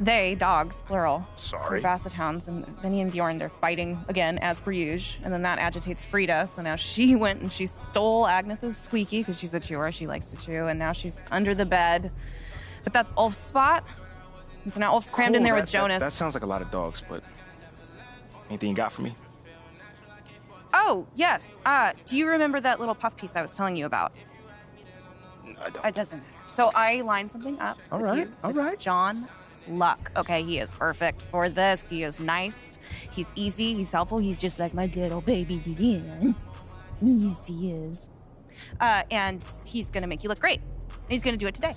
They, dogs, plural. Sorry. Basset hounds, and Benny and Bjorn, they're fighting again, as per usual. And then that agitates Frida, so now she went and she stole Agnetha's Squeaky, because she's a chewer, she likes to chew, and now she's under the bed. But that's Ulf's spot. And so now Ulf's crammed in there with Jonas. That sounds like a lot of dogs, but anything you got for me? Oh, yes. Do you remember that little puff piece I was telling you about? I don't. It doesn't matter. So I lined something up. All right. John Luck. Okay, he is perfect for this. He is nice. He's easy. He's helpful. He's just like my little baby again. Yes, he is. And he's gonna make you look great. And he's gonna do it today.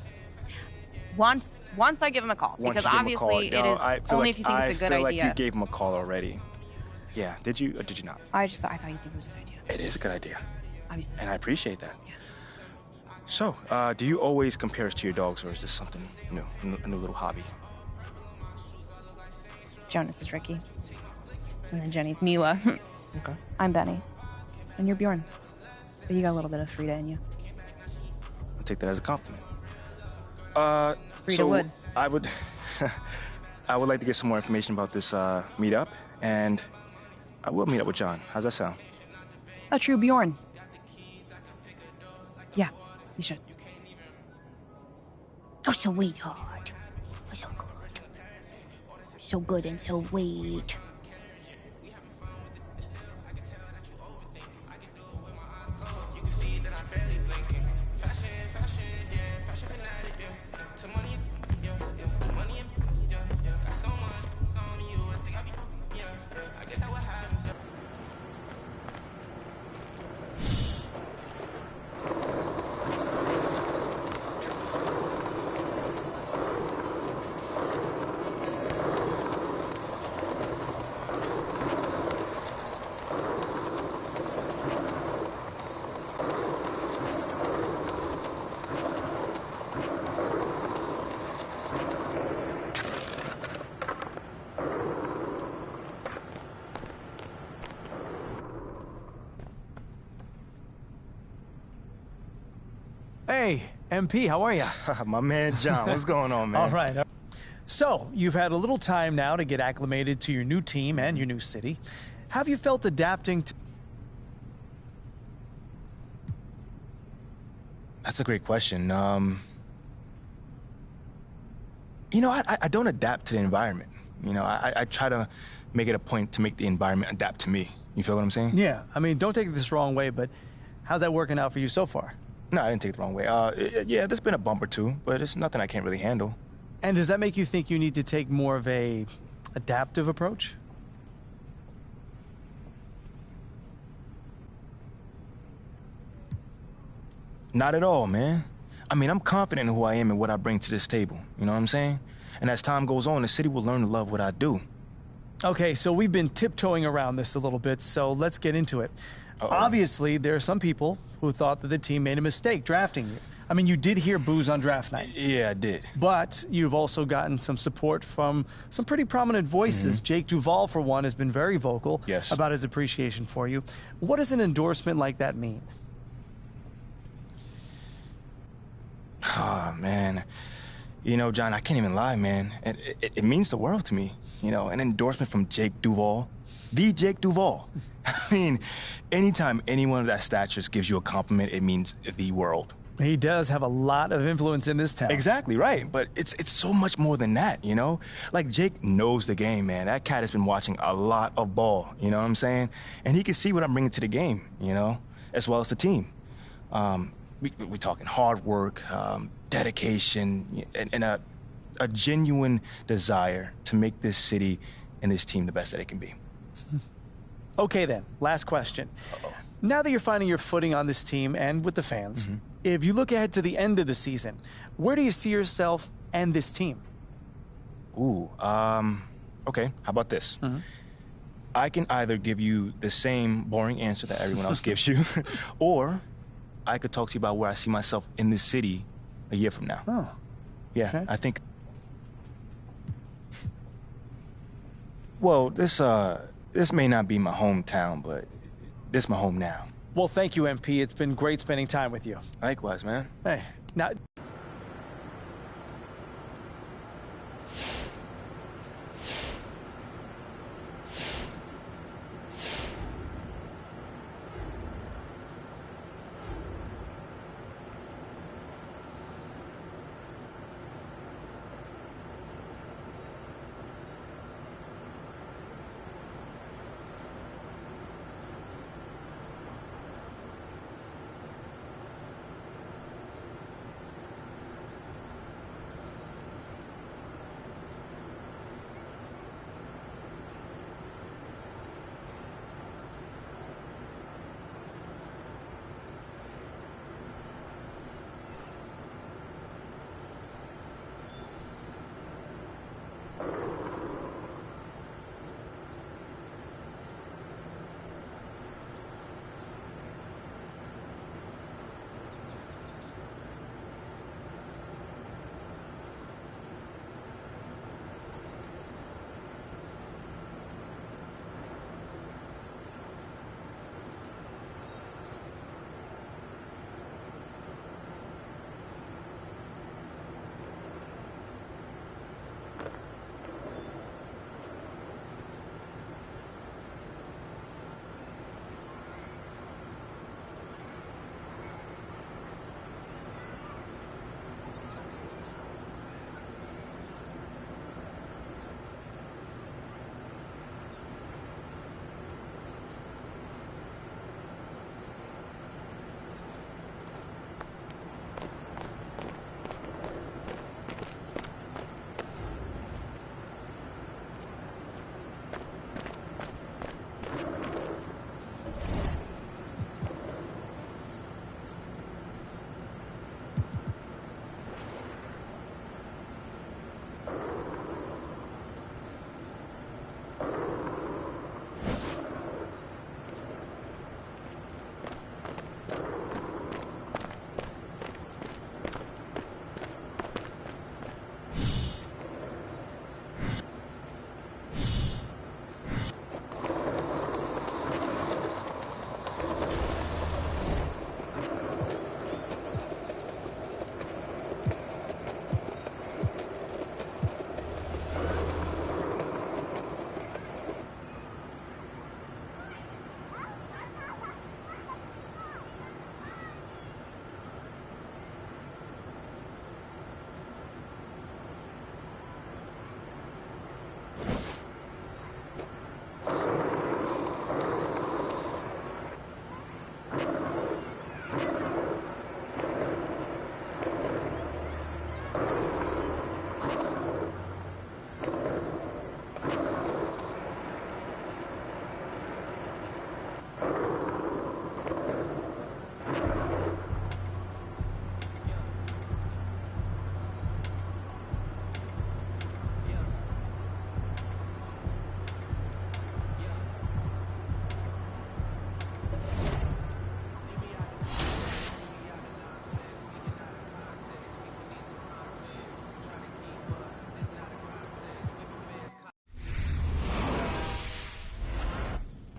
Once I give him a call, because obviously it is only if you think it's a good idea. I feel like you gave him a call already. Yeah, did you or did you not? I thought you'd think it was a good idea. It is a good idea. Obviously. And I appreciate that. Yeah. So, do you always compare us to your dogs, or is this something new, a new little hobby? Jonas is Ricky. And then Jenny's Mila. Okay. I'm Benny. And you're Bjorn. But you got a little bit of Frida in you. I'll take that as a compliment. Frida so would. I would, I would like to get some more information about this meetup, and I will meet up with John. How's that sound? A true Bjorn. Yeah, you should. Oh, so sweetheart. Oh, so good. So good and so sweet. Hey, MP, how are you? My man John, what's going on, man? All right. So, you've had a little time now to get acclimated to your new team and your new city. How have you felt adapting to... That's a great question. You know, I don't adapt to the environment. You know, I try to make it a point to make the environment adapt to me. You feel what I'm saying? Yeah, I mean, don't take this the wrong way, but how's that working out for you so far? No, I didn't take it the wrong way. Yeah, there's been a bump or two, but it's nothing I can't really handle. And does that make you think you need to take more of a adaptive approach? Not at all, man. I mean, I'm confident in who I am and what I bring to this table. You know what I'm saying? And as time goes on, the city will learn to love what I do. Okay, so we've been tiptoeing around this a little bit, so let's get into it. Obviously, there are some people who thought that the team made a mistake drafting you. I mean, you did hear boos on draft night. Yeah, I did. But you've also gotten some support from some pretty prominent voices. Jake Duvall, for one, has been very vocal about his appreciation for you. What does an endorsement like that mean? Oh, man. You know, John, I can't even lie, man. It means the world to me. You know, an endorsement from Jake Duvall. The Jake Duvall. I mean, anytime anyone of that stature gives you a compliment, it means the world. He does have a lot of influence in this town. Exactly, right. But it's so much more than that, you know? Like, Jake knows the game, man. That cat has been watching a lot of ball, you know what I'm saying? And he can see what I'm bringing to the game, you know, as well as the team. We're talking hard work, dedication, and a genuine desire to make this city and this team the best that it can be. Okay, then. Last question. Now that you're finding your footing on this team and with the fans, if you look ahead to the end of the season, where do you see yourself and this team? Ooh, okay. How about this? I can either give you the same boring answer that everyone else gives you, or I could talk to you about where I see myself in this city a year from now. Oh. Yeah, Okay. I think... Well, this may not be my hometown, but this is my home now. Well, thank you, MP. It's been great spending time with you. Likewise, man. Hey, now...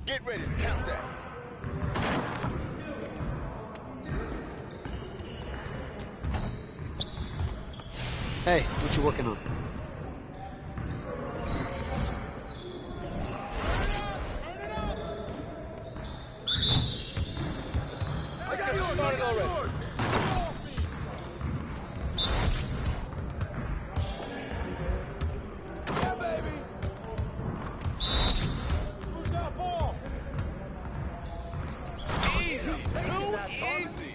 Get ready to count that. Hey, what you working on? Let's get this started already. Yeah, baby. Who's got ball? Easy, too easy.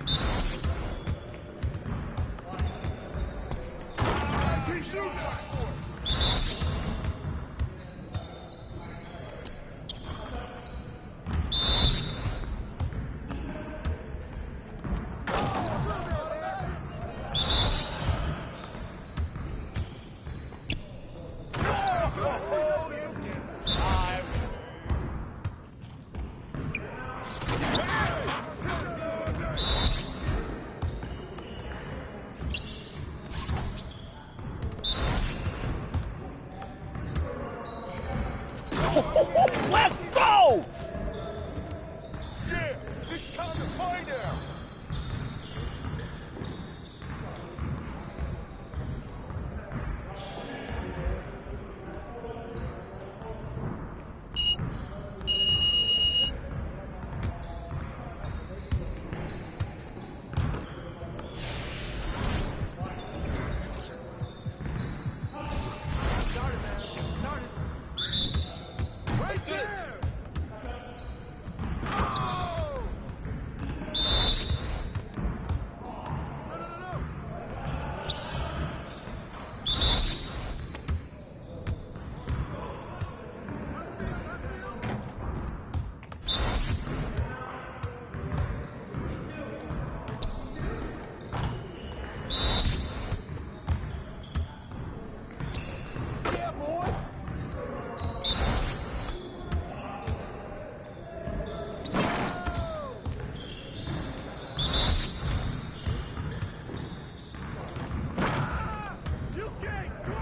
Keep shooting. Let's go! Yeah, it's time to play now. Started, man. Let's get started. Right there. Yeah, boy. You can't go.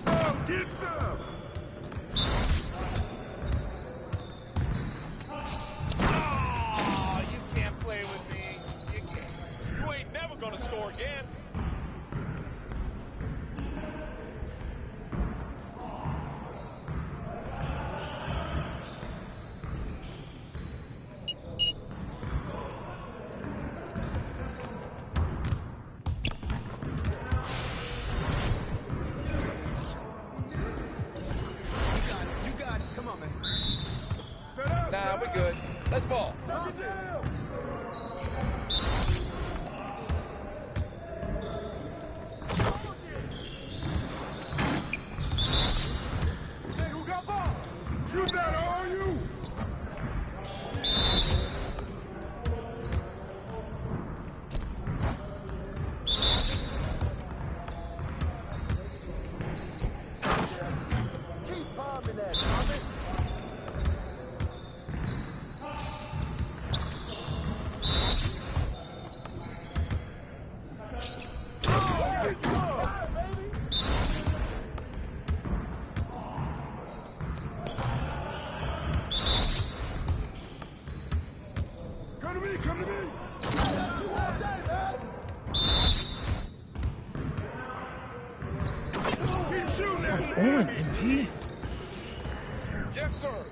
Oh, get some. Oh, you can't play with me. You can't. You ain't never gonna score again. You got it. Come on, man. Nah, we're good. Let's ball. Hey, who got ball? Shoot that, are you? Keep bombing that, Thomas. Come to me, come to me. I got you all day, man. Keep shooting that. On, MP. Yes, sir.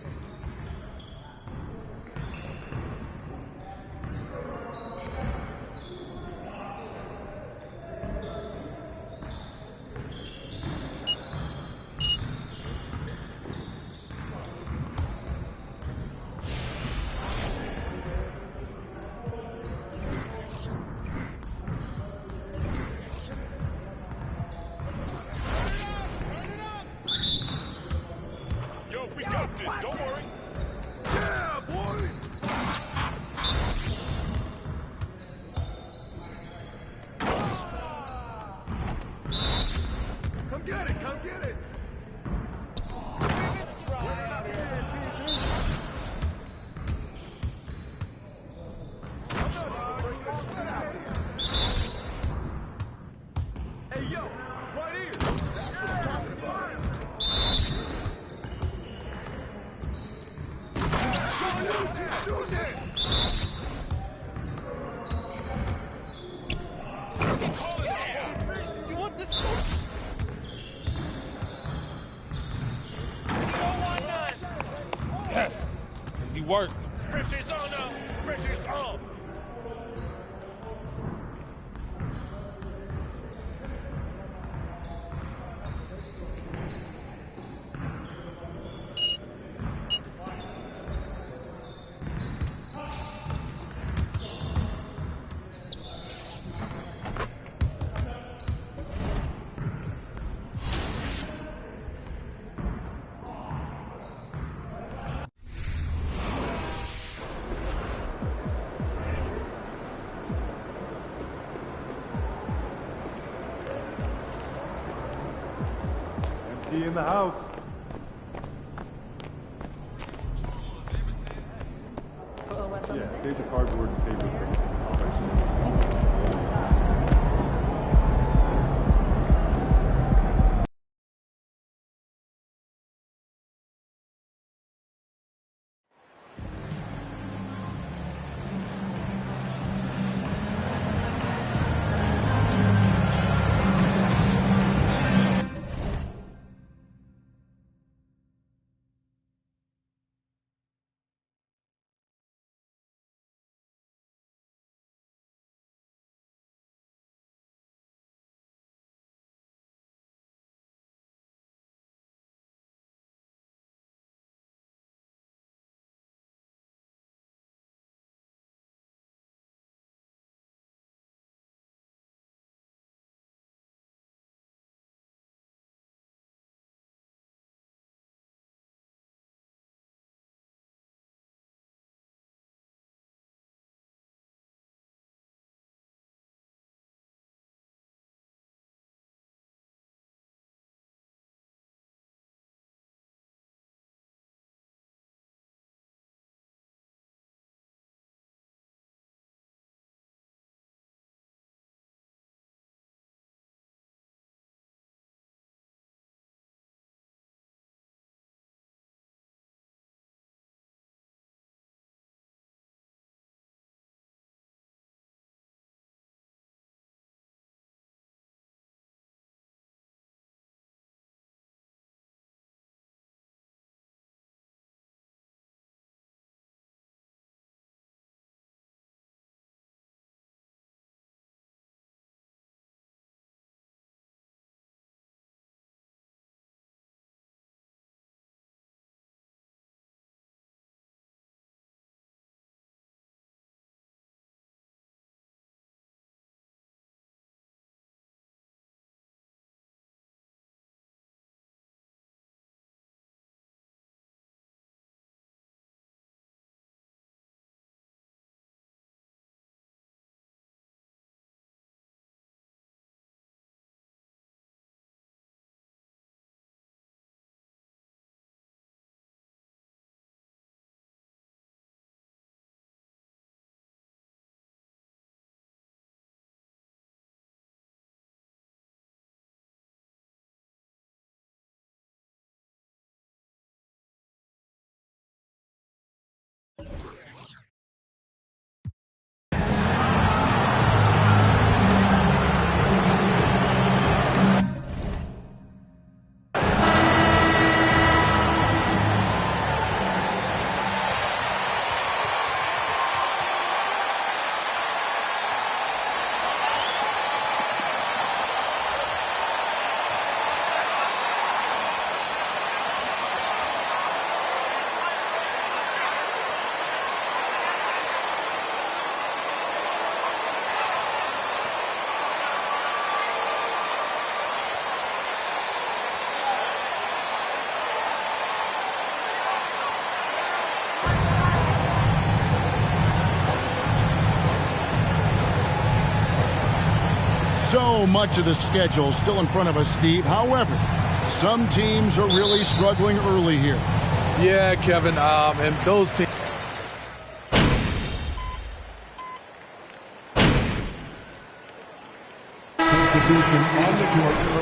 work. Pressure's on now. Pressure's on. Empty in the house. Yeah, save the cardboard and paper. So much of the schedule still in front of us, Steve. However, some teams are really struggling early here. Yeah, Kevin, and those teams.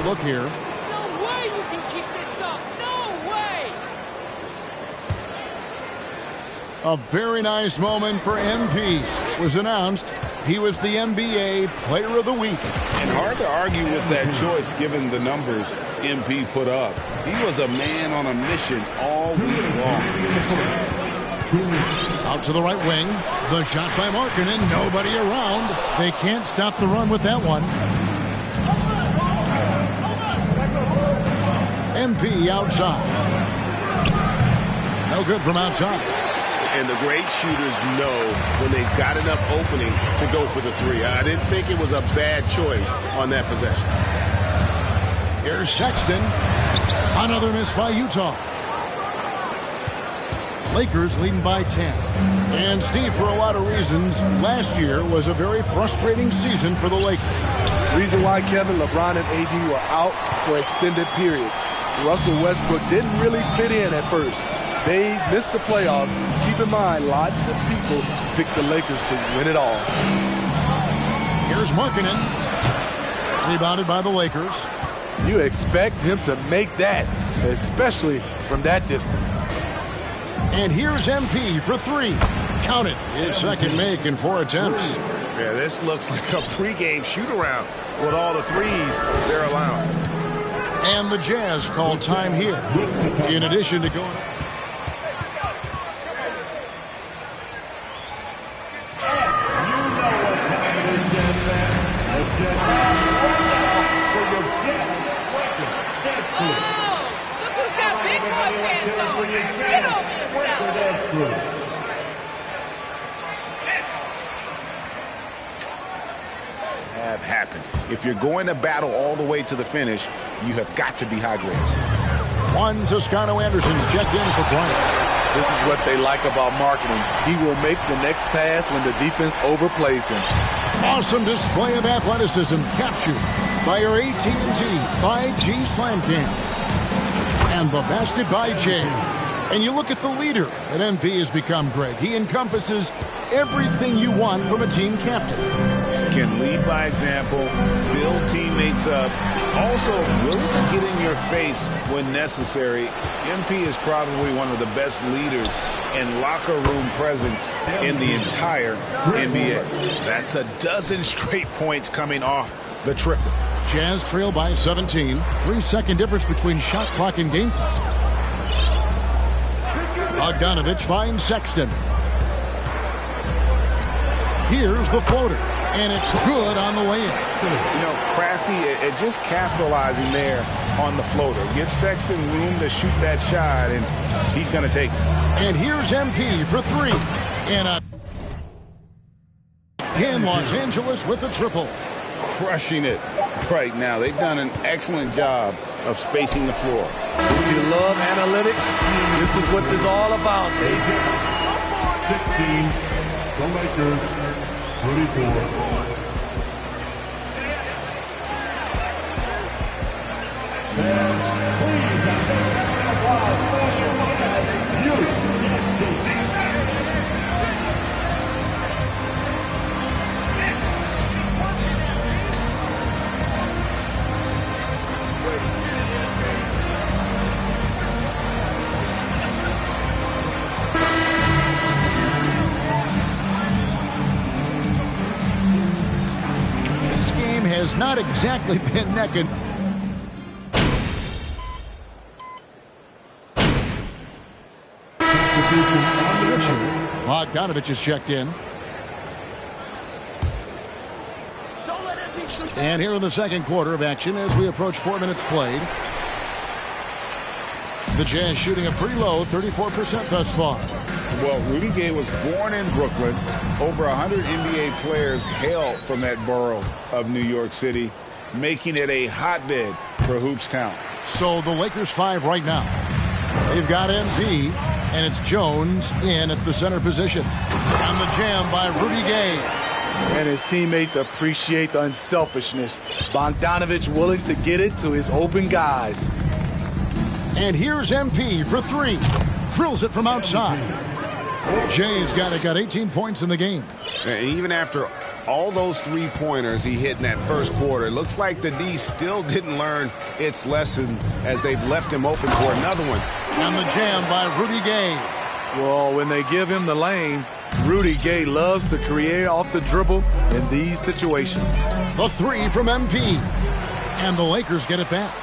Look here. No way you can keep this up! No way! A very nice moment for MP. It was announced he was the NBA Player of the Week. And hard to argue with that choice given the numbers MP put up. He was a man on a mission all week long. Out to the right wing. The shot by Markkanen. Nobody around. They can't stop the run with that one. MP outside. No good from outside. And the great shooters know when they've got enough opening to go for the three. I didn't think it was a bad choice on that possession. Here's Sexton. Another miss by Utah. Lakers leading by 10. And Steve, for a lot of reasons, last year was a very frustrating season for the Lakers. Reason why, Kevin, LeBron and AD were out for extended periods. Russell Westbrook didn't really fit in at first. They missed the playoffs. Keep in mind, lots of people picked the Lakers to win it all. Here's Markkanen. Rebounded by the Lakers. You expect him to make that, especially from that distance. And here's MP for three. Count it. His second make in 4 attempts. Yeah, this looks like a pregame shoot-around with all the threes they're allowing. And the Jazz call time here. In addition to going... Have happened. If you're going to battle all the way to the finish, you have got to be hydrated. One Toscano Anderson's checked in for Bryant. This is what they like about Markkanen. He will make the next pass when the defense overplays him. Awesome display of athleticism captured by your AT&T 5G Slam Cam. And the basket by Jay. And you look at the leader that MP has become, Greg. He encompasses everything you want from a team captain. Can lead by example, build teammates up, also willing to get in your face when necessary. MP is probably one of the best leaders and locker room presence in the entire NBA. That's a dozen straight points coming off the triple. Jazz trail by 17. 3-second difference between shot clock and game clock. Bogdanovich finds Sexton. Here's the floater, and it's good on the way in. You know, Crafty, just capitalizing there on the floater. Give Sexton room to shoot that shot, and he's going to take it. And here's MP for three. And Los Angeles with the triple. Crushing it right now. They've done an excellent job of spacing the floor. If you love analytics, this is what this is all about, baby. 16, the Lakers, 34. This game has not exactly been neck and Bogdanovich is checked in. And here in the second quarter of action as we approach 4 minutes played. The Jazz shooting a pretty low 34% thus far. Well, Rudy Gay was born in Brooklyn. Over 100 NBA players hail from that borough of New York City, making it a hotbed for Hoops Town. So the Lakers 5 right now. They've got MP, and it's Jones in at the center position. On the jam by Rudy Gay. And his teammates appreciate the unselfishness. Bogdanovich willing to get it to his open guys. And here's MP for three. Drills it from outside. Jay's got 18 points in the game. And even after all those three-pointers he hit in that first quarter, it looks like the D still didn't learn its lesson as they've left him open for another one. On the jam by Rudy Gay. Well, when they give him the lane, Rudy Gay loves to create off the dribble in these situations. The three from MP. And the Lakers get it back.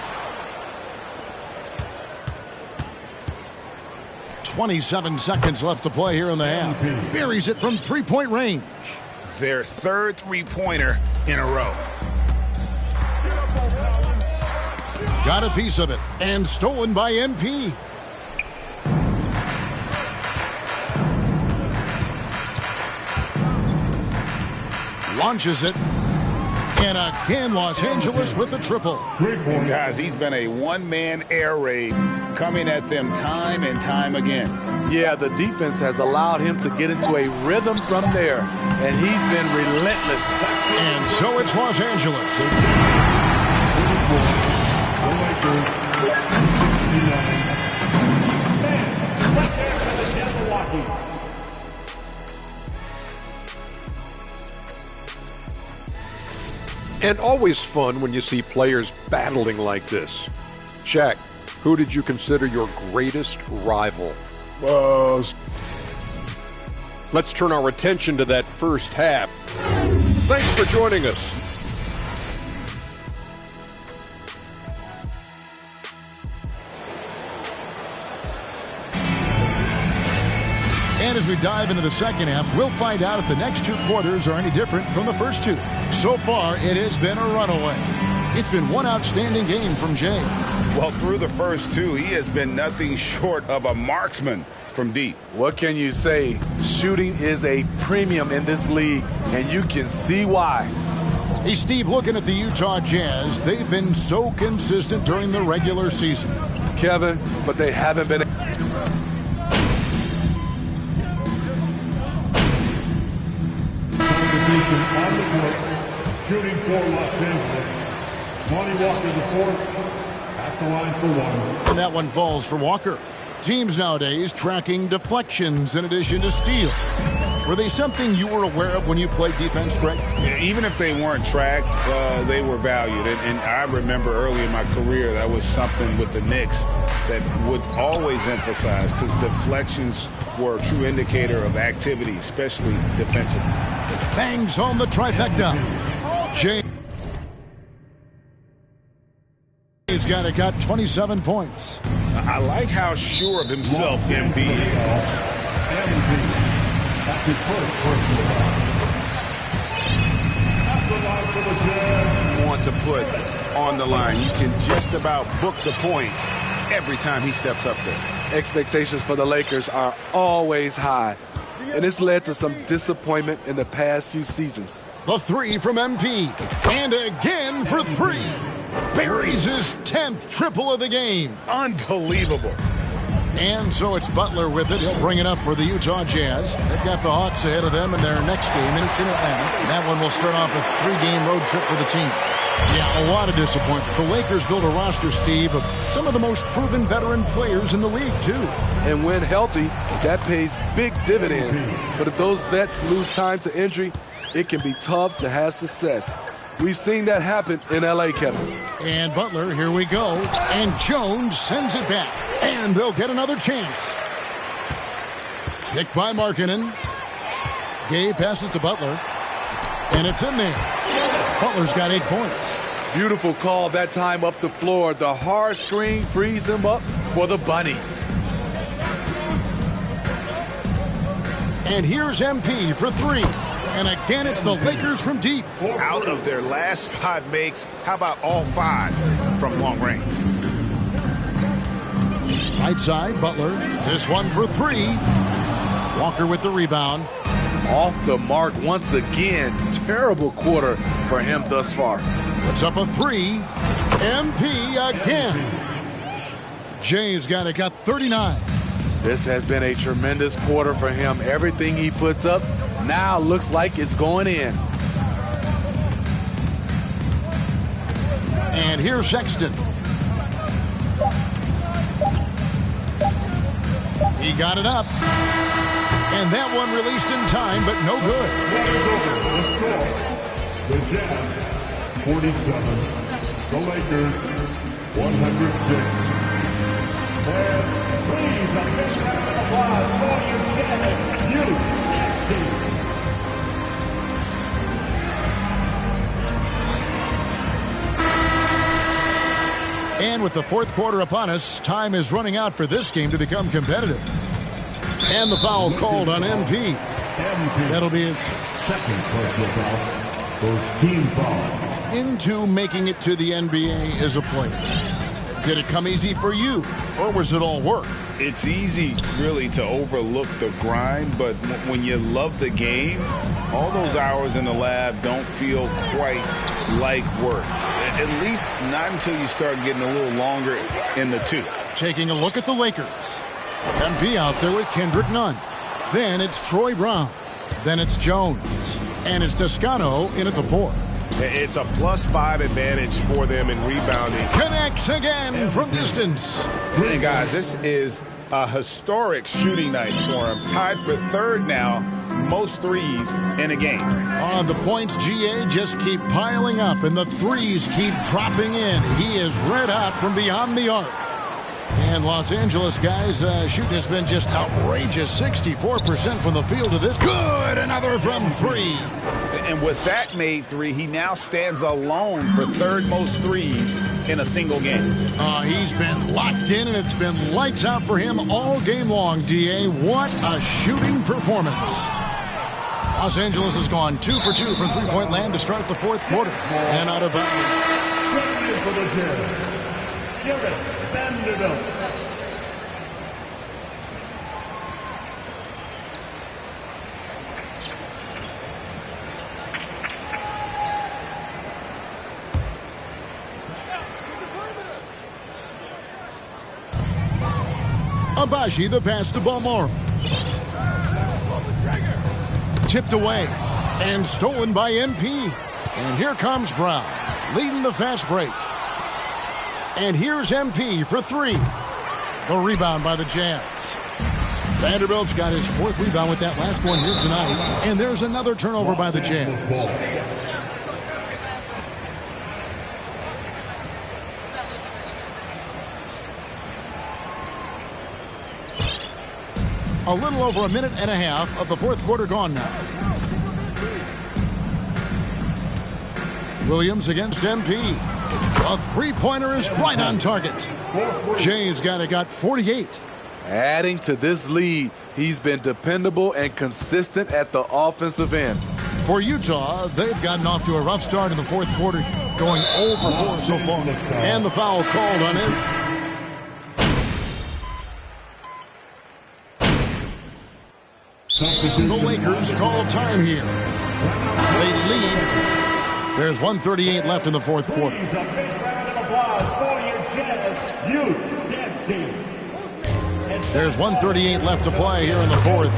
27 seconds left to play here in the half. Buries it from three-point range. Their third three-pointer in a row. Got a piece of it and stolen by MP. Launches it. And again, Los Angeles with the triple. Guys, he's been a one-man air raid coming at them time and time again. Yeah, the defense has allowed him to get into a rhythm from there, and he's been relentless. And so it's Los Angeles. And always fun when you see players battling like this. Shaq, who did you consider your greatest rival? Let's turn our attention to that first half. Thanks for joining us. And as we dive into the second half, we'll find out if the next two quarters are any different from the first two. So far, it has been a runaway. It's been one outstanding game from Jay. Well, through the first two, he has been nothing short of a marksman from deep. What can you say? Shooting is a premium in this league, and you can see why. Hey, Steve, looking at the Utah Jazz, they've been so consistent during the regular season. Kevin, but they haven't been... On the court, shooting for Los Angeles. Lonnie Walker the fourth, at the line for one. And that one falls for Walker. Teams nowadays tracking deflections in addition to steals. Were they something you were aware of when you played defense, Greg? Yeah, even if they weren't tracked, they were valued. And I remember early in my career, that was something with the Knicks that would always emphasize, because deflections were a true indicator of activity, especially defensively. Bangs home the trifecta. James got 27 points. I like how sure of himself MP is. Want to put on the line. You can just about book the points every time he steps up there. Expectations for the Lakers are always high, and it's led to some disappointment in the past few seasons. The three from MP, and again for three. Buries his 10th triple of the game. Unbelievable. And so it's Butler with it. He'll bring it up for the Utah Jazz. They've got the Hawks ahead of them in their next game, and it's in Atlanta. That one will start off a 3-game road trip for the team. Yeah, a lot of disappointment. The Lakers built a roster, Steve, of some of the most proven veteran players in the league, too. And when healthy, that pays big dividends. But if those vets lose time to injury, it can be tough to have success. We've seen that happen in L.A., Kevin. And Butler, here we go. And Jones sends it back. And they'll get another chance. Picked by Markkanen. Gay passes to Butler. And it's in there. Butler's got 8 points. Beautiful call that time up the floor. The hard screen frees him up for the bunny. And here's MP for 3. And again, it's the Lakers from deep. Out of their last 5 makes, how about all 5 from long range? Right side, Butler. This one for 3. Walker with the rebound. Off the mark once again. Terrible quarter for him thus far. Puts up a 3. MP again. Jay's got 39. This has been a tremendous quarter for him. Everything he puts up now looks like it's going in. And here's Sexton. He got it up. And that one released in time, but no good. The Jazz, 47. The Lakers, 106. And please, a big round of applause for your Jazz, USA. And with the fourth quarter upon us, time is running out for this game to become competitive. And the foul called on MP. That'll be his second personal foul. First team foul. Into making it to the NBA as a player. Did it come easy for you, or was it all work? It's easy, really, to overlook the grind, but when you love the game, all those hours in the lab don't feel quite like work. At least not until you start getting a little longer in the tooth. Taking a look at the Lakers. MP out there with Kendrick Nunn. Then it's Troy Brown. Then it's Jones. And it's Toscano in at the 4. It's a +5 advantage for them in rebounding. Connects again from distance. And guys, this is a historic shooting night for him. Tied for third now, most threes in a game. The points, GA, just keep piling up, and the threes keep dropping in. He is red hot from beyond the arc. And Los Angeles guys, shooting has been just outrageous. 64% from the field to this. Good, another from 3. And with that made 3, he now stands alone for third most threes in a single game. He's been locked in, and it's been lights out for him all game long, DA. What a shooting performance. Los Angeles has gone 2 for 2 from three-point land to start the fourth quarter. And out of bounds. For the Jarrett Vanderbilt. Abaji, the pass to Balmore. Tipped away and stolen by MP. And here comes Brown, leading the fast break. And here's MP for 3. The rebound by the Jazz. Vanderbilt's got his 4th rebound with that last one here tonight. And there's another turnover by the Jazz. A little over a minute and a half of the fourth quarter gone now. Williams against MP. A three-pointer is right on target. Jay's got 48. Adding to this lead, he's been dependable and consistent at the offensive end. For Utah, they've gotten off to a rough start in the fourth quarter, going 0 for 4 so far. And the foul called on him. The Lakers call time here. They lead. There's 1:38 left in the fourth quarter. A big round of applause for your Jazz Youth Dance Team. There's 1:38 left to play here in the fourth.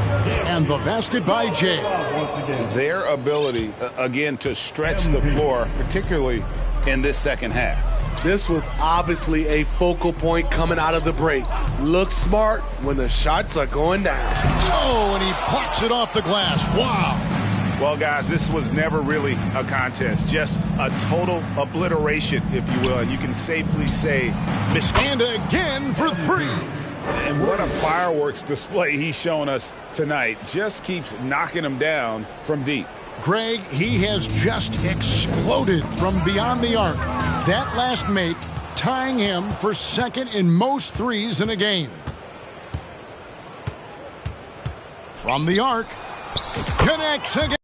And the basket by Jay. Their ability, again, to stretch the floor, particularly in this second half. This was obviously a focal point coming out of the break. Look smart when the shots are going down. Oh, and he plucks it off the glass. Wow. Well, guys, this was never really a contest. Just a total obliteration, if you will. And you can safely say And again for 3. And what a fireworks display he's shown us tonight. Just keeps knocking them down from deep. Greg, he has just exploded from beyond the arc. That last make tying him for second in most threes in a game. From the arc, connects again.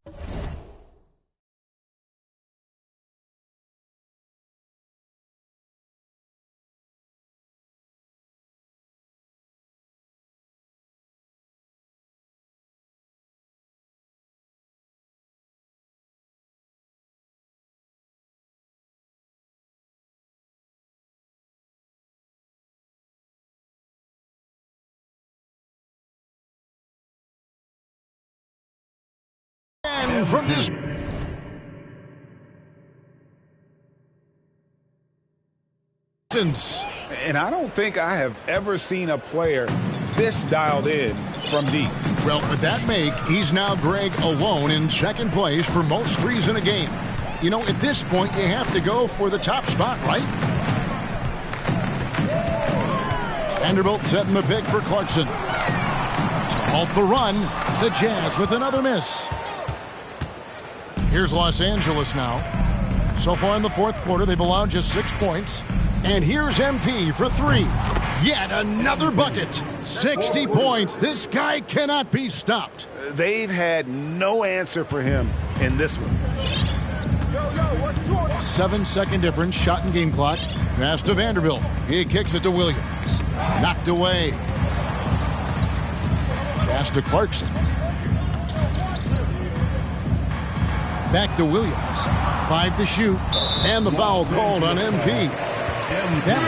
And from this. And I don't think I have ever seen a player this dialed in from deep. Well, with that make, he's now, Greg, alone in second place for most threes in a game. You know, at this point, you have to go for the top spot, right? Vanderbilt setting the pick for Clarkson. To halt the run, the Jazz with another miss. Here's Los Angeles now. So far in the fourth quarter, they've allowed just 6 points. And here's MP for three. Yet another bucket. 60 points. This guy cannot be stopped. They've had no answer for him in this one. 7-second difference, shot and game clock. Pass to Vanderbilt. He kicks it to Williams. Knocked away. Pass to Clarkson. Back to Williams. 5 to shoot. And the foul called on MP. That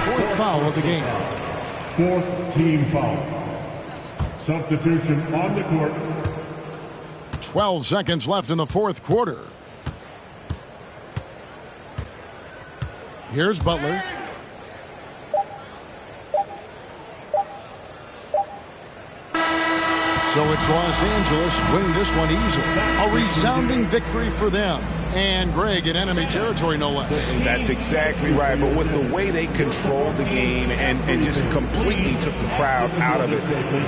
will be the 4th foul of the game. 4th team foul. Substitution on the court. 12 seconds left in the 4th quarter. Here's Butler. So it's Los Angeles winning this one easily. A resounding victory for them. And Greg in enemy territory, no less. That's exactly right. But with the way they controlled the game and just completely took the crowd out of it,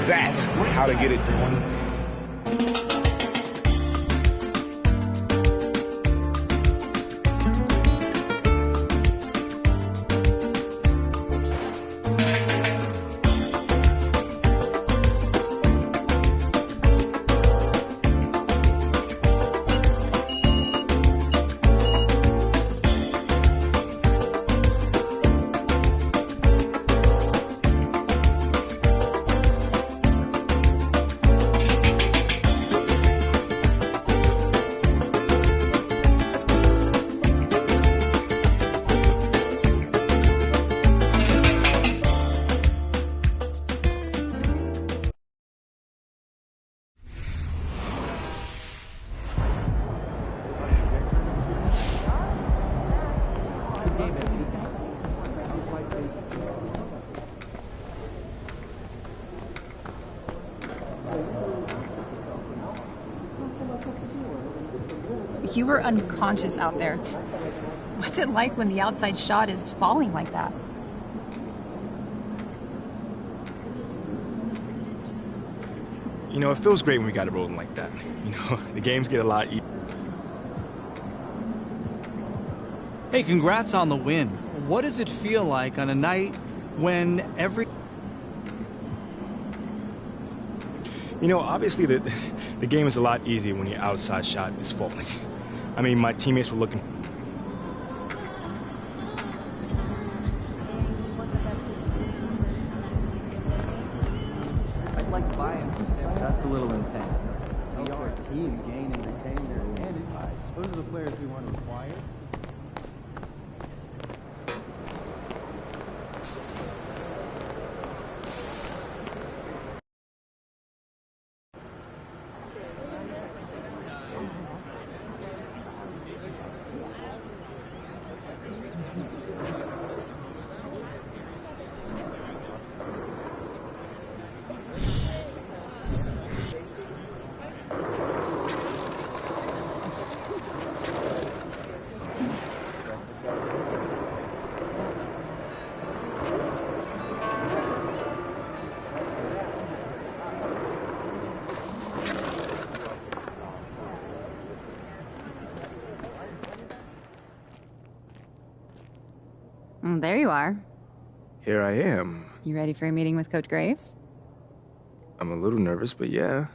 that's how to get it. You were unconscious out there. What's it like when the outside shot is falling like that? You know, it feels great when we got it rolling like that. You know, the games get a lot easier. Hey, congrats on the win. What does it feel like on a night when every... You know, obviously the game is a lot easier when your outside shot is falling. I mean, my teammates were looking... I'd like buy-in from Sam. That's a little intense. We are a team, gain and retain their advantage. Those are the players we want to acquire. There you are. Here I am. You ready for a meeting with Coach Graves? I'm a little nervous, but yeah.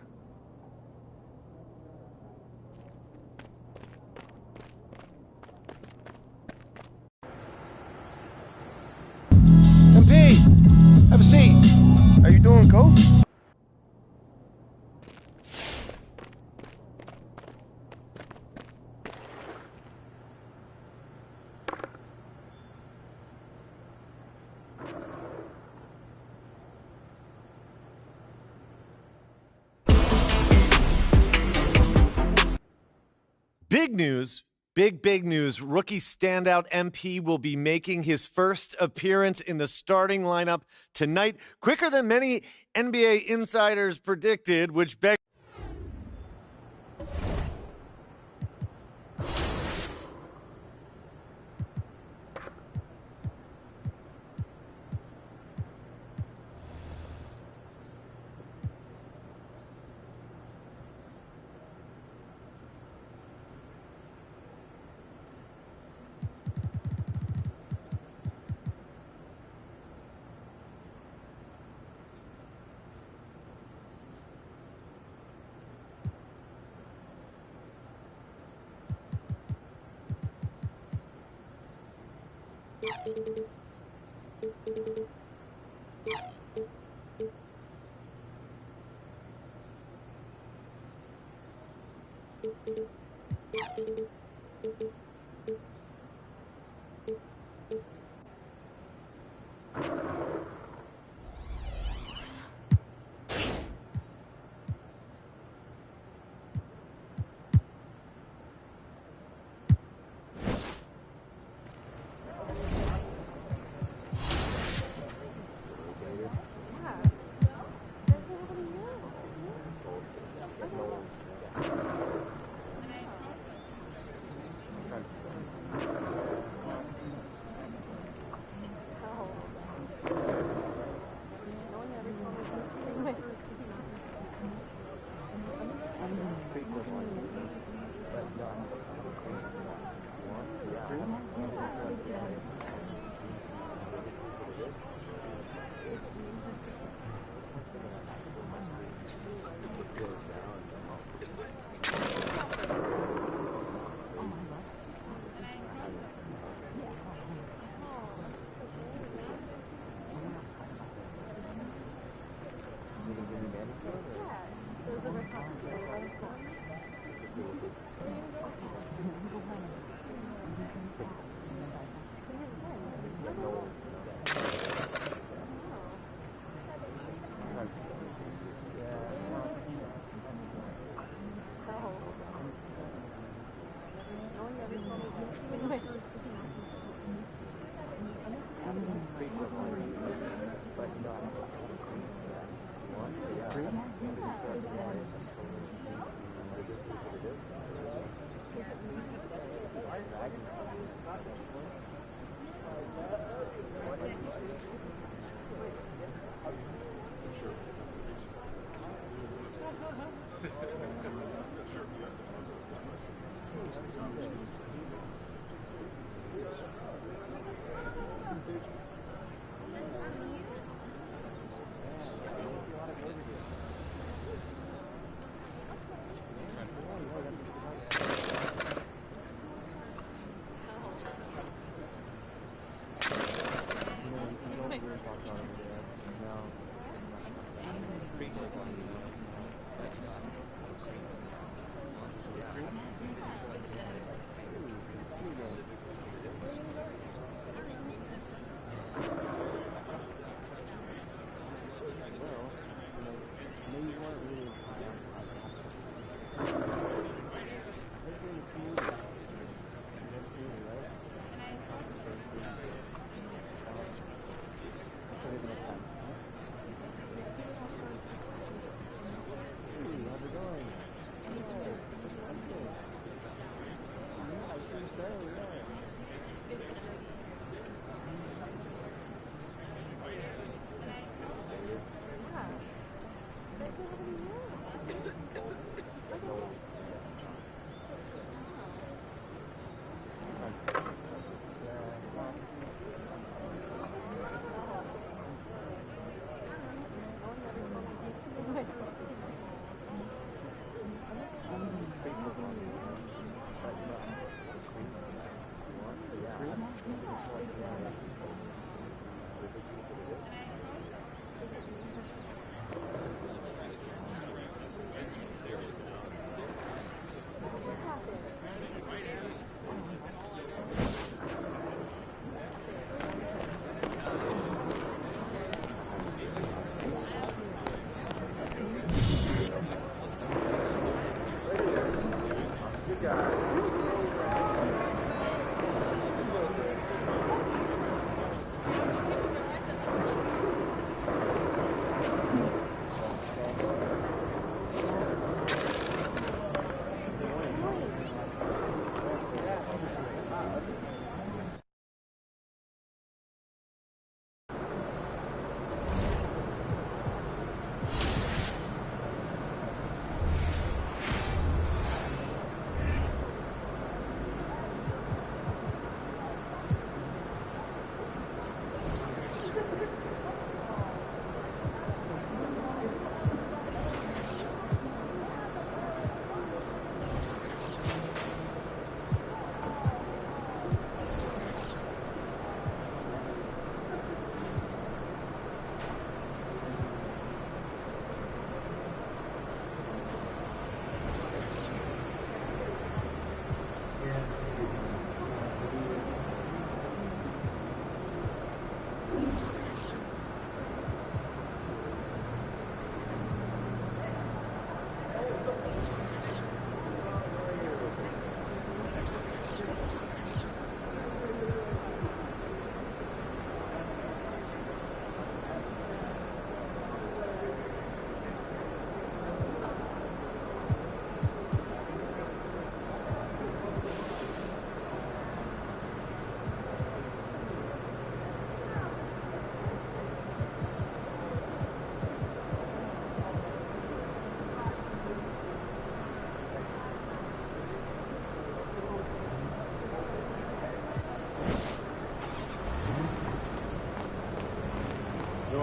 MP, have a seat. How you doing, Coach? Big news, big news. Rookie standout MP will be making his first appearance in the starting lineup tonight, quicker than many NBA insiders predicted, which begs...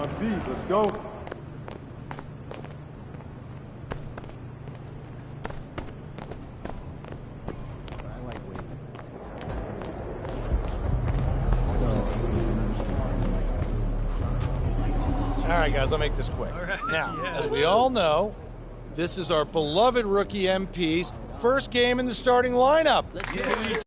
On beat, let's go. All right, guys, I'll make this quick. Now, as we all know, this is our beloved rookie MP's first game in the starting lineup. Let's go.